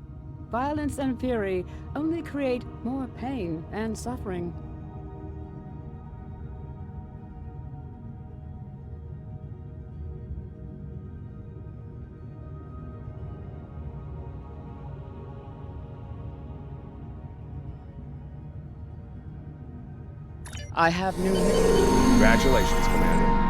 Speaker 15: Violence and fury only create more pain and suffering.
Speaker 14: I have new...
Speaker 2: Congratulations, Commander.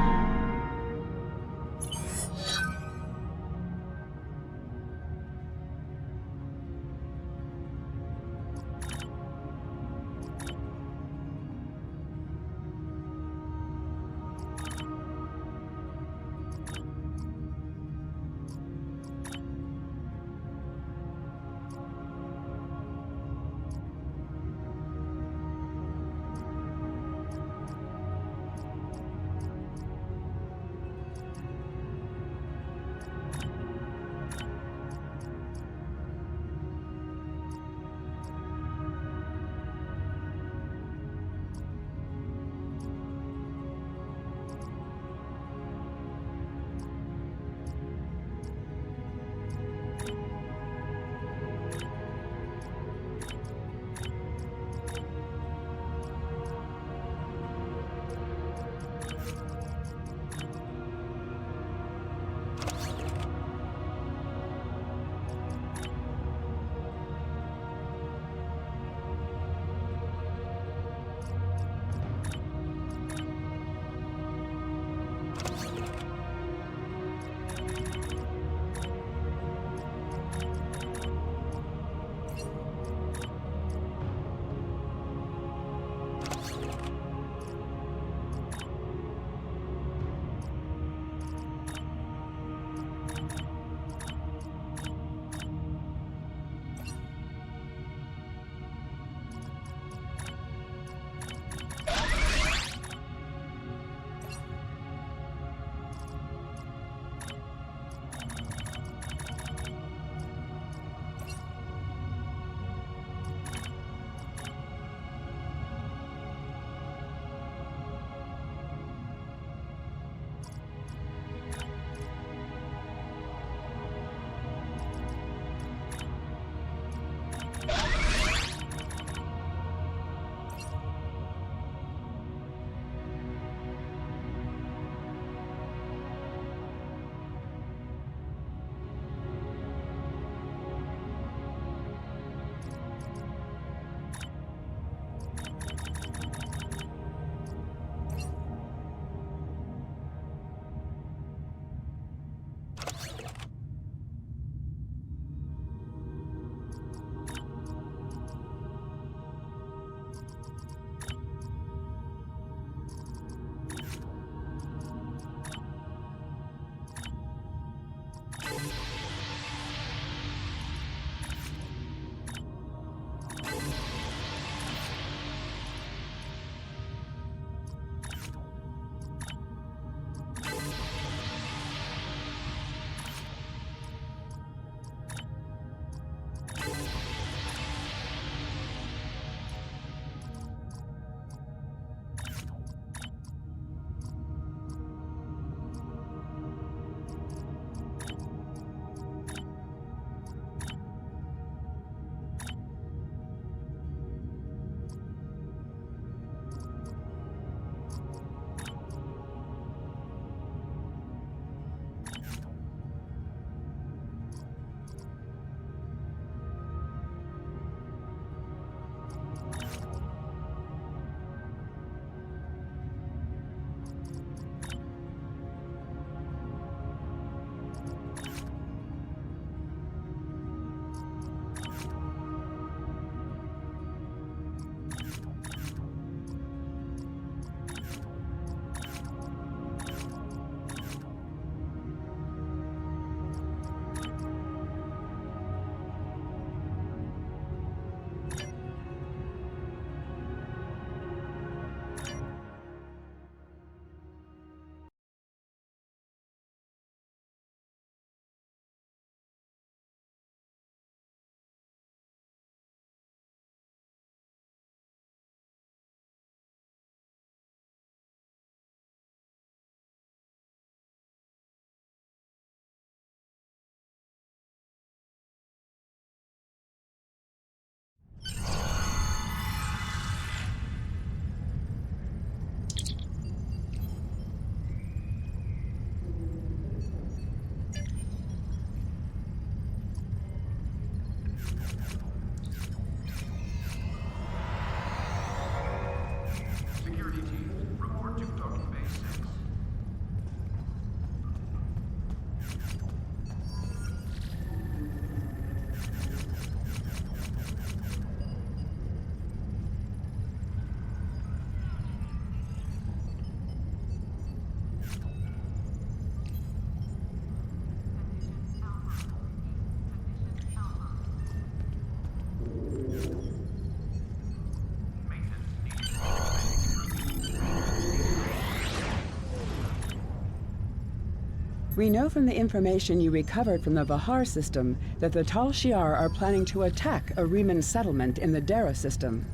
Speaker 13: We know from the information you recovered from the Vahar system that the Tal Shiar are planning to attack a Riemann settlement in the Dara system.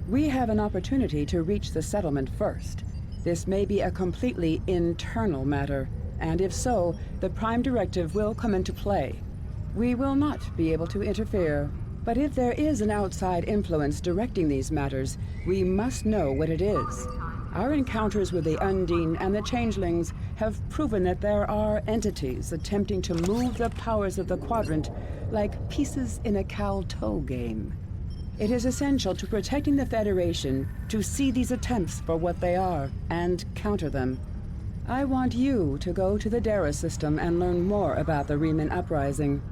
Speaker 13: We have an opportunity to reach the settlement first. This may be a completely internal matter, and if so, the Prime Directive will come into play. We will not be able to interfere, but if there is an outside influence directing these matters, we must know what it is. Our encounters with the Undine and the Changelings have proven that there are entities attempting to move the powers of the Quadrant like pieces in a Cal-Toe game. It is essential to protecting the Federation to see these attempts for what they are and counter them. I want you to go to the Dara system and learn more about the Riemann Uprising.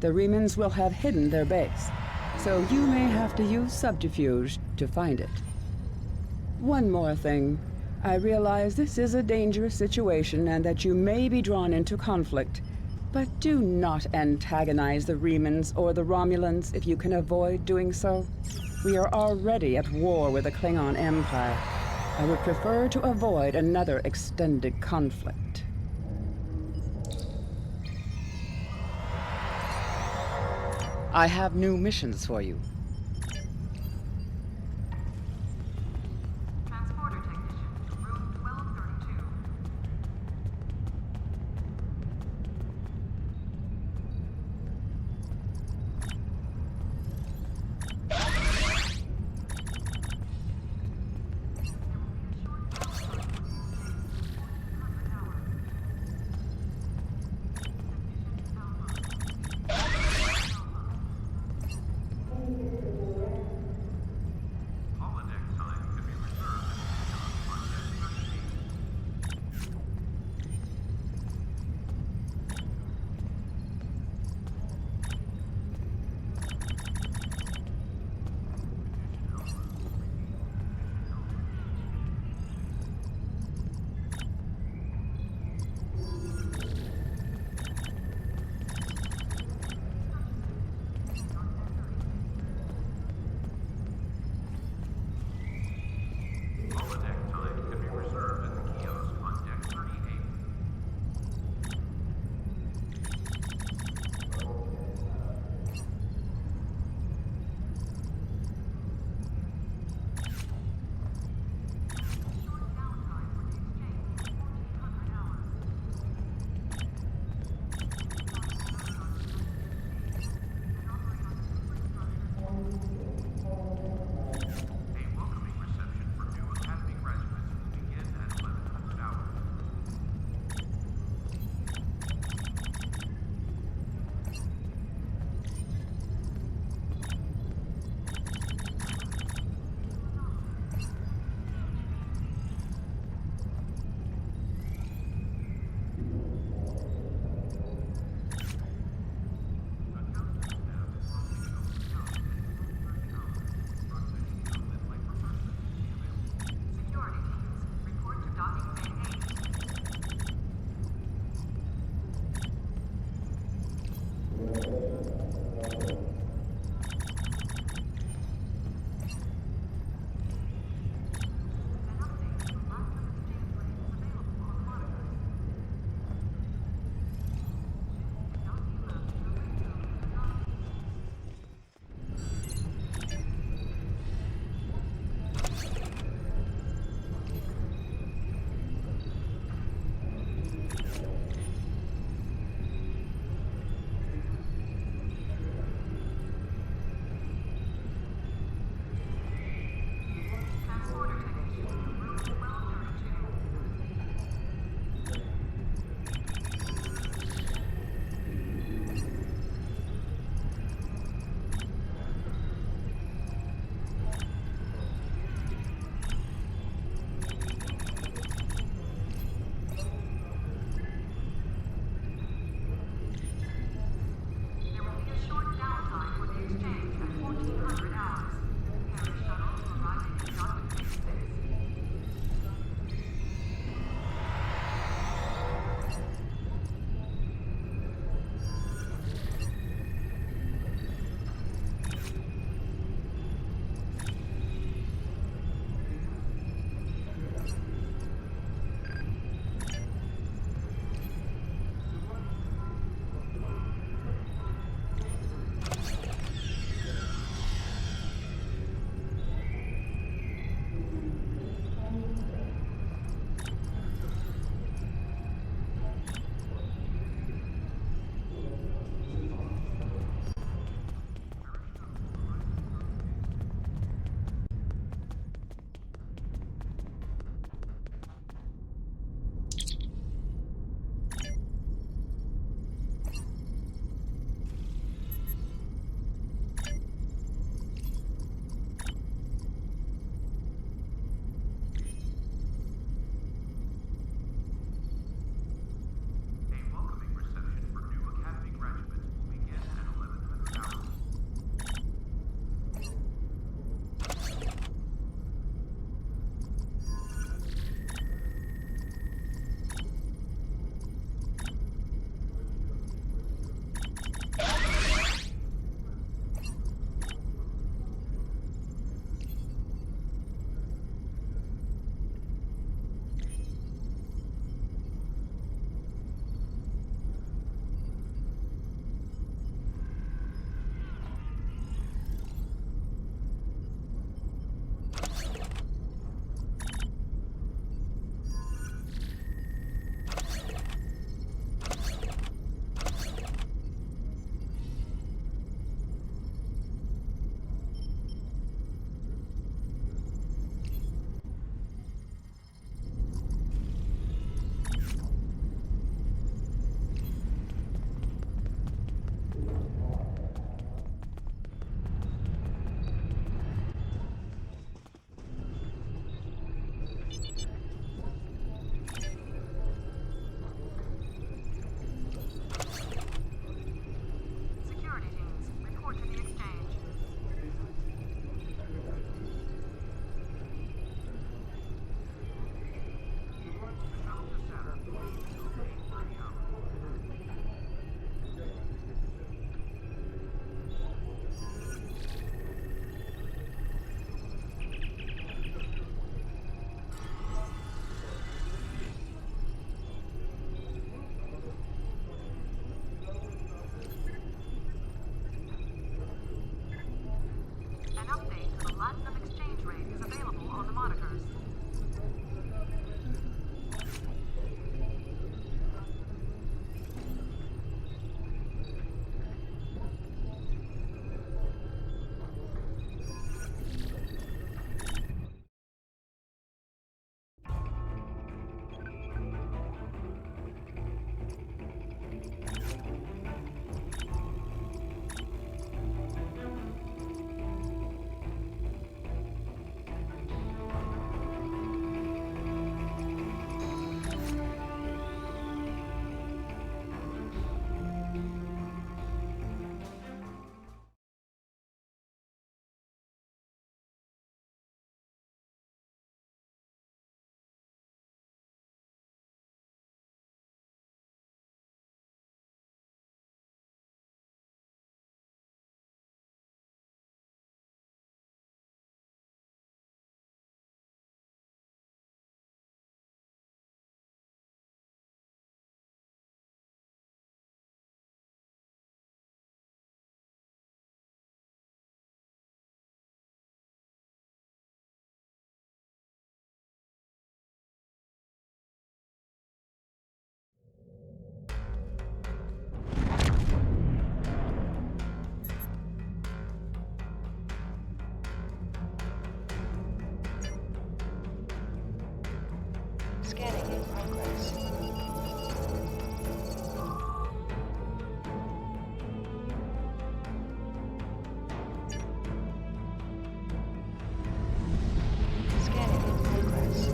Speaker 13: The Riemanns will have hidden their base, so you may have to use subterfuge to find it. One more thing. I realize this is a dangerous situation and that you may be drawn into conflict, but do not antagonize the Riemanns or the Romulans if you can avoid doing so. We are already at war with the Klingon Empire. I would prefer to avoid another extended conflict.
Speaker 14: I have new missions for you.
Speaker 1: Scanning in progress. Scanning in progress.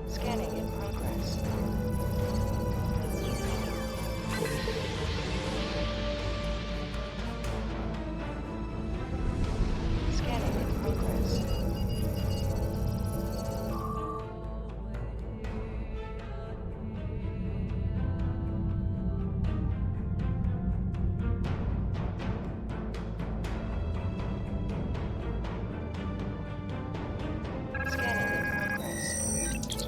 Speaker 1: Scanning in progress. Scanning in progress. Scanning in progress.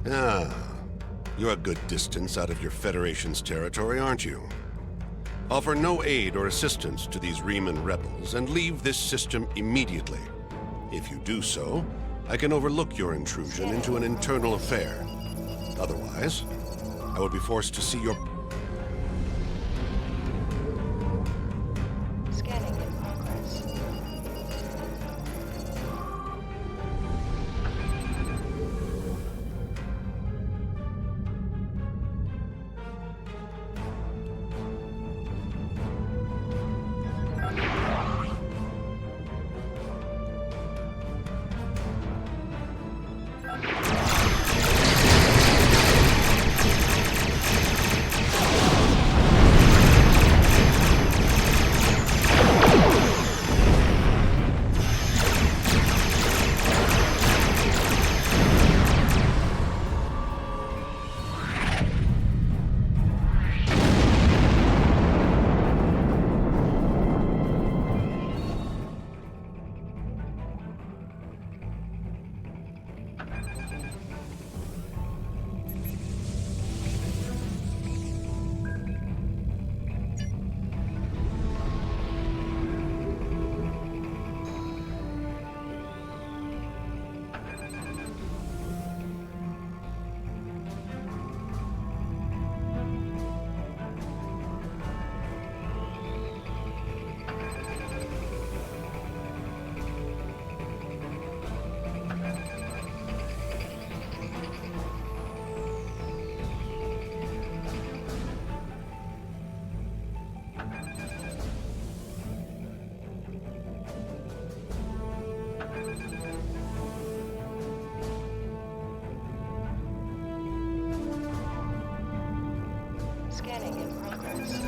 Speaker 17: Ah, you're a good distance out of your Federation's territory, aren't you? Offer no aid or assistance to these Riemann rebels and leave this system immediately. If you do so, I can overlook your intrusion into an internal affair. Otherwise, I will be forced to see your...
Speaker 1: Scanning in progress. Scanning in progress.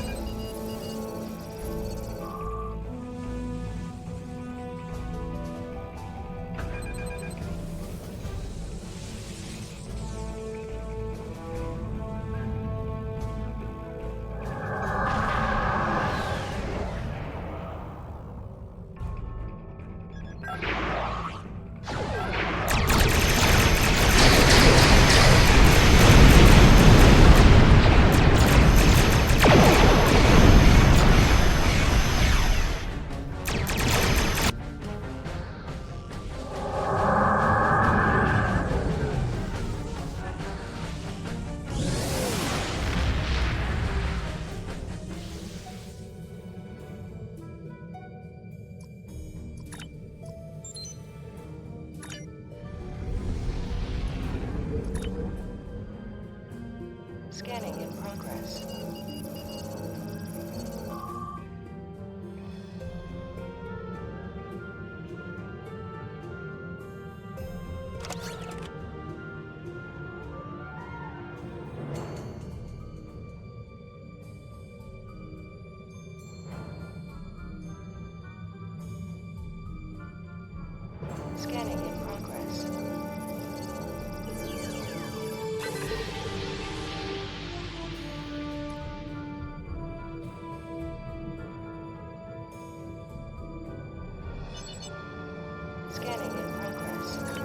Speaker 1: Scanning in progress. Scanning in progress. Scanning in progress.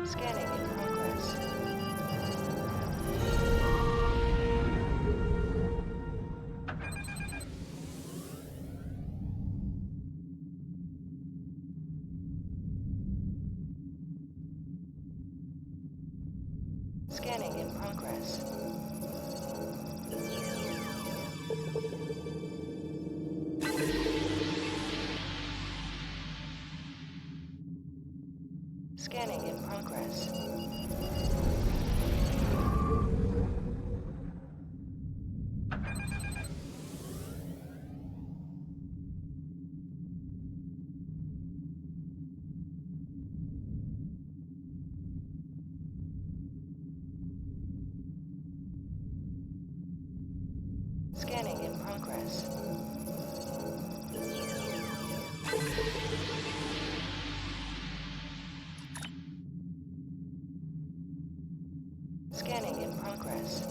Speaker 1: Scanning in progress. Scanning in progress. Scanning in progress. Scanning in progress. Scanning in progress.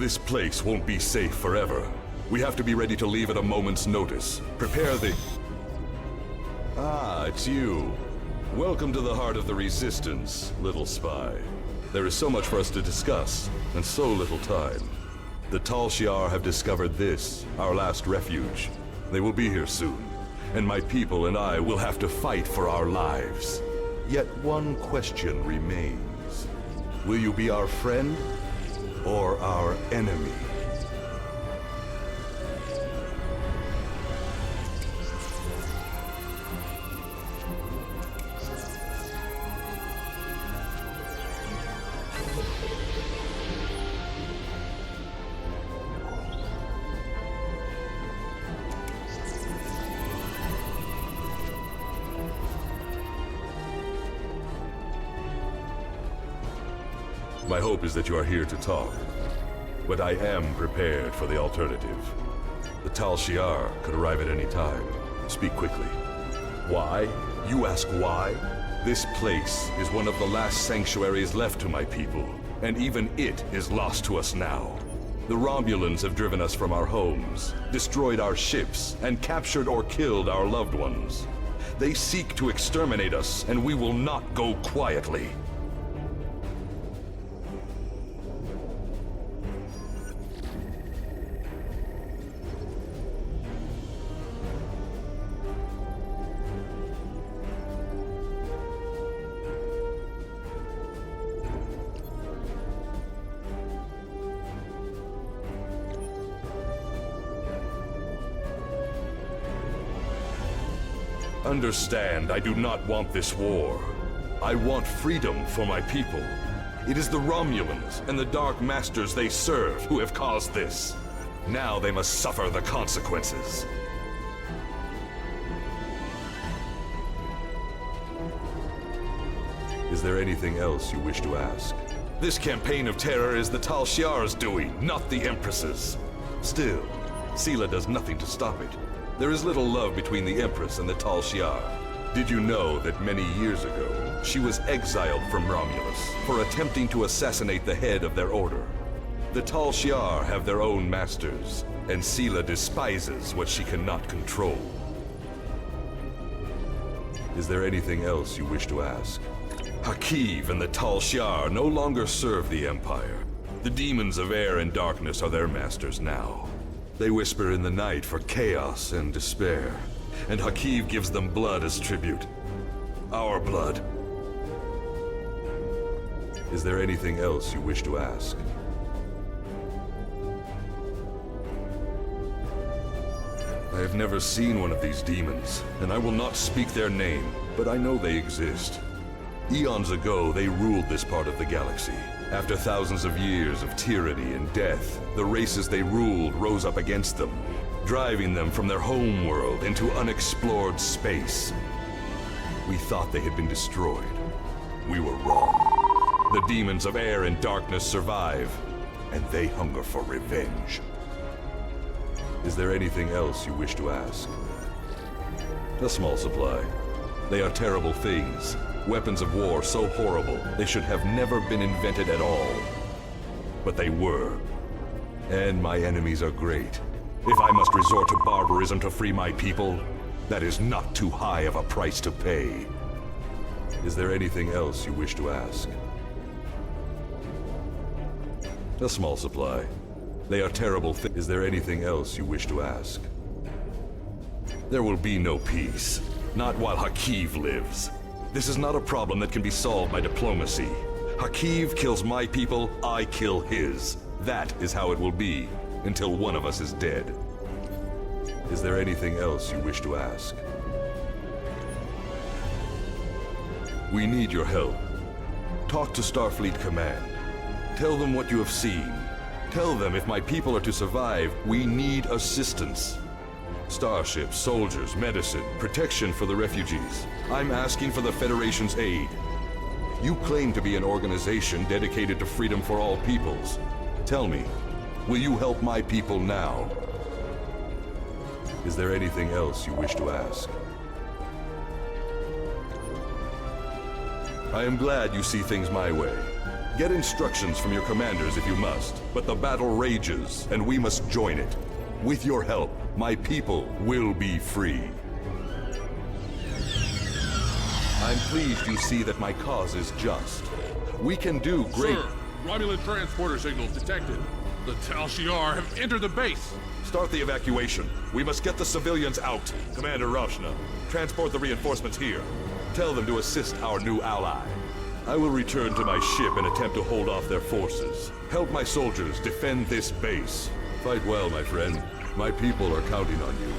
Speaker 18: This place won't be safe forever. We have to be ready to leave at a moment's notice. Prepare the... Ah, it's you. Welcome to the heart of the Resistance, little spy. There is so much for us to discuss, and so little time. The Tal Shiar have discovered this, our last refuge. They will be here soon, and my people and I will have to fight for our lives. Yet one question remains. Will you be our friend, or our enemy? My hope is that you are here to talk, but I am prepared for the alternative. The Tal Shiar could arrive at any time. Speak quickly. Why? You ask why? This place is one of the last sanctuaries left to my people, and even it is lost to us now. The Romulans have driven us from our homes, destroyed our ships, and captured or killed our loved ones. They seek to exterminate us, and we will not go quietly. Understand, I do not want this war. I want freedom for my people. It is the Romulans and the Dark Masters they serve who have caused this. Now they must suffer the consequences. Is there anything else you wish to ask? This campaign of terror is the Tal Shiar's doing, not the Empress's. Still, Sela does nothing to stop it. There is little love between the Empress and the Tal Shiar. Did you know that many years ago, she was exiled from Romulus for attempting to assassinate the head of their order? The Tal Shiar have their own masters, and Sela despises what she cannot control. Is there anything else you wish to ask? Hakiv and the Tal Shiar no longer serve the Empire. The demons of air and darkness are their masters now. They whisper in the night for chaos and despair, and Hakiv gives them blood as tribute. Our blood. Is there anything else you wish to ask? I have never seen one of these demons, and I will not speak their name, but I know they exist. Eons ago, they ruled this part of the galaxy. After thousands of years of tyranny and death, the races they ruled rose up against them, driving them from their home world into unexplored space. We thought they had been destroyed. We were wrong. The demons of air and darkness survive, and they hunger for revenge. Is there anything else you wish to ask? A small supply. They are terrible things. Weapons of war so horrible, they should have never been invented at all. But they were. And my enemies are great. If I must resort to barbarism to free my people, that is not too high of a price to pay. Is there anything else you wish to ask? A small supply. They are terrible things. Is there anything else you wish to ask? There will be no peace. Not while Hakiv lives. This is not a problem that can be solved by diplomacy. Hakiv kills my people, I kill his. That is how it will be, until one of us is dead. Is there anything else you wish to ask? We need your help. Talk to Starfleet Command. Tell them what you have seen. Tell them if my people are to survive, we need assistance. Starships, soldiers, medicine, protection for the refugees. I'm asking for the Federation's aid. You claim to be an organization dedicated to freedom for all peoples. Tell me, will you help my people now? Is there anything else you wish to ask? I am glad you see things my way. Get instructions from your commanders if you must, but the battle rages, and we must join it. With your help, my people will be free. I'm pleased you see that my cause is just. We can do great...
Speaker 9: Sir, Romulan transporter signals detected. The Tal Shiar have entered the base.
Speaker 18: Start the evacuation. We must get the civilians out. Commander Rashna, transport the reinforcements here. Tell them to assist our new ally. I will return to my ship and attempt to hold off their forces. Help my soldiers defend this base. Fight well, my friend. My people are counting on you.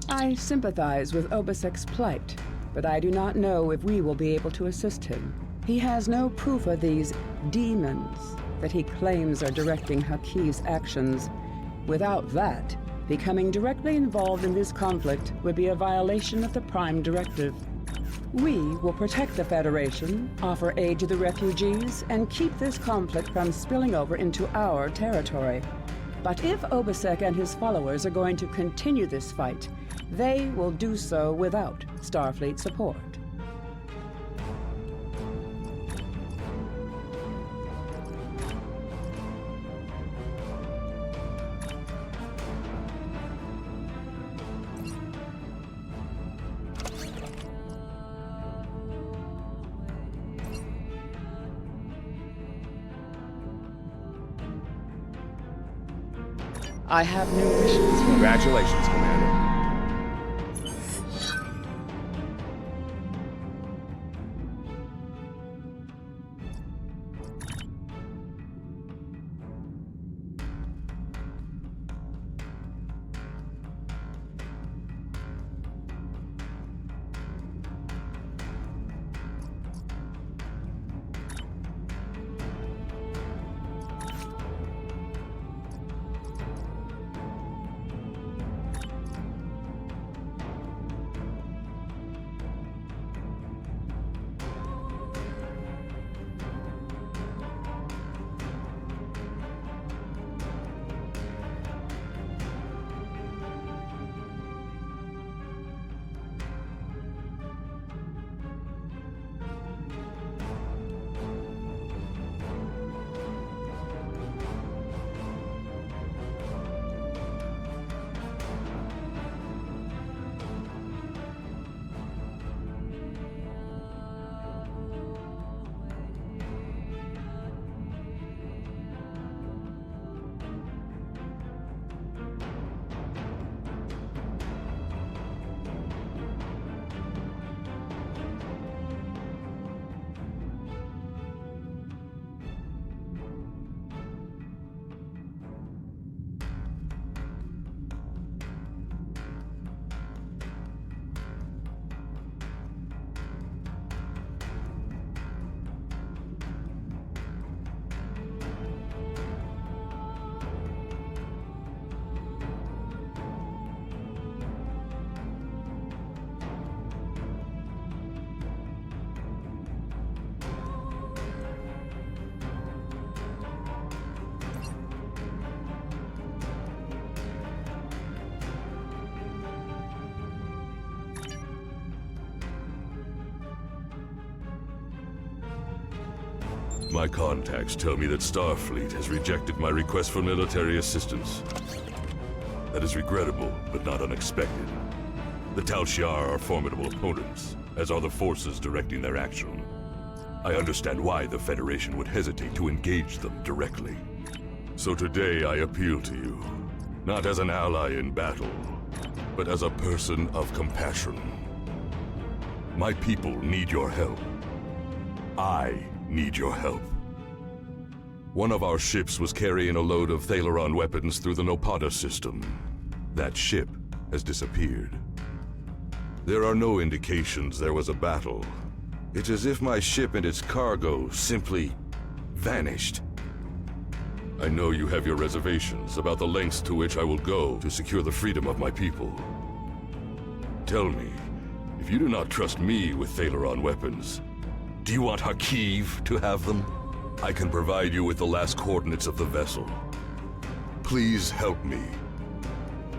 Speaker 13: I sympathize with Obisek's plight, but I do not know if we will be able to assist him. He has no proof of these demons that he claims are directing Hakiv's actions. Without that, becoming directly involved in this conflict would be a violation of the Prime Directive. We will protect the Federation, offer aid to the refugees, and keep this conflict from spilling over into our territory. But if Obisek and his followers are going to continue this fight, they will do so without Starfleet support. I have no wishes.
Speaker 2: Congratulations, Commander.
Speaker 18: My contacts tell me that Starfleet has rejected my request for military assistance. That is regrettable, but not unexpected. The Tal Shiar are formidable opponents, as are the forces directing their action. I understand why the Federation would hesitate to engage them directly. So today I appeal to you, not as an ally in battle, but as a person of compassion. My people need your help. I need your help. One of our ships was carrying a load of Thalaron weapons through the Nopata system. That ship has disappeared. There are no indications there was a battle. It's as if my ship and its cargo simply vanished. I know you have your reservations about the lengths to which I will go to secure the freedom of my people. Tell me, if you do not trust me with Thalaron weapons, do you want Hakiv to have them? I can provide you with the last coordinates of the vessel. Please help me.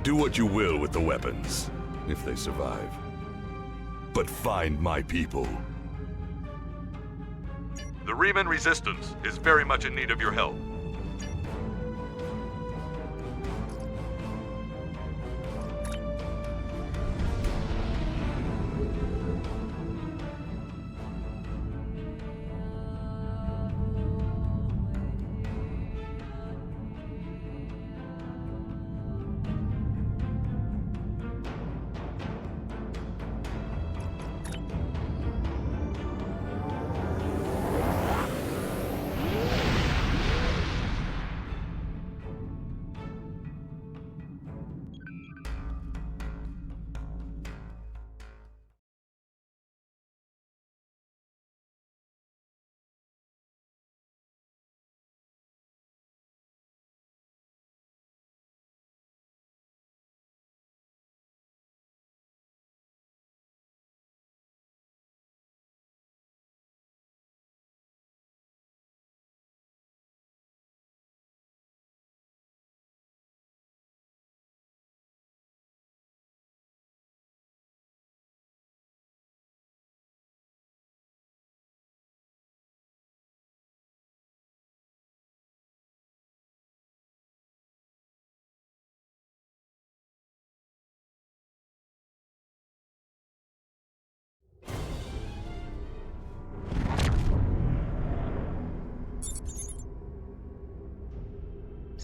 Speaker 18: Do what you will with the weapons, if they survive. But find my people. The Riemann Resistance is very much in need of your help.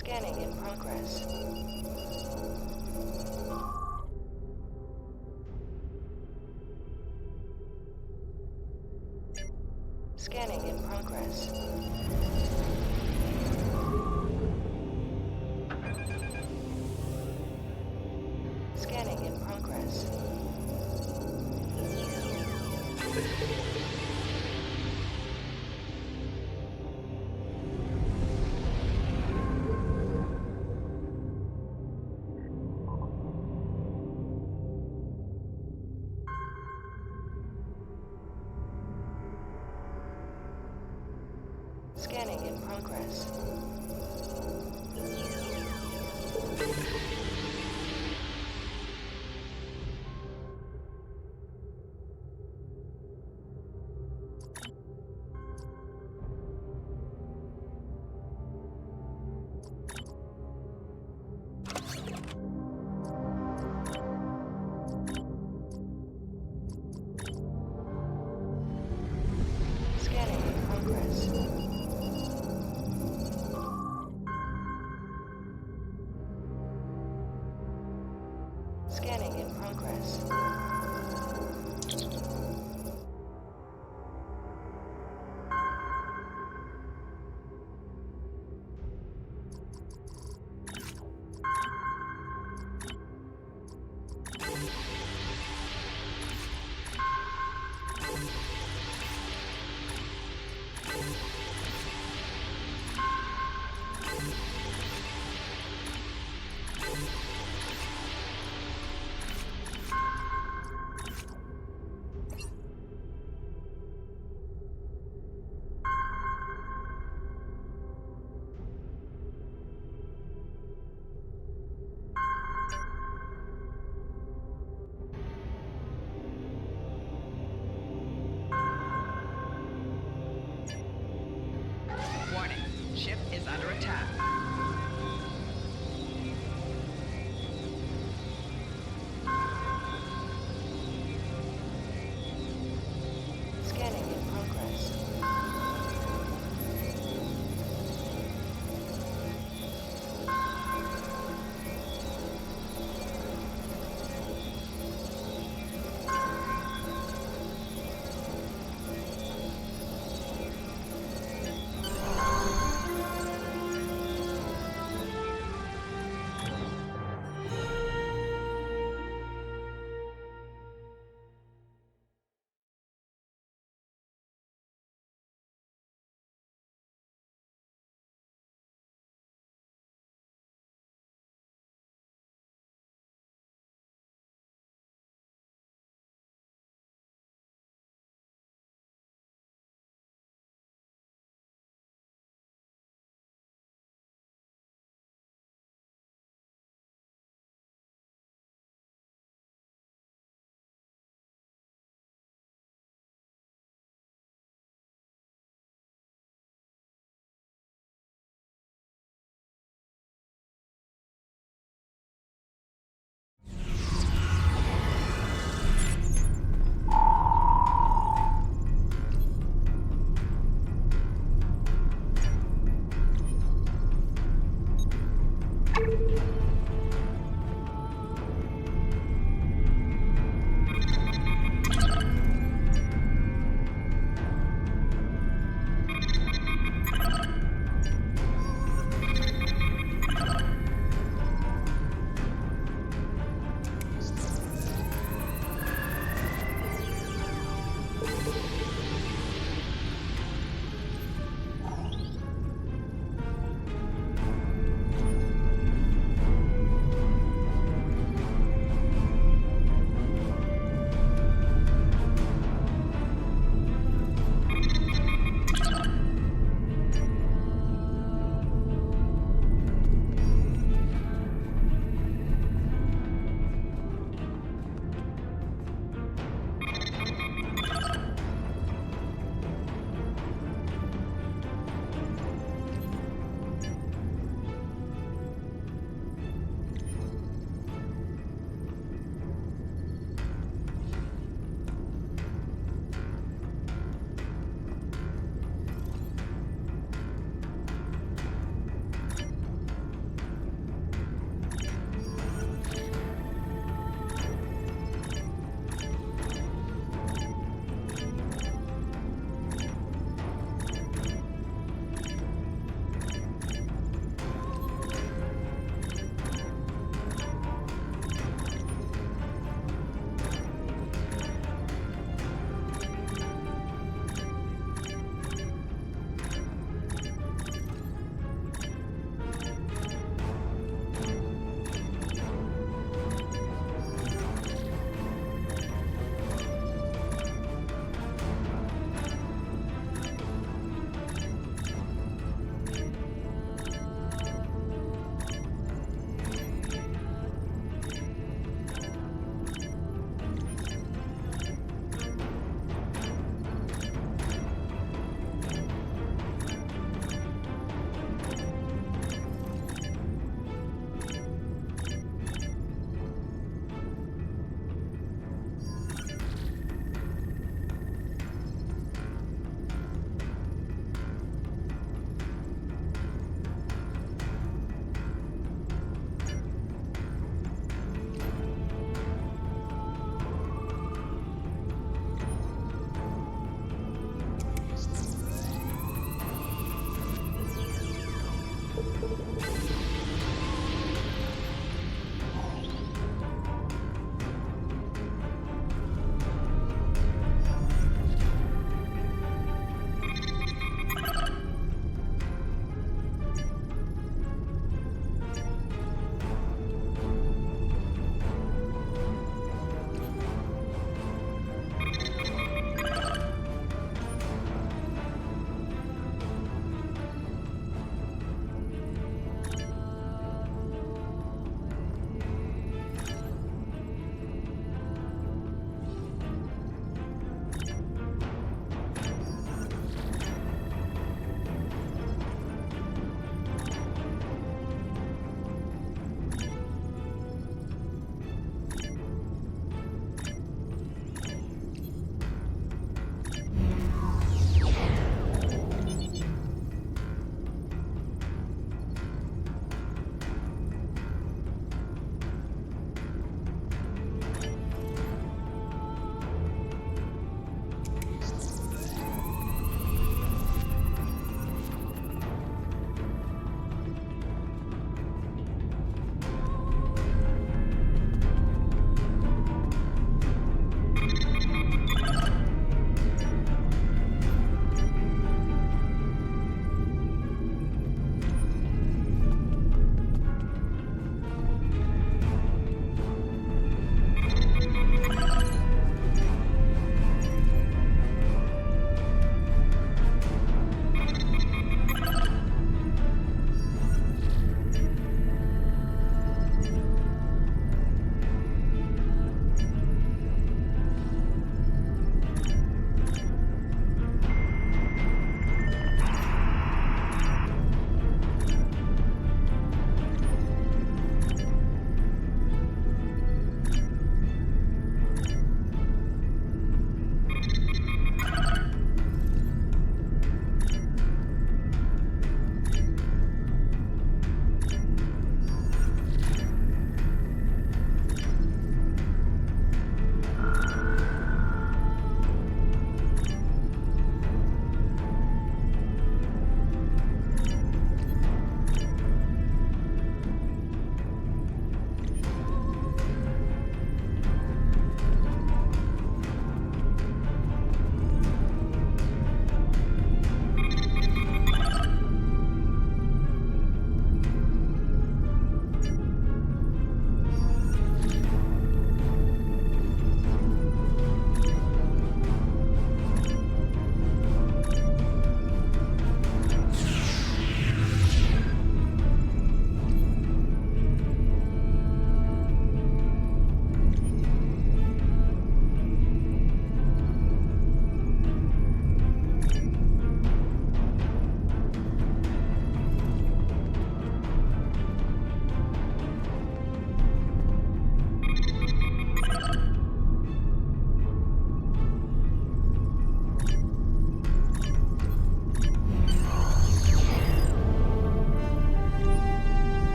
Speaker 1: Scanning in progress. Scanning in progress. Scanning in progress. Scanning in progress. Scanning in progress. Scanning in progress.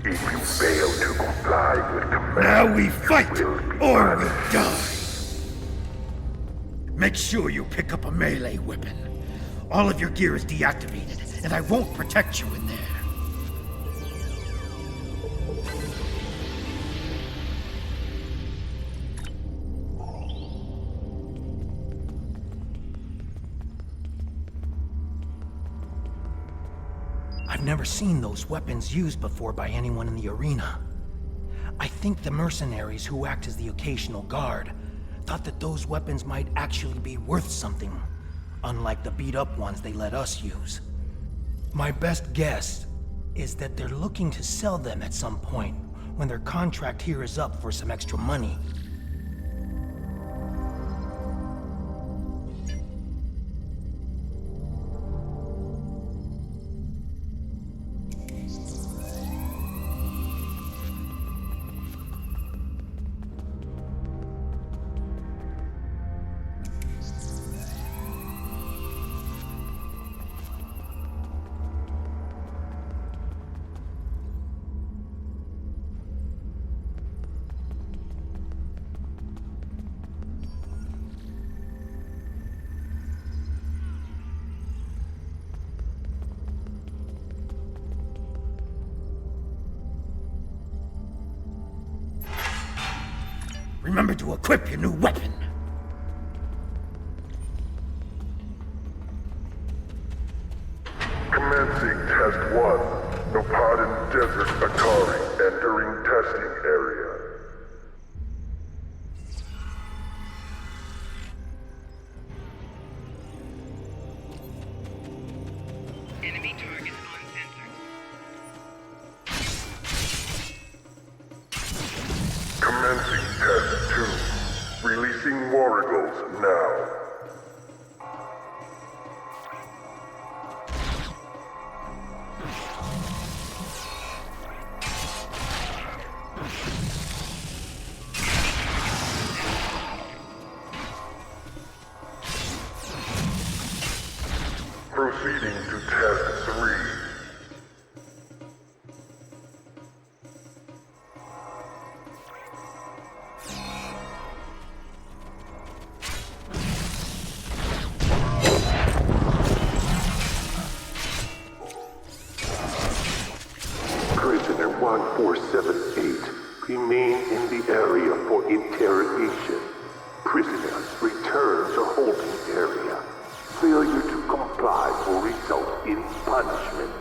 Speaker 5: If you fail to comply with commands...
Speaker 16: Now we fight, or we die! Make sure you pick up a melee weapon. All of your gear is deactivated, and I won't protect you in there.
Speaker 20: I've never seen those weapons used before by anyone in the arena. I think the mercenaries who act as the occasional guard thought that those weapons might actually be worth something, unlike the beat-up ones they let us use. My best guess is that they're looking to sell them at some point when their contract here is up for some extra money.
Speaker 16: Remember to equip your new weapon.
Speaker 5: Commencing Test 1. Nopadin Desert Atari entering testing area.
Speaker 12: Enemy target on sensor.
Speaker 5: Commencing Test 2. Releasing War Eagles now. Proceeding to Test 3. Prisoner 1478, remain in the area for interrogation. Prisoners, return to holding area. Failure to comply will result in punishment.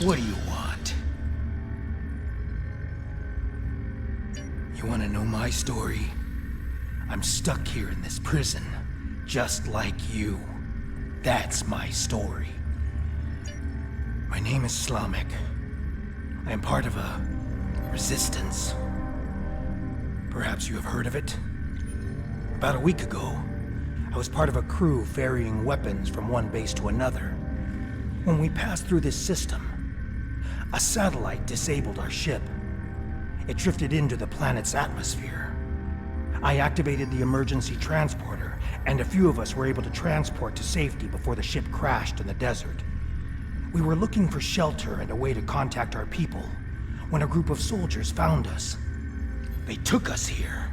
Speaker 20: What do you want? You want to know my story? I'm stuck here in this prison, just like you. That's my story. My name is Slamek. I am part of a resistance. Perhaps you have heard of it? About a week ago, I was part of a crew ferrying weapons from one base to another. When we passed through this system, a satellite disabled our ship. It drifted into the planet's atmosphere. I activated the emergency transporter, and a few of us were able to transport to safety before the ship crashed in the desert. We were looking for shelter and a way to contact our people when a group of soldiers found us. They took us here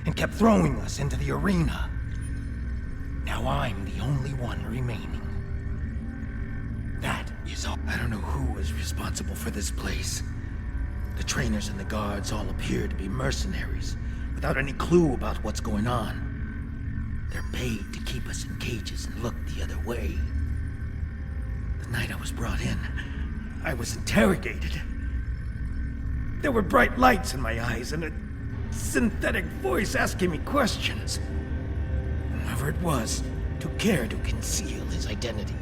Speaker 20: and kept throwing us into the arena. Now I'm the only one remaining. That is all. I don't know who was responsible for this place. The trainers and the guards all appear to be mercenaries, without any clue about what's going on. They're paid to keep us in cages and look the other way. The
Speaker 16: night I was brought in, I was interrogated. There were bright lights in my eyes and a synthetic voice asking me questions. Whoever it was took care to conceal his identity.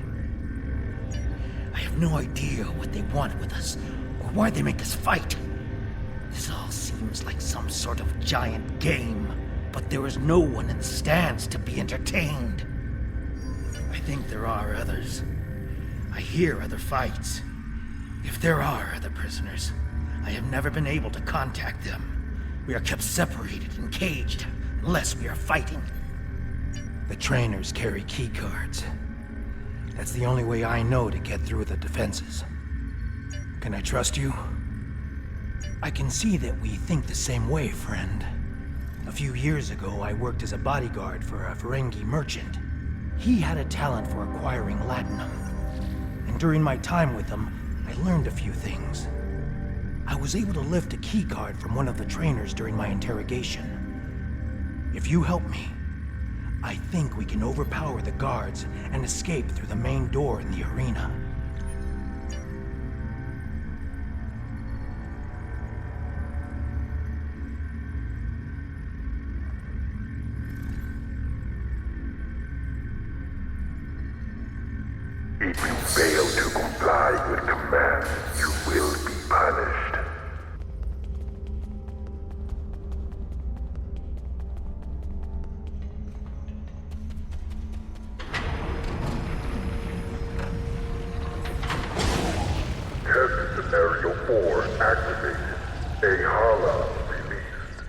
Speaker 16: I have no idea what they want with us, or why they make us fight. This all seems like some sort of giant game, but there is no one in the stands to be entertained. I think there are others. I hear other fights. If there are other prisoners, I have never been able to contact them. We are kept separated and caged unless we are fighting. The trainers carry key cards. That's the only way I know to get through the defenses. Can I trust you? I can see that we think the same way, friend. A few years ago, I worked as a bodyguard for a Ferengi merchant. He had a talent for acquiring latinum. And during my time with him, I learned a few things. I was able to lift a key card from one of the trainers during my interrogation. If you help me, I think we can overpower the guards and escape through the main door in the arena.
Speaker 5: If you fail to comply with commands, you will be punished. Test Scenario 4 activated. Ahala released.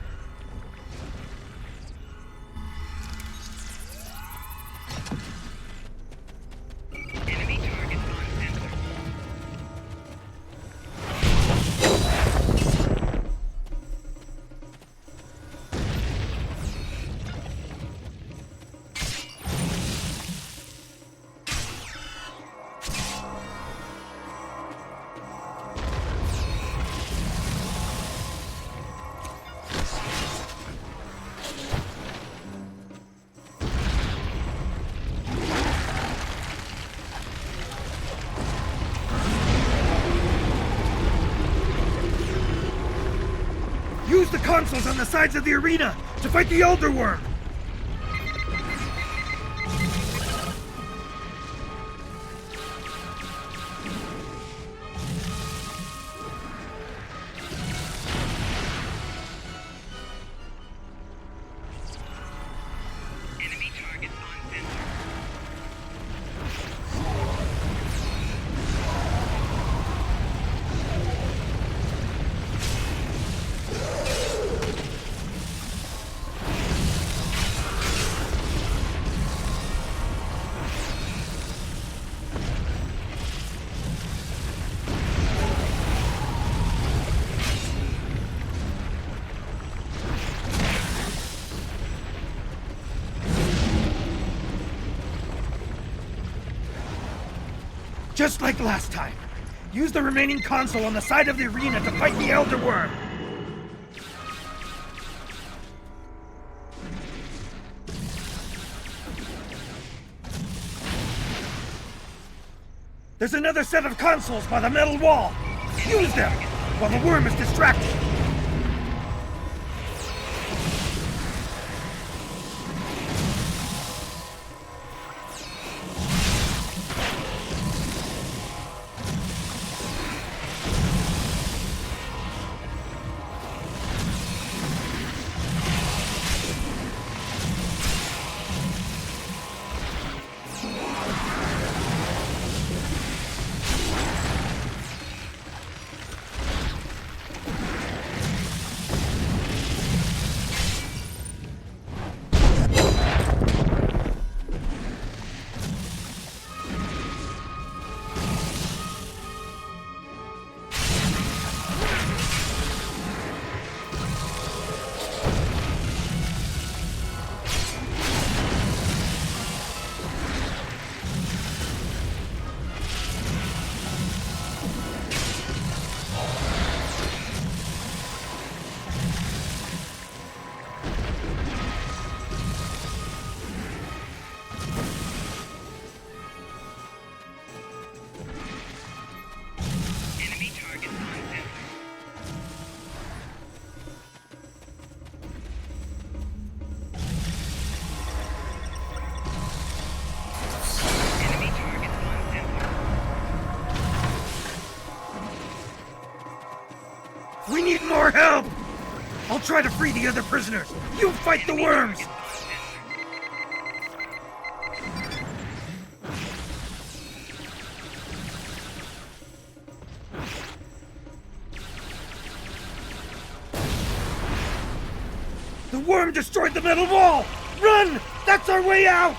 Speaker 16: Use the consoles on the sides of the arena to fight the Elder Worm! Just like last time, use the remaining console on the side of the arena to fight the Elder Worm! There's another set of consoles by the metal wall! Use them while the worm is distracted! need more help! I'll try to free the other prisoners. You fight the worms! The worm destroyed the metal wall! Run! That's our way out!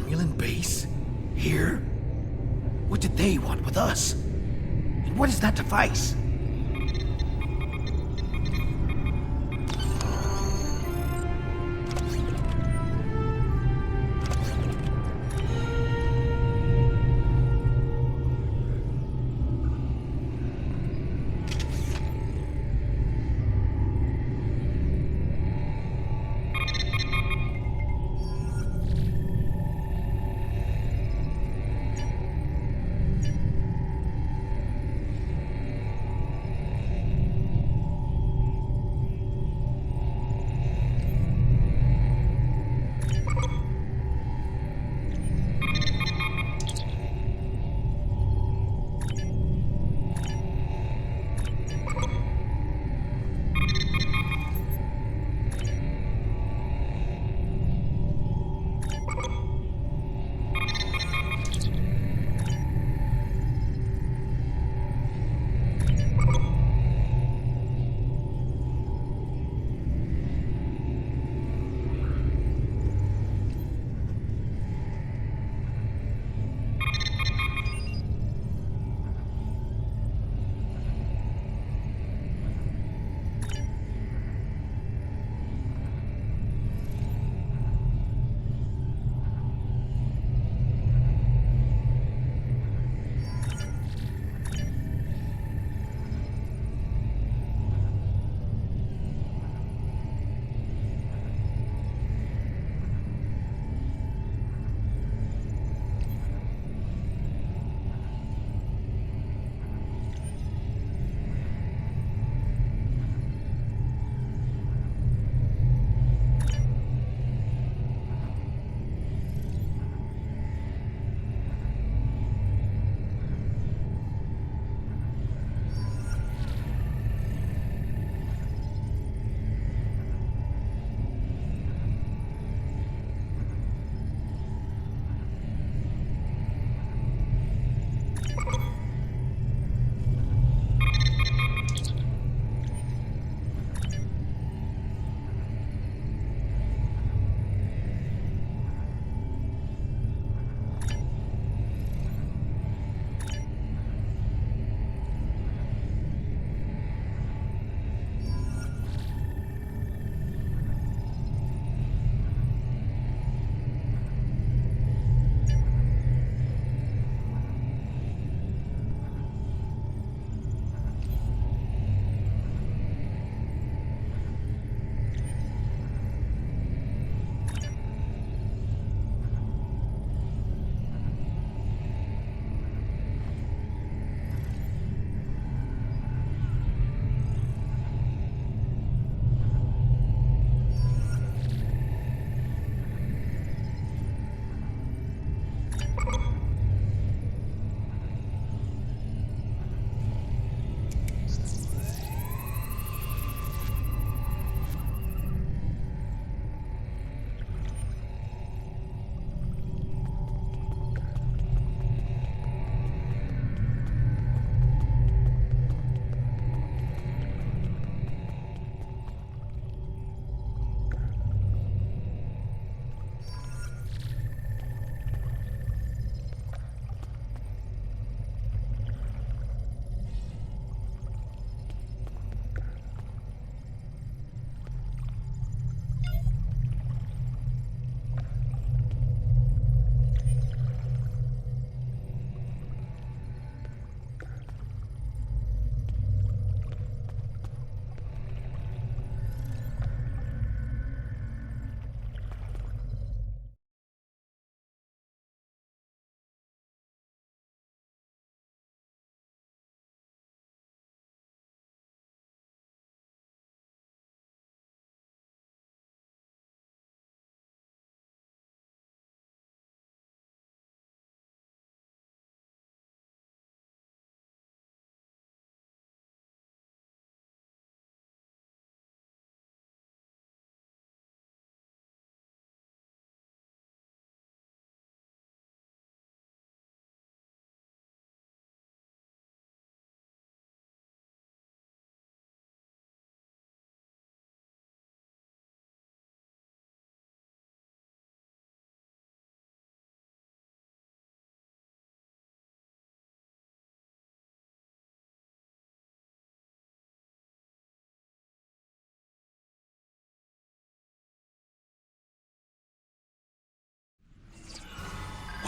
Speaker 16: Romulan base? Here? What did they want with us? And what is that device?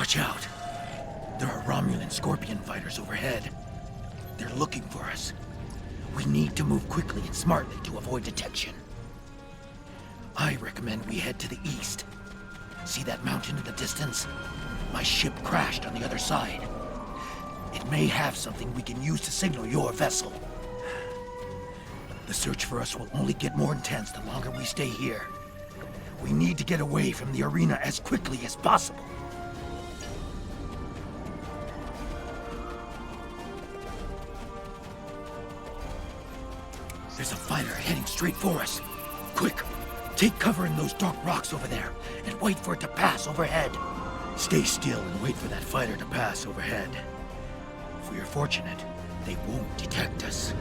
Speaker 16: Watch out. There are Romulan Scorpion fighters overhead. They're looking for us. We need to move quickly and smartly to avoid detection. I recommend we head to the east. See that mountain in the distance? My ship crashed on the other side. It may have something we can use to signal your vessel. The search for us will only get more intense the longer we stay here. We need to get away from the arena as quickly as possible. There's a fighter heading straight for us. Quick, take cover in those dark rocks over there and wait for it to pass overhead. Stay still and wait for that fighter to pass overhead. If we are fortunate, they won't detect us.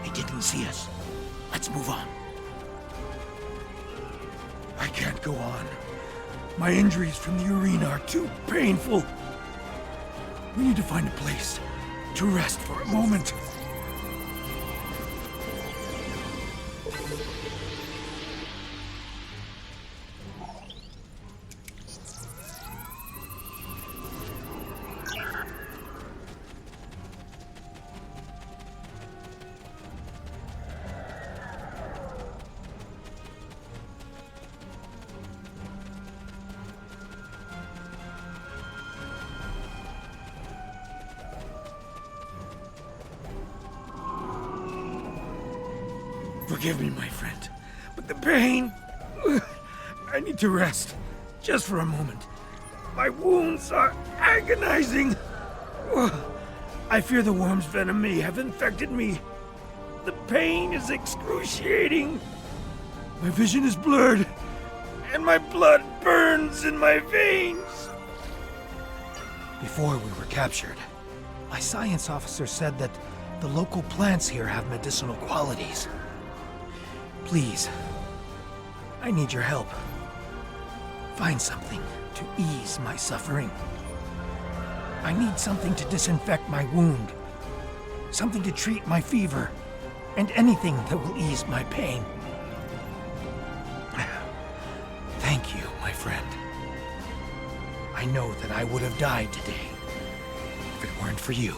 Speaker 16: They didn't see us. Let's move on. I can't go on. My injuries from the arena are too painful. We need to find a place to rest for a moment. Forgive me, my friend, but the pain... I need to rest, just for a moment. My wounds are agonizing. I fear the worm's venom may have infected me. The pain is excruciating. My vision is blurred, and my blood burns in my veins. Before we were captured, my science officer said that the local plants here have medicinal qualities. Please, I need your help. Find something to ease my suffering. I need something to disinfect my wound, something to treat my fever, and anything that will ease my pain. Thank you, my friend. I know that I would have died today if it weren't for you.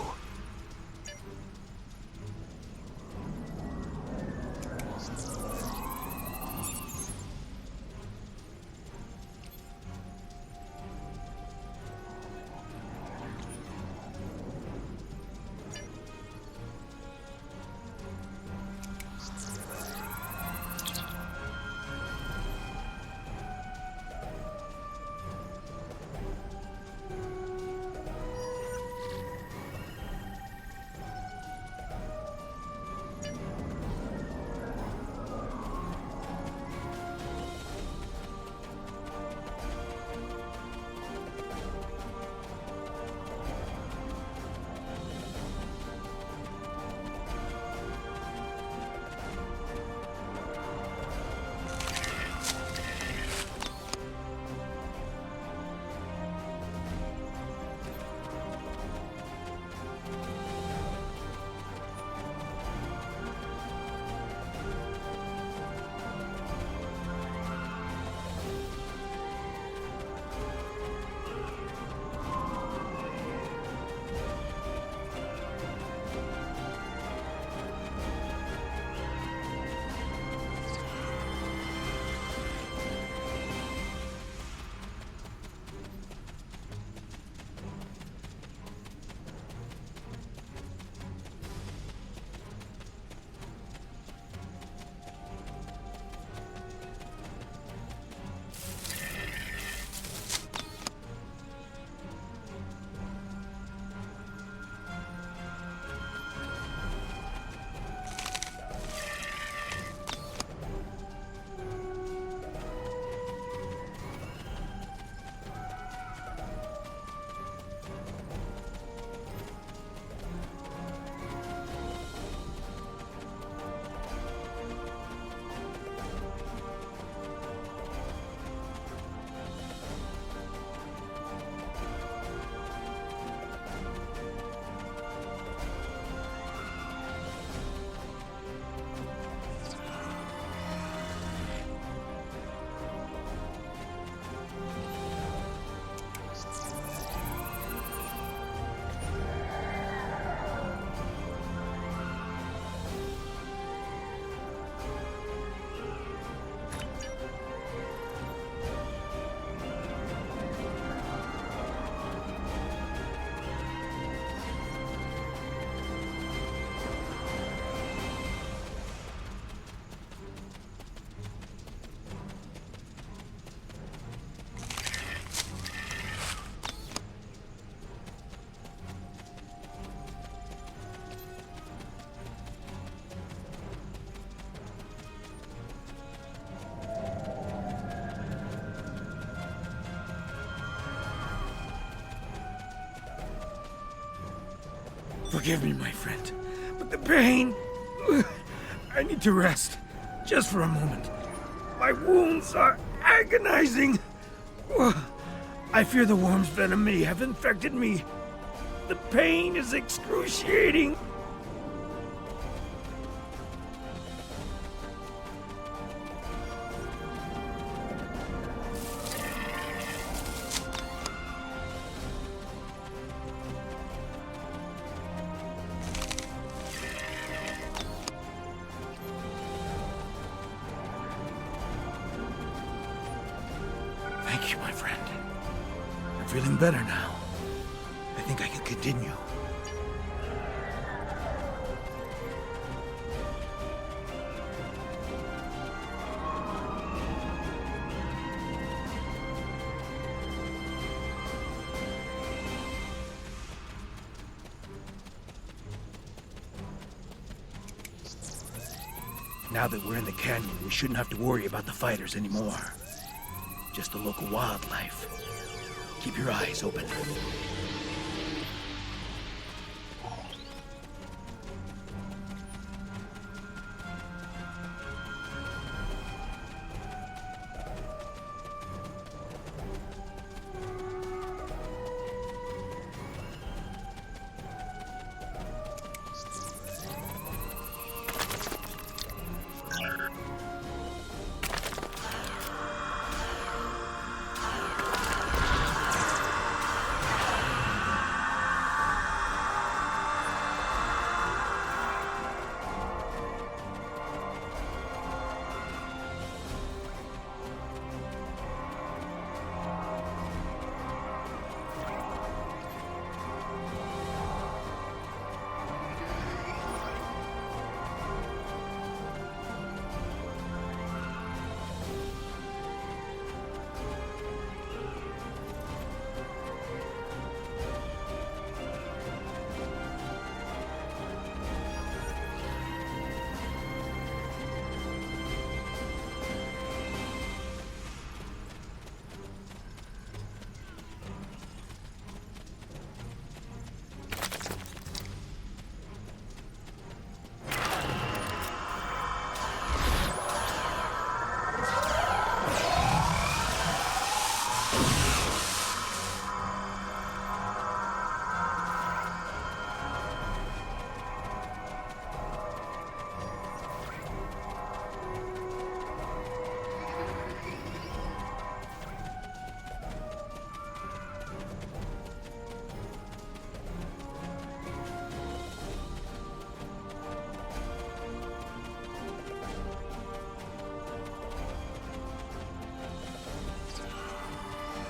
Speaker 16: Forgive me, my friend, but the pain... I need to rest, just for a moment. My wounds are agonizing. I fear the worm's venom may have infected me. The pain is excruciating. Thank you, my friend. I'm feeling better now. I think I can continue. Now that we're in the canyon, we shouldn't have to worry about the fighters anymore. Just the local wildlife. Keep your eyes open.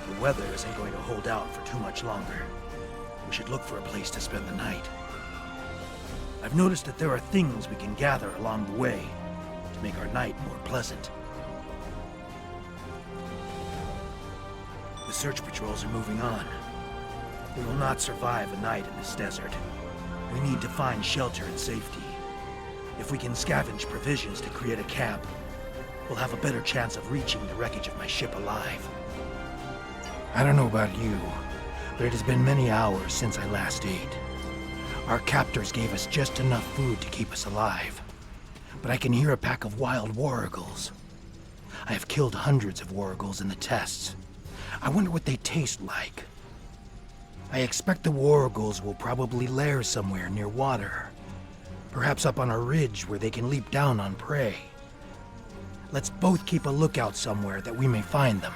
Speaker 16: The weather isn't going to hold out for too much longer. We should look for a place to spend the night. I've noticed that there are things we can gather along the way to make our night more pleasant. The search patrols are moving on. We will not survive a night in this desert. We need to find shelter and safety. If we can scavenge provisions to create a camp, we'll have a better chance of reaching the wreckage of my ship alive. I don't know about you, but it has been many hours since I last ate. Our captors gave us just enough food to keep us alive, but I can hear a pack of wild wargles. I have killed hundreds of wargles in the tests. I wonder what they taste like. I expect the wargles will probably lair somewhere near water, perhaps up on a ridge where they can leap down on prey. Let's both keep a lookout somewhere that we may find them.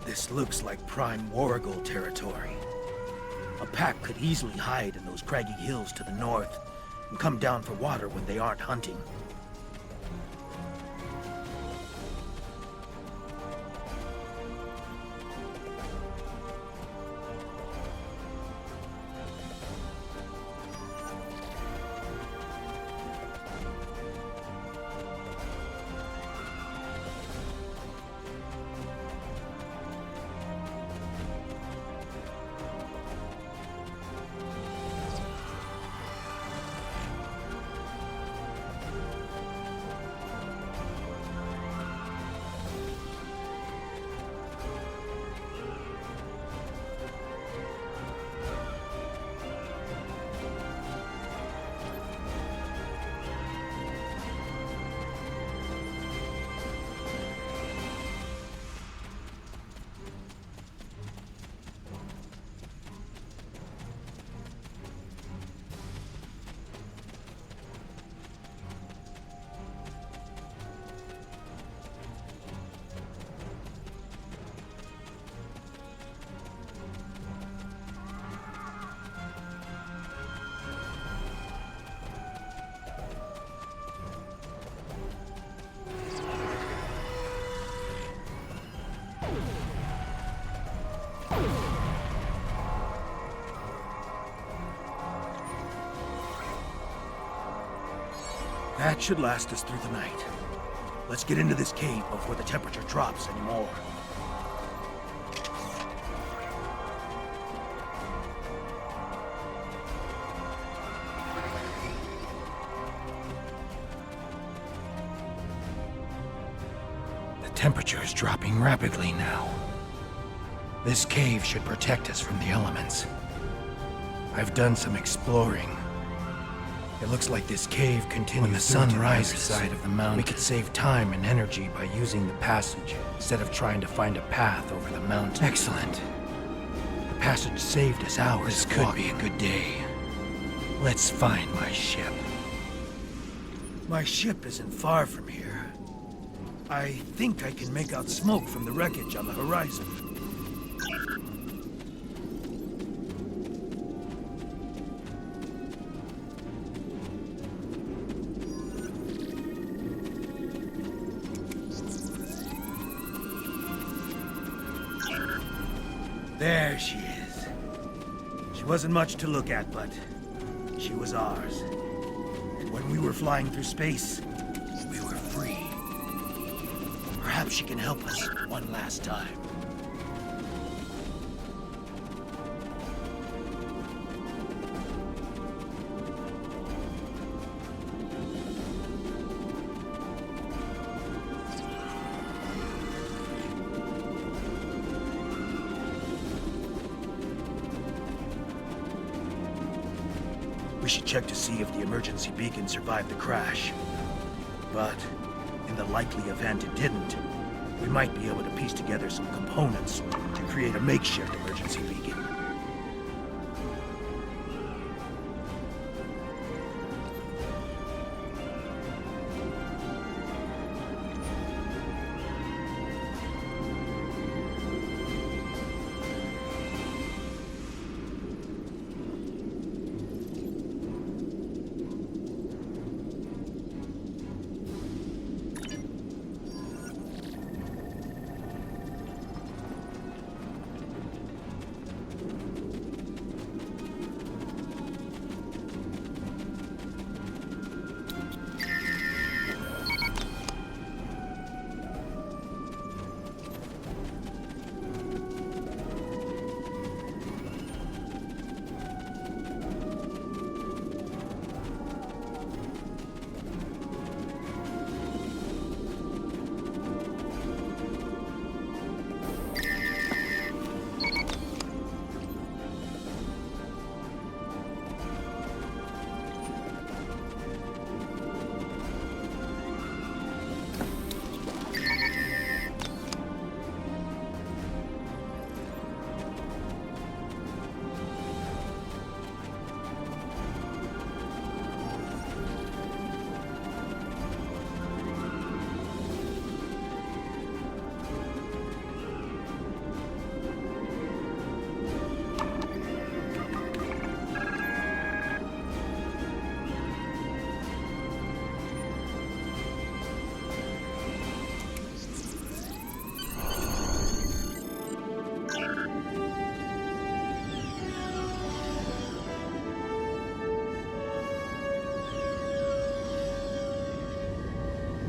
Speaker 16: This looks like prime Warrigal territory. A pack could easily hide in those craggy hills to the north and come down for water when they aren't hunting. That should last us through the night. Let's get into this cave before the temperature drops anymore. The temperature is dropping rapidly now. This cave should protect us from the elements. I've done some exploring. It looks like this cave continues when the sun rises side of the mountain. We could save time and energy by using the passage instead of trying to find a path over the mountain. Excellent. The passage saved us hours. This could be a good day. Let's find my ship. My ship isn't far from here. I think I can make out smoke from the wreckage on the horizon. There she is. She wasn't much to look at, but she was ours. And when we were flying through space, we were free. Perhaps she can help us one last time. We should check to see if the emergency beacon survived the crash. But, in the likely event it didn't, we might be able to piece together some components to create a makeshift emergency beacon.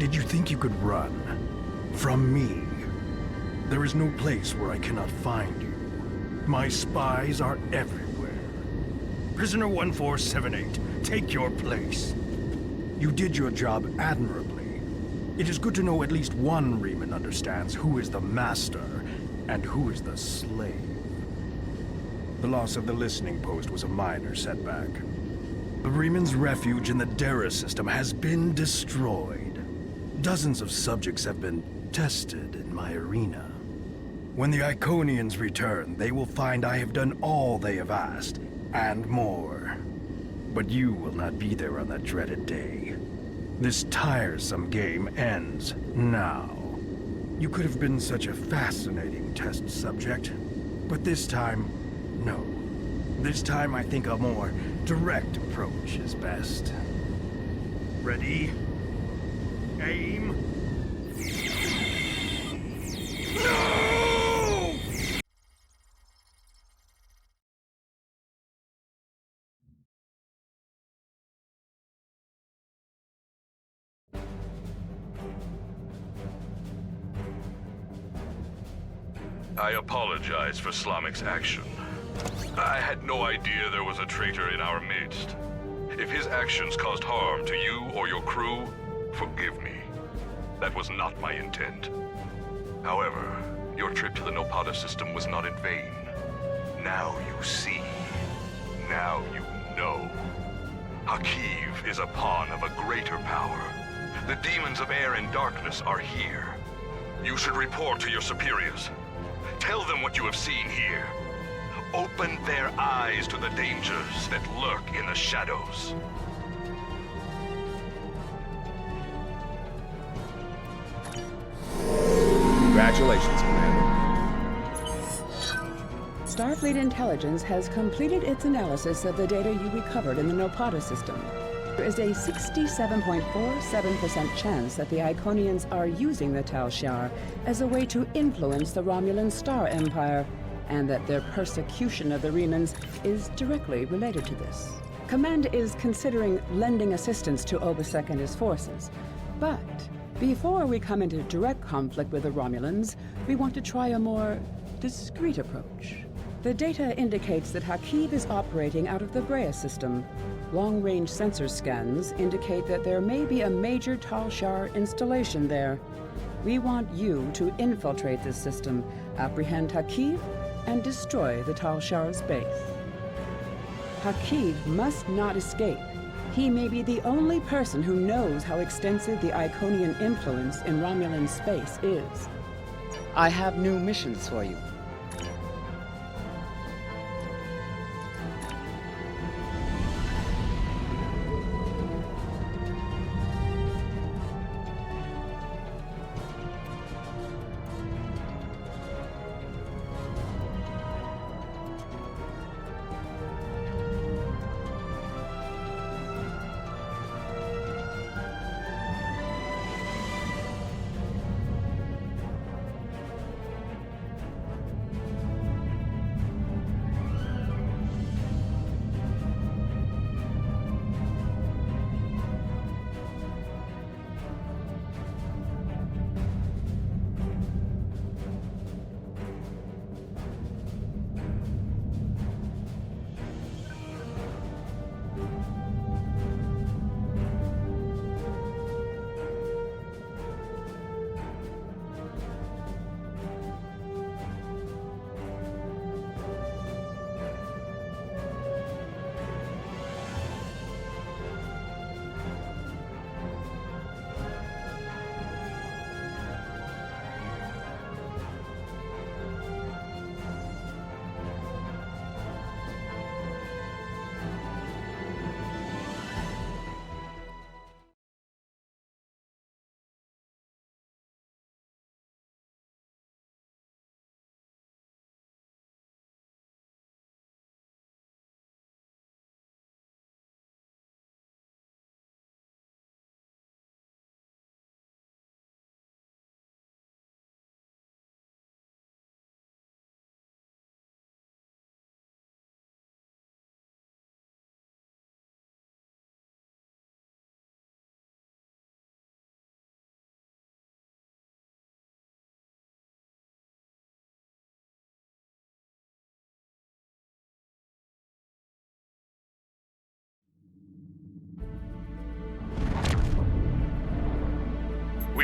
Speaker 5: Did you think you could run? From me? There is no place where I cannot find you. My spies are everywhere. Prisoner 1478, take your place. You did your job admirably. It is good to know at least one Riemann understands who is the master and who is the slave. The loss of the listening post was a minor setback. The Riemann's refuge in the Dera system has been destroyed. Dozens of subjects have been tested in my arena. When the Iconians return, they will find I have done all they have asked, and more. But you will not be there on that dreaded day. This tiresome game ends now. You could have been such a fascinating test subject, but this time, no. This time I think a more direct approach is best. Ready? Aim. No!
Speaker 18: I apologize for Slamic's action. I had no idea there was a traitor in our midst. If his actions caused harm to you or your crew, forgive me. That was not my intent. However, your trip to the Nopata system was not in vain. Now you see. Now you know. Hakiv is a pawn of a greater power. The demons of air and darkness are here. You should report to your superiors. Tell them what you have seen here. Open their eyes to the dangers that lurk in the shadows.
Speaker 2: Congratulations, Commander.
Speaker 13: Starfleet Intelligence has completed its analysis of the data you recovered in the Nopata system. There is a 67.47% chance that the Iconians are using the Tal Shiar as a way to influence the Romulan Star Empire, and that their persecution of the Riemans is directly related to this. Command is considering lending assistance to Obisek and his forces. But before we come into direct conflict with the Romulans, we want to try a more discreet approach. The data indicates that Hakiv is operating out of the Brea system. Long-range sensor scans indicate that there may be a major Tal Shiar installation there. We want you to infiltrate this system, apprehend Hakiv, and destroy the Tal Shiar's base. Hakiv must not escape. He may be the only person who knows how extensive the Iconian influence in Romulan space is.
Speaker 14: I have new missions for you.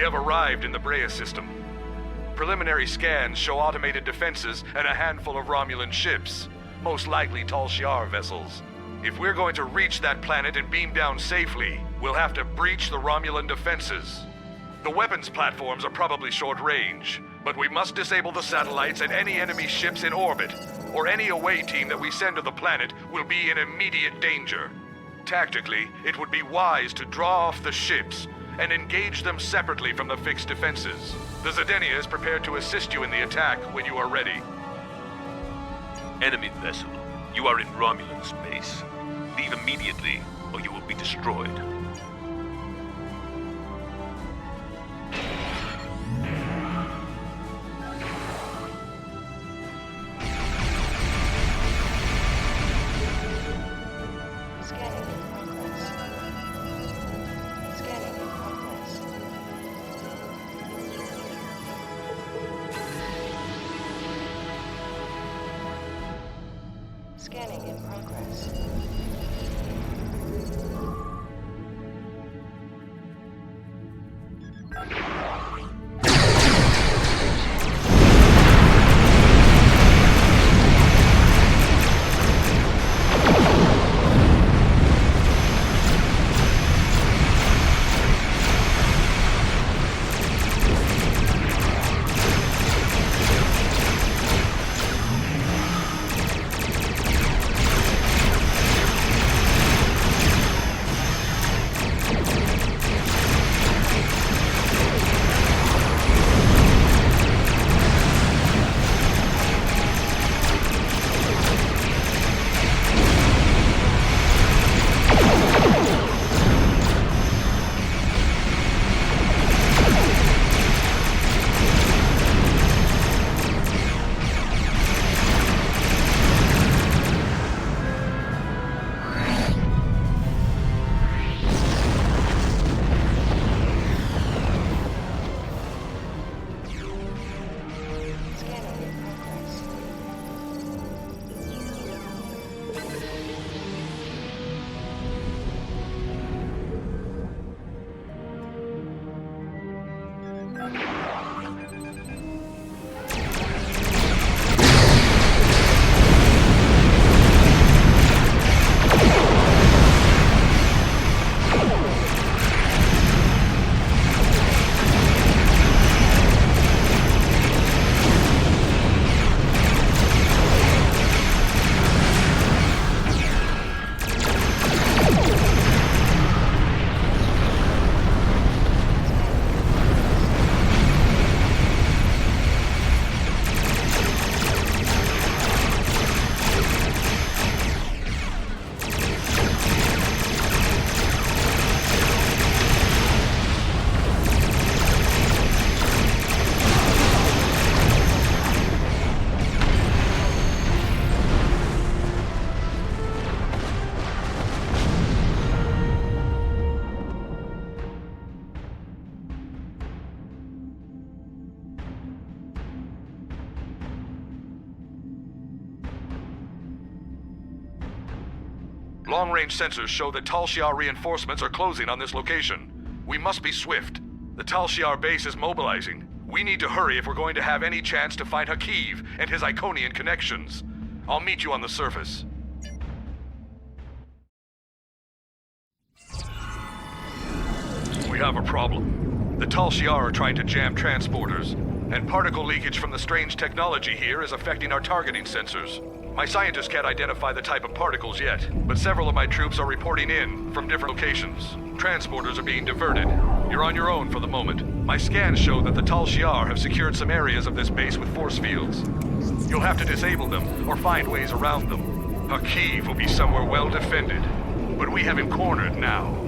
Speaker 6: have arrived in the Brea system. Preliminary scans show automated defenses and a handful of Romulan ships, most likely Tal Shiar vessels. If we're going to reach that planet and beam down safely, we'll have to breach the Romulan defenses. The weapons platforms are probably short range, but we must disable the satellites and any enemy ships in orbit, or any away team that we send to the planet will be in immediate danger. Tactically, it would be wise to draw off the ships and engage them separately from the fixed defenses. The Zedenia is prepared to assist you in the attack when you are ready.
Speaker 19: Enemy vessel, you are in Romulan space. Leave immediately, or you will be destroyed.
Speaker 1: Scanning in progress.
Speaker 6: Long-range sensors show that Tal Shiar reinforcements are closing on this location. We must be swift. The Tal Shiar base is mobilizing. We need to hurry if we're going to have any chance to find Hakiv and his Iconian connections. I'll meet you on the surface. We have a problem. The Tal Shiar are trying to jam transporters, and particle leakage from the strange technology here is affecting our targeting sensors. My scientists can't identify the type of particles yet, but several of my troops are reporting in from different locations. Transporters are being diverted. You're on your own for the moment. My scans show that the Tal Shiar have secured some areas of this base with force fields. You'll have to disable them, or find ways around them. Hakiv will be somewhere well defended, but we have him cornered now.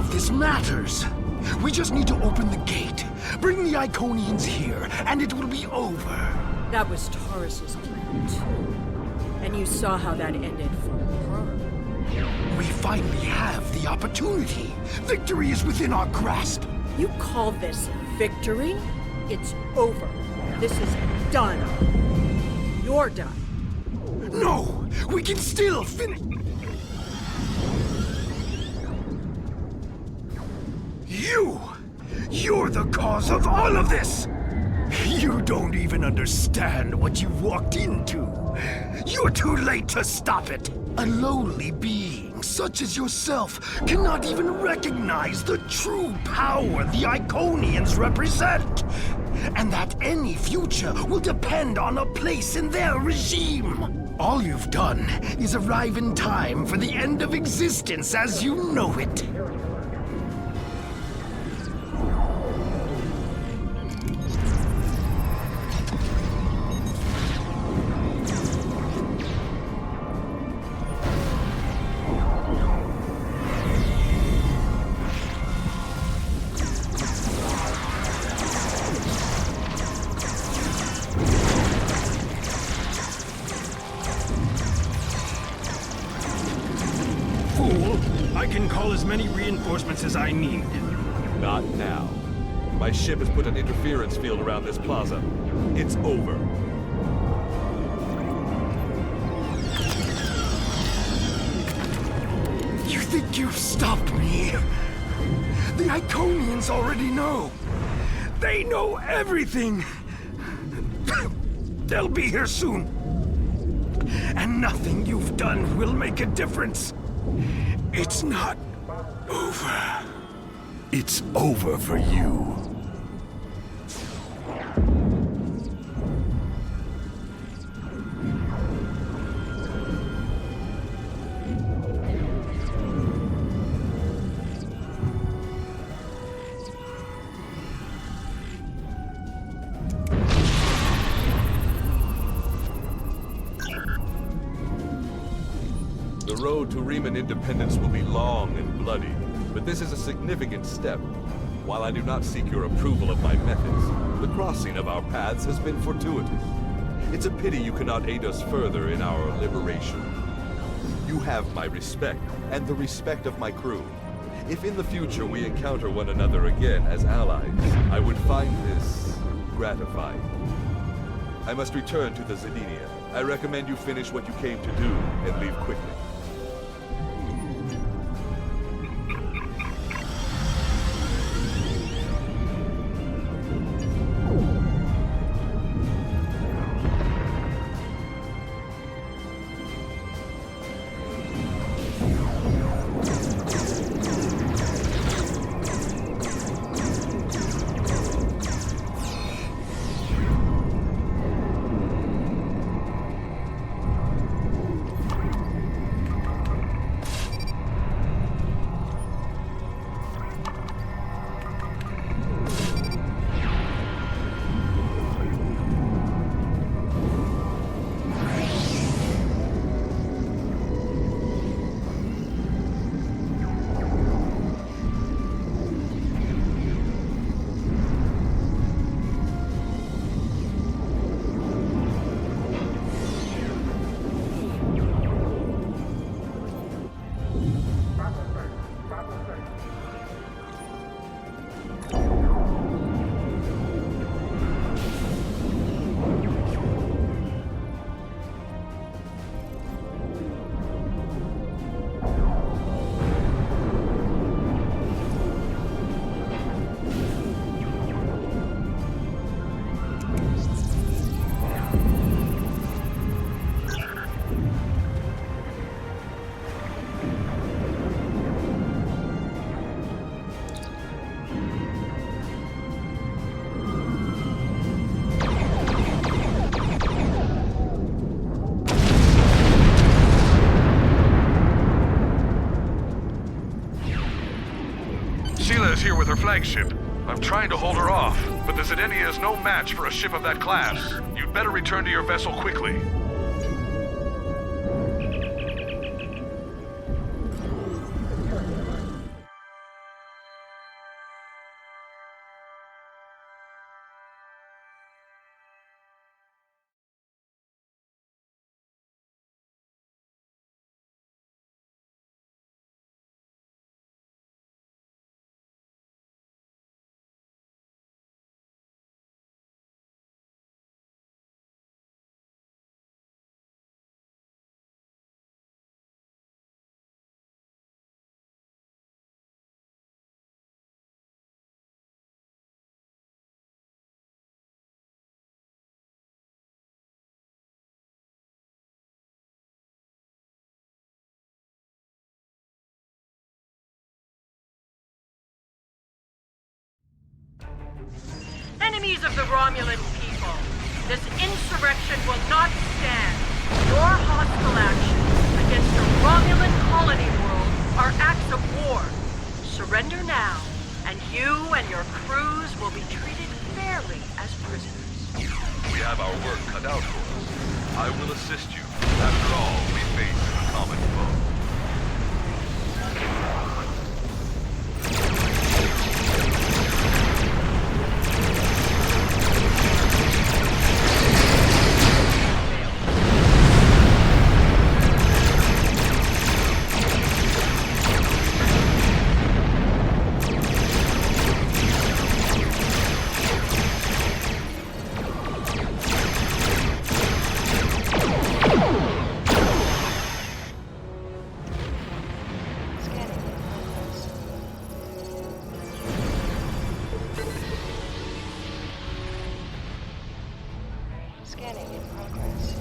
Speaker 5: of this matters. We just need to open the gate, bring the Iconians here, and it will be over.
Speaker 4: That was Taurus's plan, too. And you saw how that ended for her.
Speaker 5: We finally have the opportunity. Victory is within our grasp.
Speaker 4: You call this victory? It's over. This is done. You're done.
Speaker 5: No! We can still finish... You're the cause of all of this! You don't even understand what you walked into. You're too late to stop it. A lowly being such as yourself cannot even recognize the true power the Iconians represent. And that any future will depend on a place in their regime. All you've done is arrive in time for the end of existence as you know it.
Speaker 16: I can call as many reinforcements as I need.
Speaker 18: Not now. My ship has put an interference field around this plaza. It's over.
Speaker 5: You think you've stopped me? The Iconians already know. They know everything. They'll be here soon. And nothing you've done will make a difference. It's not over. It's over for you.
Speaker 18: The road to Riemann independence will be long and bloody, but this is a significant step. While I do not seek your approval of my methods, the crossing of our paths has been fortuitous. It's a pity you cannot aid us further in our liberation. You have my respect, and the respect of my crew. If in the future we encounter one another again as allies, I would find this gratifying. I must return to the Zedinia. I recommend you finish what you came to do and leave quickly.
Speaker 6: Sheila is here with her flagship. I'm trying to hold her off, but the Zedinia is no match for a ship of that class. You'd better return to your vessel quickly.
Speaker 4: Enemies of the Romulan people, this insurrection will not stand. Your hostile actions against the Romulan colony world are acts of war. Surrender now, and you and your crews will be treated fairly as prisoners.
Speaker 6: We have our work cut out for us. I will assist you. After all, we face a common foe.
Speaker 1: Scanning in progress.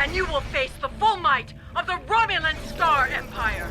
Speaker 4: And you will face the full might of the Romulan Star Empire!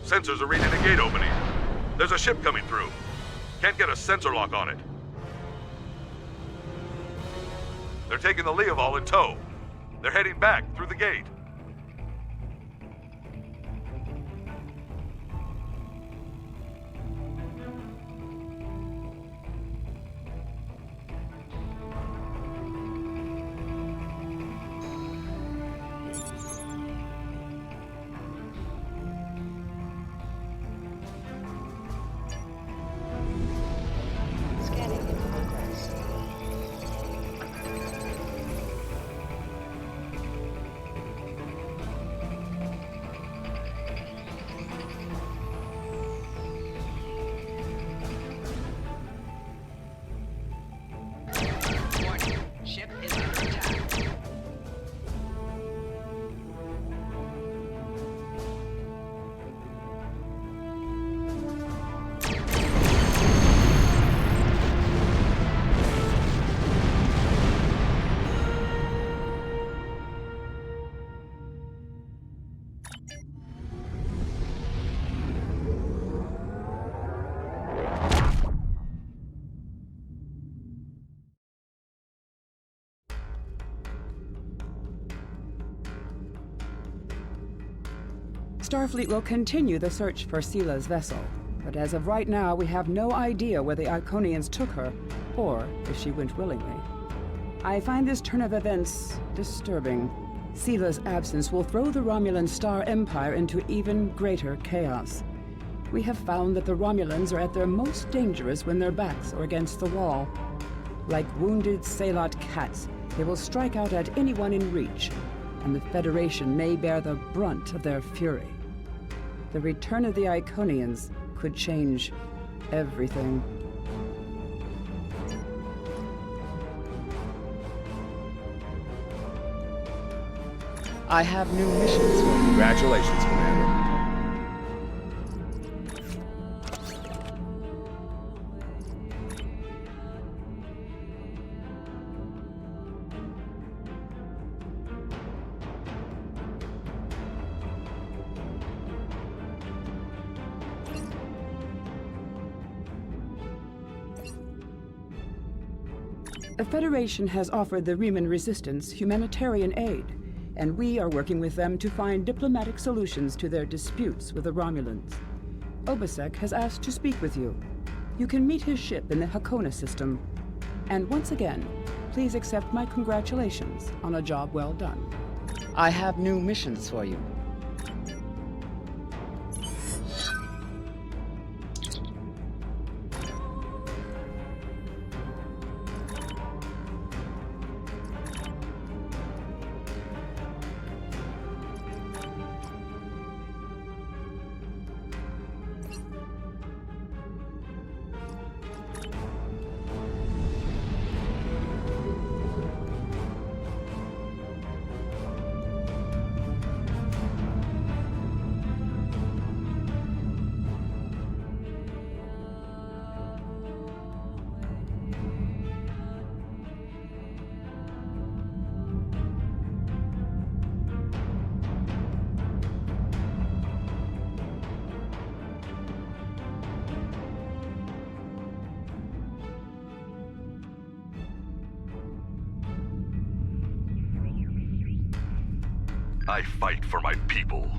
Speaker 6: Sensors are reading a gate opening. There's a ship coming through. Can't get a sensor lock on it. They're taking the Leoval in tow. They're heading back through the gate.
Speaker 13: Starfleet will continue the search for Sila's vessel, but as of right now, we have no idea where the Iconians took her, or if she went willingly. I find this turn of events disturbing. Sila's absence will throw the Romulan Star Empire into even greater chaos. We have found that the Romulans are at their most dangerous when their backs are against the wall. Like wounded Salot cats, they will strike out at anyone in reach, and the Federation may bear the brunt of their fury. The return of the Iconians could change everything.
Speaker 14: I have new missions for you.
Speaker 2: Congratulations, Commander.
Speaker 13: The Federation has offered the Riemann Resistance humanitarian aid, and we are working with them to find diplomatic solutions to their disputes with the Romulans. Obasek has asked to speak with you. You can meet his ship in the Hakona system. And once again, please accept my congratulations on a job well done.
Speaker 14: I have new missions for you.
Speaker 6: I fight for my people.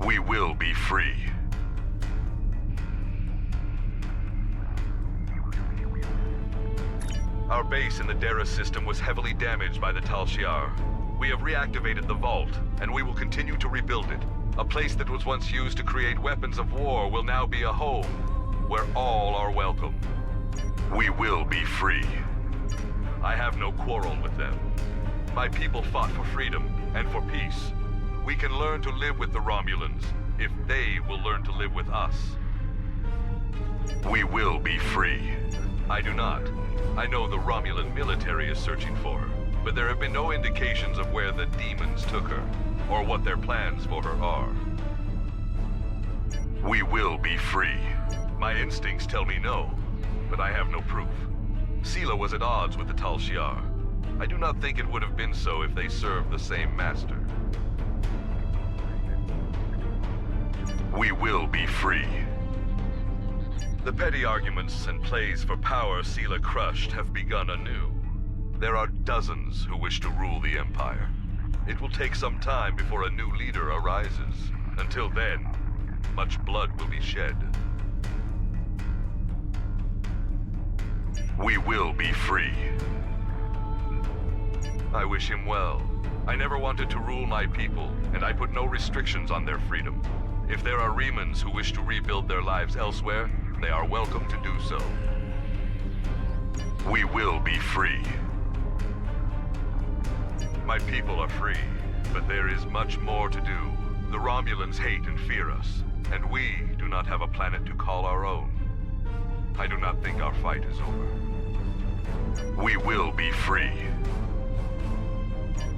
Speaker 6: We will be free. Our base in the Dera system was heavily damaged by the Tal Shiar. We have reactivated the vault, and we will continue to rebuild it. A place that was once used to create weapons of war will now be a home, where all are welcome. We will be free. I have no quarrel with them. My people fought for freedom and for peace. We can learn to live with the Romulans if they will learn to live with us. We will be free. I do not. I know the Romulan military is searching for her, but there have been no indications of where the demons took her, or what their plans for her are. We will be free. My instincts tell me no, but I have no proof. Sela was at odds with the Tal Shiar. I do not think it would have been so if they served the same master. We will be free. The petty arguments and plays for power Sela crushed have begun anew. There are dozens who wish to rule the Empire. It will take some time before a new leader arises. Until then, much blood will be shed. We will be free. I wish him well. I never wanted to rule my people, and I put no restrictions on their freedom. If there are Remans who wish to rebuild their lives elsewhere, they are welcome to do so. We will be free. My people are free, but there is much more to do. The Romulans hate and fear us, and we do not have a planet to call our own. I do not think our fight is over. We will be free.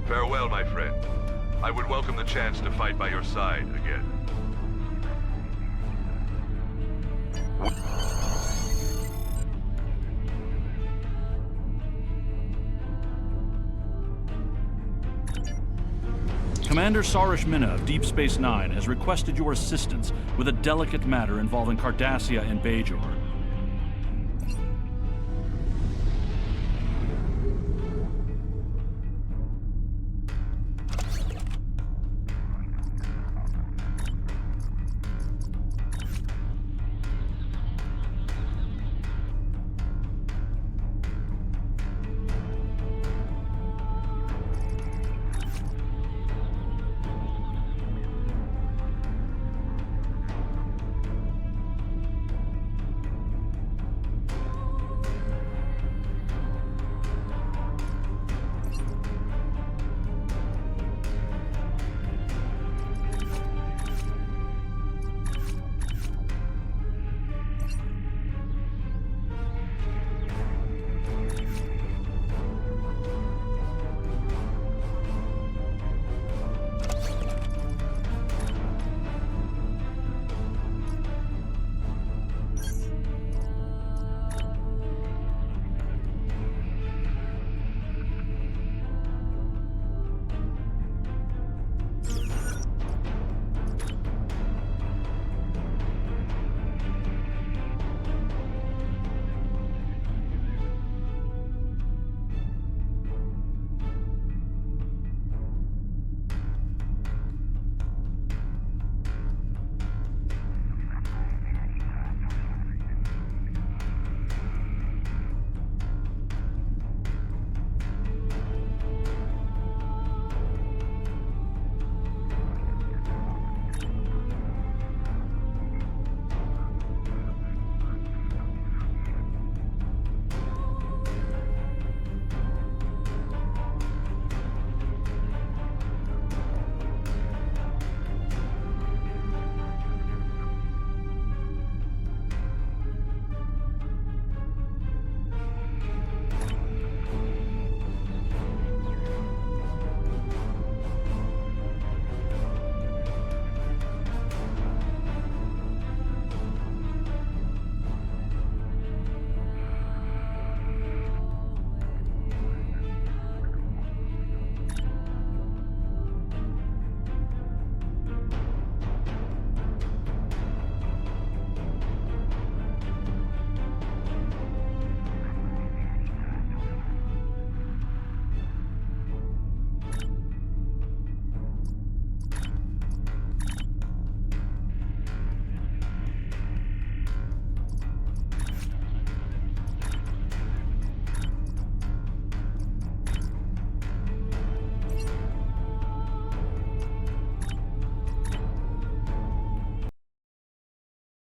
Speaker 6: Farewell, my friend. I would welcome the chance to fight by your side again.
Speaker 7: Commander Sarish Minna of Deep Space Nine has requested your assistance with a delicate matter involving Cardassia and Bajor.